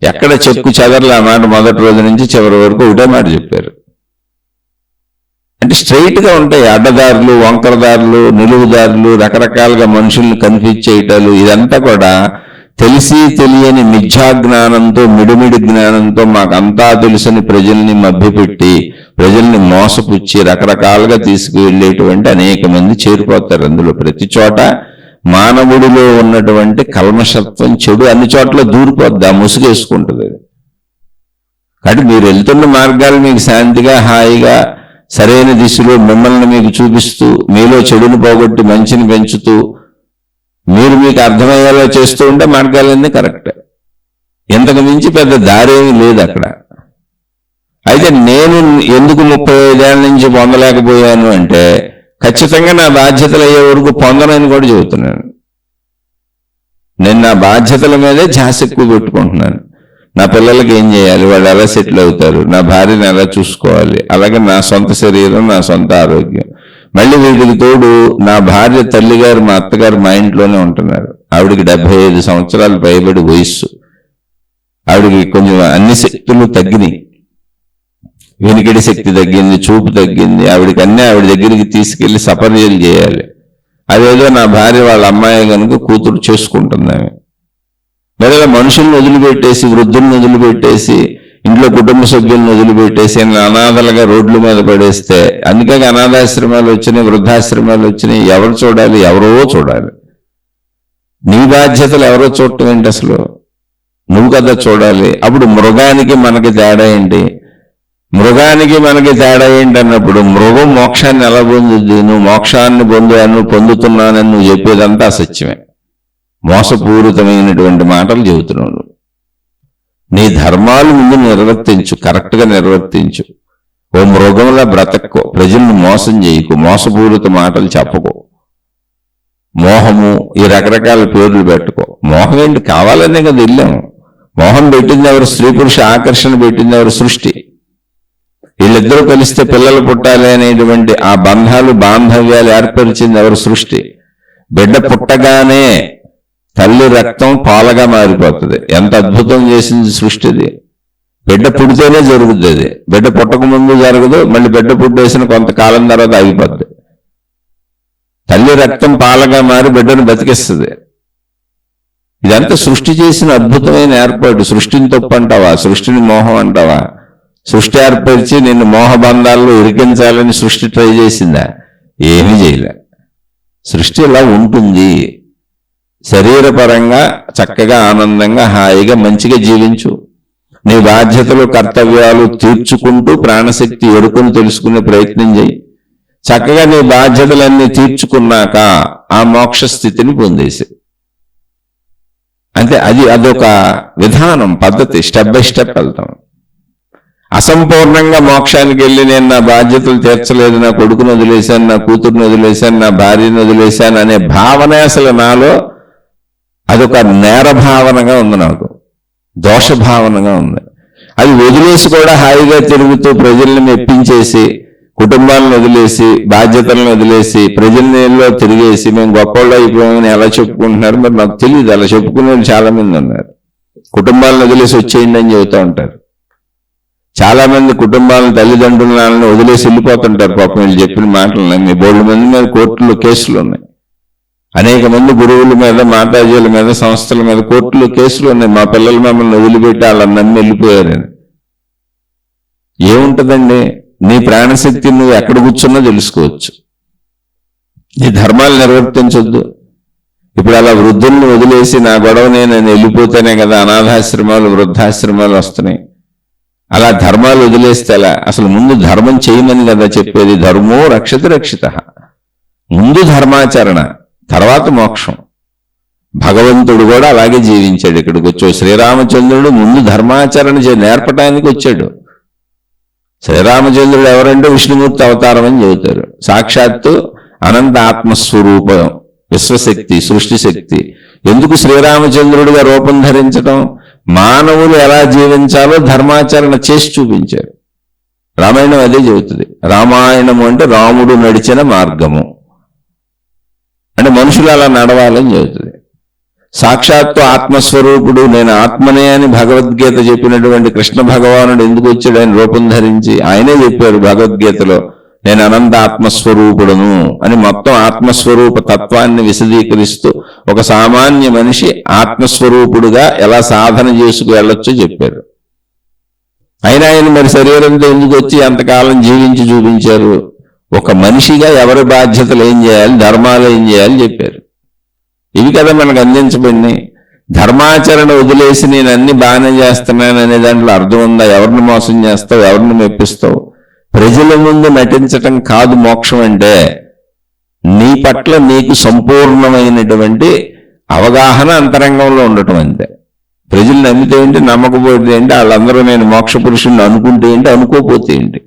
ఎక్కడ చెక్కు చెదరలు ఆ మాట మొదటి రోజు నుంచి చివరి వరకు ఒకటే మాట చెప్పారు. అంటే స్ట్రైట్గా ఉంటాయి అడ్డదారులు, వంకరదారులు, నిలువుదారులు, రకరకాలుగా మనుషుల్ని కన్ఫ్యూజ్ చేయటాలు. ఇదంతా కూడా తెలిసి తెలియని మిథ్యాజ్ఞానంతో, మిడిమిడి జ్ఞానంతో మాకంతా తెలుసని ప్రజల్ని మభ్యపెట్టి, ప్రజల్ని మోసపుచ్చి రకరకాలుగా తీసుకువెళ్ళేటువంటి అనేక మంది చేరిపోతారు అందులో. ప్రతి చోట మానవుడిలో ఉన్నటువంటి కల్మషత్వం, చెడు అన్ని చోట్ల దూరిపోద్ది, ఆ ముసుగేసుకుంటుంది. కాబట్టి మీరు వెళ్తున్న మార్గాలు మీకు శాంతిగా, హాయిగా, సరైన దిశలో మిమ్మల్ని మీకు చూపిస్తూ, మీలో చెడును పోగొట్టి మంచిని పెంచుతూ, మీరు మీకు అర్థమయ్యేలా చేస్తూ ఉంటే మార్గాలన్నీ కరెక్ట్. ఇంతకు మించి పెద్ద దారేమీ లేదు అక్కడ. అయితే నేను ఎందుకు 35 ఏళ్ళ నుంచి పొందలేకపోయాను అంటే, ఖచ్చితంగా నా బాధ్యతలు అయ్యే వరకు పొందనని కూడా చెబుతున్నాను. నేను నా బాధ్యతల మీదే ధ్యాస ఎక్కువ పెట్టుకుంటున్నాను. నా పిల్లలకి ఏం చేయాలి, వాళ్ళు ఎలా సెటిల్ అవుతారు, నా భార్యను ఎలా చూసుకోవాలి, అలాగే నా సొంత శరీరం, నా సొంత ఆరోగ్యం. మళ్ళీ వీటికి తోడు నా భార్య తల్లిగారు, మా అత్తగారు మా ఇంట్లోనే ఉంటున్నారు. ఆవిడికి 75 సంవత్సరాలు పైబడి వయస్సు. ఆవిడికి కొంచెం అన్ని శక్తులు తగ్గినాయి, వెనుకడి శక్తి తగ్గింది, చూపు తగ్గింది. ఆవిడికి అన్నీ ఆవిడ దగ్గరికి తీసుకెళ్లి సపర్యలు చేయాలి. అదేదో నా భార్య వాళ్ళ అమ్మాయి కనుక కూతురు చేసుకుంటుంది. ఆమె లేదా మనుషుల్ని వదిలిపెట్టేసి, వృద్ధుల్ని వదిలిపెట్టేసి ఇంట్లో కుటుంబ సభ్యులను వదిలిపెట్టేసి అనాథలుగా రోడ్ల మీద పడేస్తే, అందుకే అనాథాశ్రమాలు వచ్చినాయి, వృద్ధాశ్రమాలు వచ్చినాయి. ఎవరు చూడాలి? ఎవరో చూడాలి. నీ బాధ్యతలు ఎవరో చూడటం ఏంటి? అసలు నువ్వు కదా చూడాలి. అప్పుడు మృగానికి మనకి తేడా ఏంటి? మృగానికి మనకి తేడా ఏంటి అన్నప్పుడు, మృగం మోక్షాన్ని ఎలా పొందుద్ది? నువ్వు మోక్షాన్ని పొందుతున్నానని నువ్వు చెప్పేదంతా అసత్యమే, మోసపూరితమైనటువంటి మాటలు చెబుతున్నావు. నీ ధర్మాలు ముందు నిర్వర్తించు, కరెక్ట్గా నిర్వర్తించు. ఓ మృగంలా బ్రతక్కో, ప్రజలను మోసం చేయకు, మోసపూరిత మాటలు చెప్పకో, మోహము ఈ రకరకాల పేర్లు పెట్టుకో. మోహం ఏంటి? కావాలనే కదా వెళ్ళాము. మోహం పెట్టింది ఎవరు? స్త్రీ పురుష ఆకర్షణ పెట్టింది ఎవరు? సృష్టి. వీళ్ళిద్దరూ కలిస్తే పిల్లలు పుట్టాలి అనేటువంటి ఆ బంధాలు బాంధవ్యాలు ఏర్పరిచింది ఎవరు? సృష్టి. బిడ్డ పుట్టగానే తల్లి రక్తం పాలగా మారిపోతుంది. ఎంత అద్భుతం చేసింది సృష్టిది. బిడ్డ పుడితేనే జరుగుతుంది అది. బిడ్డ పుట్టక ముందు జరగదు, మళ్ళీ బిడ్డ పుట్టేసిన కొంతకాలం తర్వాత ఆగిపోద్ది. తల్లి రక్తం పాలగా మారి బిడ్డను బతికిస్తుంది. ఇదంతా సృష్టి చేసిన అద్భుతమైన ఏర్పాటు. సృష్టిని తప్పు అంటావా? సృష్టిని మోహం అంటావా? సృష్టి ఏర్పరిచి నిన్ను మోహబంధాల్లో ఇరికించాలని సృష్టి ట్రై చేసిందా? ఏమీ చేయలే. సృష్టి ఇలా ఉంటుంది. శరీరపరంగా చక్కగా ఆనందంగా హాయిగా మంచిగా జీవించు. నీ బాధ్యతలు కర్తవ్యాలు తీర్చుకుంటూ ప్రాణశక్తి ఎరుకను తెలుసుకునే ప్రయత్నం చేయి. చక్కగా నీ బాధ్యతలన్నీ తీర్చుకున్నాక ఆ మోక్ష స్థితిని పొందేసి, అంటే అదొక విధానం, పద్ధతి. స్టెప్ బై స్టెప్ వెళ్తాం. అసంపూర్ణంగా మోక్షానికి వెళ్ళి నేను నా బాధ్యతలు తీర్చలేదు, నా కొడుకును వదిలేశాను, నా కూతురుని వదిలేశాను, నా భార్యను వదిలేశాను అనే భావన అసలు నాలో అదొక నేర భావనగా ఉంది, నాకు దోష భావనగా ఉంది. అది వదిలేసి కూడా హాయిగా తిరుగుతూ ప్రజల్ని మెప్పించేసి, కుటుంబాలను వదిలేసి, బాధ్యతలను వదిలేసి, ప్రజల్లో తిరిగేసి మేము గొప్పళ్ళు అయిపోయామని ఎలా చెప్పుకుంటున్నారు మరి నాకు తెలియదు. అలా చెప్పుకునే చాలా మంది ఉన్నారు. కుటుంబాలను వదిలేసి వచ్చేయండి అని చెబుతూ ఉంటారు. చాలా మంది కుటుంబాలను తల్లిదండ్రులను వదిలేసి వెళ్ళిపోతుంటారు. పాపం వీళ్ళు చెప్పిన మాటలు మీ బోల్డ్ మంది మీద కోర్టులో కేసులు ఉన్నాయి. అనేక మంది గురువుల మీద, మాతాజీల మీద, సంస్థల మీద కోర్టులో కేసులు ఉన్నాయి. మా పిల్లలు మమ్మల్ని వదిలిపెట్టి వాళ్ళని నమ్మి వెళ్ళిపోయారని. ఏముంటుందండి? నీ ప్రాణశక్తి నువ్వు ఎక్కడ కూర్చున్నా తెలుసుకోవచ్చు. నీ ధర్మాలు నిర్వర్తించొద్దు. ఇప్పుడు అలా వృద్ధుల్ని వదిలేసి నా గొడవ నేను వెళ్ళిపోతేనే కదా అనాథాశ్రమాలు, వృద్ధాశ్రమాలు వస్తున్నాయి. అలా ధర్మాలు వదిలేస్తే అలా? అసలు ముందు ధర్మం చేయమని కదా చెప్పేది. ధర్మో రక్షతి రక్షిత. ముందు ధర్మాచరణ, తర్వాత మోక్షం. భగవంతుడు కూడా అలాగే జీవించాడు. ఇక్కడికి వచ్చాడు శ్రీరామచంద్రుడు ముందు ధర్మాచరణ నేర్పడానికి వచ్చాడు. శ్రీరామచంద్రుడు ఎవరంటే విష్ణుమూర్తి అవతారం అని చెబుతారు. సాక్షాత్తు అనంత ఆత్మస్వరూపం, విశ్వశక్తి, సృష్టి శక్తి. ఎందుకు శ్రీరామచంద్రుడిగా రూపం ధరించడం? మానవులు ఎలా జీవించాలో ధర్మాచరణ చేసి చూపించారు. రామాయణం అదే చెబుతుంది. రామాయణము అంటే రాముడు నడిచిన మార్గము, అంటే మనుషులు అలా నడవాలని చెబుతుంది. సాక్షాత్తు ఆత్మస్వరూపుడు, నేను ఆత్మనే అని భగవద్గీత చెప్పినటువంటి కృష్ణ భగవానుడు ఎందుకు వచ్చాడు? ఆయన రూపం ధరించి. ఆయనే చెప్పారు భగవద్గీతలో, నేను అనంత ఆత్మస్వరూపుడును అని. మొత్తం ఆత్మస్వరూప తత్వాన్ని విశదీకరిస్తూ ఒక సామాన్య మనిషి ఆత్మస్వరూపుడుగా ఎలా సాధన చేసుకు వెళ్ళొచ్చో చెప్పారు. అయినా ఆయన మరి శరీరంతో ఎందుకు వచ్చి ఎంతకాలం జీవించి చూపించారు? ఒక మనిషిగా ఎవరి బాధ్యతలు ఏం చేయాలి, ధర్మాలు ఏం చేయాలి చెప్పారు. ఇవి కదా మనకు అందించబడినాయి. ధర్మాచరణ వదిలేసి నేను అన్ని బాగానే చేస్తున్నాను అనే దాంట్లో అర్థం ఉందా? ఎవరిని మోసం చేస్తావు, ఎవరిని మెప్పిస్తావు? ప్రజల ముందు నటించటం కాదు మోక్షం అంటే. నీ పట్ల నీకు సంపూర్ణమైనటువంటి అవగాహన అంతరంగంలో ఉండటం అంతే. ప్రజలు నమ్మితే ఏంటి, నమ్మకపోతే ఏంటి, వాళ్ళందరూ నేను మోక్ష పురుషుణ్ణి అనుకుంటే ఏంటి, అనుకోపోతే ఏంటి.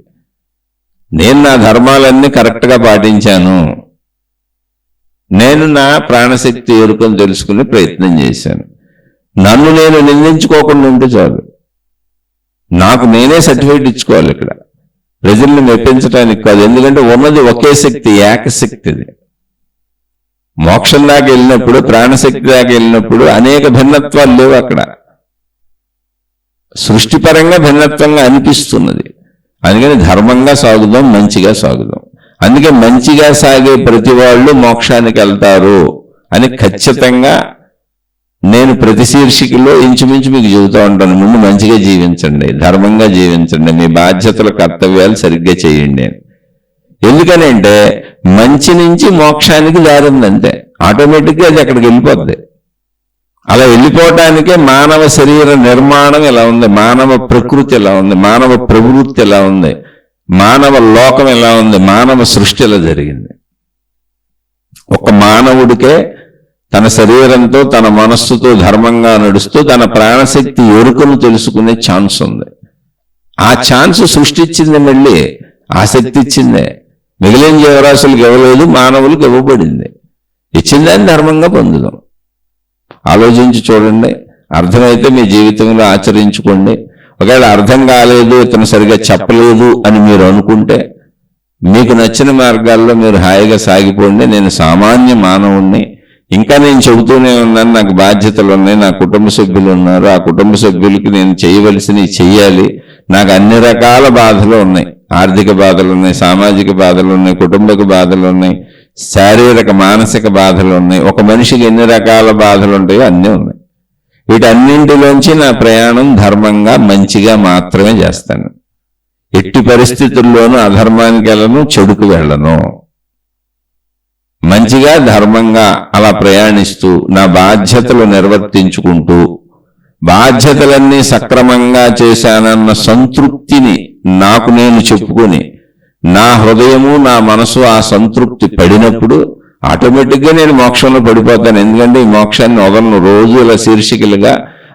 నేను నా ధర్మాలన్నీ కరెక్ట్గా పాటించాను, నేను నా ప్రాణశక్తి ఎరుకని తెలుసుకునే ప్రయత్నం చేశాను, నన్ను నేను నిందించుకోకుండా ఉంటే చాలు. నాకు నేనే సర్టిఫికేట్ ఇచ్చుకోవాలి ఇక్కడ, ప్రజల్ని మెప్పించడానికి కాదు. ఎందుకంటే ఉన్నది ఒకే శక్తి, ఏకశక్తిది. మోక్షం దాకా వెళ్ళినప్పుడు, ప్రాణశక్తి దాకా వెళ్ళినప్పుడు అనేక భిన్నత్వాలు లేవు అక్కడ. సృష్టిపరంగా భిన్నత్వంగా అనిపిస్తున్నది. అందుకని ధర్మంగా సాగుదాం, మంచిగా సాగుదాం. అందుకే మంచిగా సాగే ప్రతి వాళ్ళు మోక్షానికి వెళ్తారు అని ఖచ్చితంగా నేను ప్రతి శీర్షికలో ఇంచుమించు మీకు చెబుతూ ఉంటాను, ముందు మంచిగా జీవించండి, ధర్మంగా జీవించండి, మీ బాధ్యతల కర్తవ్యాలు సరిగ్గా చేయండి అని. ఎందుకనంటే మంచి నుంచి మోక్షానికి దారి ఉందంతే, ఆటోమేటిక్గా అది అక్కడికి వెళ్ళిపోద్ది. అలా వెళ్ళిపోవటానికే మానవ శరీర నిర్మాణం ఎలా ఉంది, మానవ ప్రకృతి ఎలా ఉంది, మానవ ప్రవృత్తి ఎలా ఉంది, మానవ లోకం ఎలా ఉంది, మానవ సృష్టి ఎలా జరిగింది. ఒక మానవుడికే తన శరీరంతో తన మనస్సుతో ధర్మంగా నడుస్తూ తన ప్రాణశక్తి ఎరుకను తెలుసుకునే ఛాన్స్ ఉంది. ఆ ఛాన్స్ సృష్టించింది, మళ్ళీ ఆసక్తి ఇచ్చిందే. మిగిలిన జీవరాశులకు ఇవ్వలేదు, మానవులకు ఇవ్వబడింది. ఇచ్చిందని ధర్మంగా పొందుదాం. ఆలోచించి చూడండి, అర్థమైతే మీ జీవితంలో ఆచరించుకోండి. ఒకవేళ అర్థం కాలేదు, ఇతను సరిగా చెప్పలేదు అని మీరు అనుకుంటే మీకు నచ్చిన మార్గాల్లో మీరు హాయిగా సాగిపోండి. నేను సామాన్య మానవుణ్ణి, ఇంకా నేను చెబుతూనే ఉన్నాను, నాకు బాధ్యతలు ఉన్నాయి, నా కుటుంబ సభ్యులు ఉన్నారు, ఆ కుటుంబ సభ్యులకి నేను చేయవలసినవి చెయ్యాలి, నాకు అన్ని రకాల బాధలు ఉన్నాయి, ఆర్థిక బాధలు ఉన్నాయి, సామాజిక బాధలు ఉన్నాయి, కుటుంబక బాధలు ఉన్నాయి, శారీరక మానసిక బాధలు ఉన్నాయి. ఒక మనిషికి ఎన్ని రకాల బాధలు ఉంటాయో అన్నీ ఉన్నాయి. వీటన్నింటిలోంచి నా ప్రయాణం ధర్మంగా మంచిగా మాత్రమే చేస్తాను. ఎట్టి పరిస్థితుల్లోనూ అధర్మానికి వెళ్ళను, చెడుకు వెళ్ళను. మంచిగా ధర్మంగా అలా ప్రయాణిస్తూ నా బాధ్యతలు నిర్వర్తించుకుంటూ బాధ్యతలన్నీ సక్రమంగా చేశానన్న సంతృప్తిని నాకు నేను చెప్పుకొని నా హృదయము నా మనసు ఆ సంతృప్తి పడినప్పుడు ఆటోమేటిక్గా నేను మోక్షంలో పడిపోతాను. ఎందుకంటే ఈ మోక్షాన్ని వదలను. రోజు ఇలా శీర్షికలుగా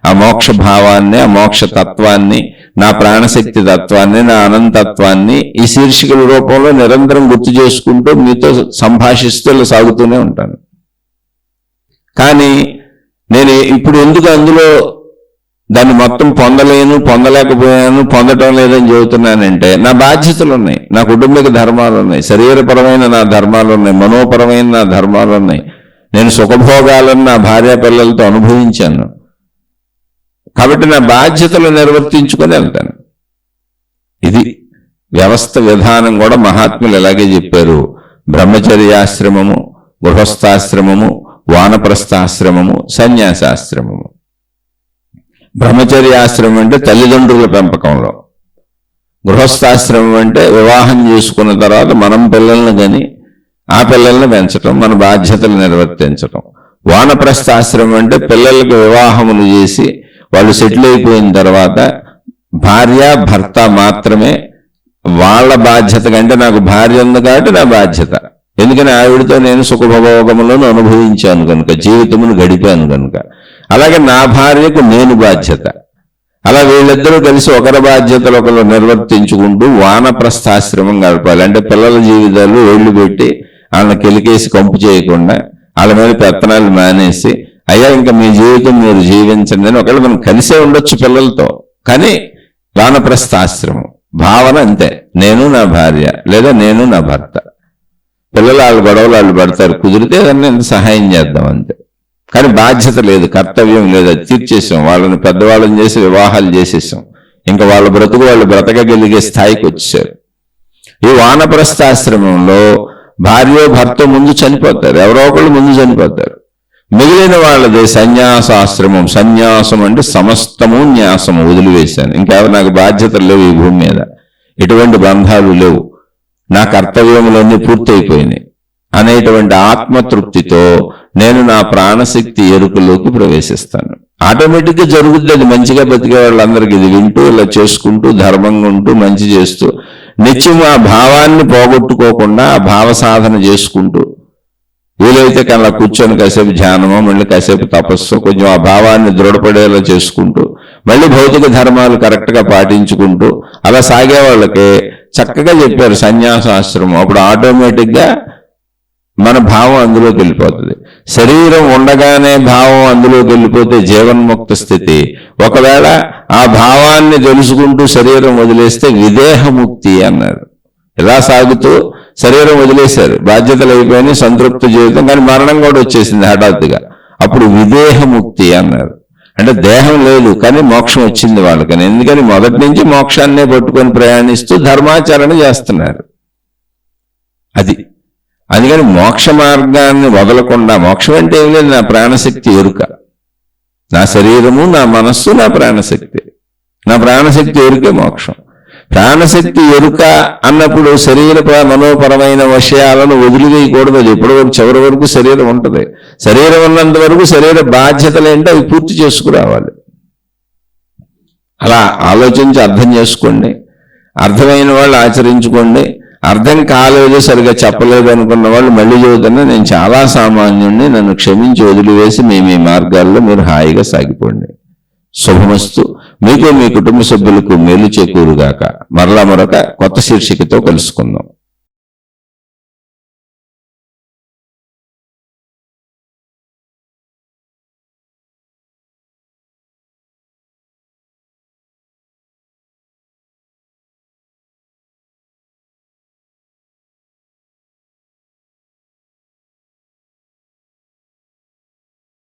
ఆ మోక్ష భావాన్ని, ఆ మోక్ష తత్వాన్ని, నా ప్రాణశక్తి తత్వాన్ని, నా అనంతత్వాన్ని ఈ శీర్షికల రూపంలో నిరంతరం గుర్తు చేసుకుంటూ మీతో సంభాషిస్తూ ఇలా సాగుతూనే ఉంటాను. కానీ నేను ఇప్పుడు ఎందుకు అందులో దాన్ని మొత్తం పొందలేను, పొందలేకపోయాను, పొందటం లేదని చెబుతున్నానంటే నా బాధ్యతలు ఉన్నాయి, నా కుటుంబిక ధర్మాలు ఉన్నాయి, శరీరపరమైన నా ధర్మాలు ఉన్నాయి, మనోపరమైన నా ధర్మాలు ఉన్నాయి. నేను సుఖభోగాలను నా భార్య పిల్లలతో అనుభవించాను కాబట్టి నా బాధ్యతలు నిర్వర్తించుకొని వెళ్తాను. ఇది వ్యవస్థ విధానం కూడా మహాత్ములు ఎలాగే చెప్పారు. బ్రహ్మచర్యాశ్రమము, గృహస్థాశ్రమము, వానప్రస్థాశ్రమము, సన్యాసాశ్రమము. బ్రహ్మచర్యాశ్రమం అంటే తల్లిదండ్రుల పెంపకంలో, గృహస్థాశ్రమం అంటే వివాహం చేసుకున్న తర్వాత మనం పిల్లల్ని కానీ ఆ పిల్లల్ని పెంచటం, మన బాధ్యతలు నిర్వర్తించటం. వానప్రస్థాశ్రమం అంటే పిల్లలకు వివాహములు చేసి వాళ్ళు సెటిల్ అయిపోయిన తర్వాత భార్య భర్త మాత్రమే వాళ్ళ బాధ్యత కంటే, నాకు భార్య ఉంది కాబట్టి నా బాధ్యత, ఎందుకని ఆవిడతో నేను సుఖభోగములను అనుభవించాను కనుక, జీవితమును గడిపాను కనుక. అలాగే నా భార్యకు నేను బాధ్యత. అలా వీళ్ళిద్దరూ కలిసి ఒకరి బాధ్యతలు ఒకరు నిర్వర్తించుకుంటూ వానప్రస్థాశ్రమం గడపాలి. అంటే పిల్లల జీవితాలు ఒళ్ళు పెట్టి వాళ్ళని కెలికేసి కంపు చేయకుండా వాళ్ళ మీద పెత్తనాలు మానేసి, అయ్యా ఇంకా మీ జీవితం మీరు జీవించండి అని. ఒకవేళ మనం కలిసే ఉండొచ్చు పిల్లలతో, కానీ వానప్రస్థాశ్రమం భావన అంతే. నేను నా భార్య లేదా నేను నా భర్త, పిల్లలు వాళ్ళ గొడవలు వాళ్ళు పడతారు, కుదిరితే దాన్ని ఎంత సహాయం చేద్దాం అంతే. కానీ బాధ్యత లేదు, కర్తవ్యం లేదు, అది తీర్చేసాం. వాళ్ళని పెద్దవాళ్ళని చేసి వివాహాలు చేసేసాం, ఇంకా వాళ్ళ బ్రతుకు వాళ్ళు బ్రతకగలిగే స్థాయికి వచ్చారు. ఈ వానప్రస్థాశ్రమంలో భార్య భర్త ముందు చనిపోతారు, ఎవరో ఒకళ్ళు ముందు చనిపోతారు. మిగిలిన వాళ్ళది సన్యాసాశ్రమం. సన్యాసం అంటే సమస్తము న్యాసము, వదిలివేశాను, ఇంకెవరు నాకు బాధ్యతలు లేవు ఈ భూమి మీద, ఎటువంటి బంధాలు లేవు, నా కర్తవ్యములన్నీ పూర్తయిపోయినాయి అనేటువంటి ఆత్మతృప్తితో నేను నా ప్రాణశక్తి ఎరుకలోకి ప్రవేశిస్తాను. ఆటోమేటిక్గా జరుగుద్ది అది. మంచిగా బతికే వాళ్ళందరికీ ఇది వింటూ ఇలా చేసుకుంటూ ధర్మంగా ఉంటూ మంచి చేస్తూ నిత్యం ఆ భావాన్ని పోగొట్టుకోకుండా ఆ భావ సాధన చేసుకుంటూ, వీలైతే కన్నా కూర్చొని కాసేపు ధ్యానమో మళ్ళీ కాసేపు తపస్సు, కొంచెం ఆ భావాన్ని దృఢపడేలా చేసుకుంటూ మళ్ళీ భౌతిక ధర్మాలు కరెక్ట్గా పాటించుకుంటూ అలా సాగే వాళ్ళకి చక్కగా చెప్పారు సన్యాసాశ్రమం. అప్పుడు ఆటోమేటిక్గా మన భావం అందులోకి వెళ్ళిపోతుంది. శరీరం ఉండగానే భావం అందులోకి వెళ్ళిపోతే జీవన్ముక్త స్థితి. ఒకవేళ ఆ భావాన్ని తెలుసుకుంటూ శరీరం వదిలేస్తే విదేహముక్తి అన్నారు. ఇలా సాగుతూ శరీరం వదిలేశారు, బాధ్యతలు అయిపోయినాయి, సంతృప్త జీవితం, కానీ మరణం కూడా వచ్చేసింది హఠాత్తుగా. అప్పుడు విదేహముక్తి అన్నారు. అంటే దేహం లేదు కానీ మోక్షం వచ్చింది వాళ్ళకని. ఎందుకని మొదటి నుంచి మోక్షాన్నే పట్టుకొని ప్రయాణిస్తూ ధర్మాచరణ చేస్తున్నారు. అది అందుకని మోక్ష మార్గాన్ని వదలకుండా, మోక్షం అంటే ఏం లేదు, నా ప్రాణశక్తి ఎరుక, నా శరీరము, నా మనస్సు, నా ప్రాణశక్తి. నా ప్రాణశక్తి ఎరుకే మోక్షం. ప్రాణశక్తి ఎరుక అన్నప్పుడు శరీర మనోపరమైన విషయాలను వదిలివేయకూడదు. అది ఎప్పటి వరకు? చివరి వరకు శరీరం ఉంటుంది. శరీరం ఉన్నంత వరకు శరీర బాధ్యతలు ఏంటో అవి పూర్తి చేసుకురావాలి. అలా ఆలోచించి అర్థం చేసుకోండి. అర్థమైన వాళ్ళు ఆచరించుకోండి. అర్థం కాలేదు, సరిగా చెప్పలేదు అనుకున్న వాళ్ళు మళ్ళీ చెబుతున్నా, నేను చాలా సామాన్యుణ్ణి, నన్ను క్షమించి వదిలివేసి మీ మార్గాల్లో మీరు హాయిగా సాగిపోండి. శుభమస్తు. మీకు మీ కుటుంబ సభ్యులకు మేలు చేకూరుగాక. మరలా మరొక కొత్త శీర్షికతో కలుసుకుందాం.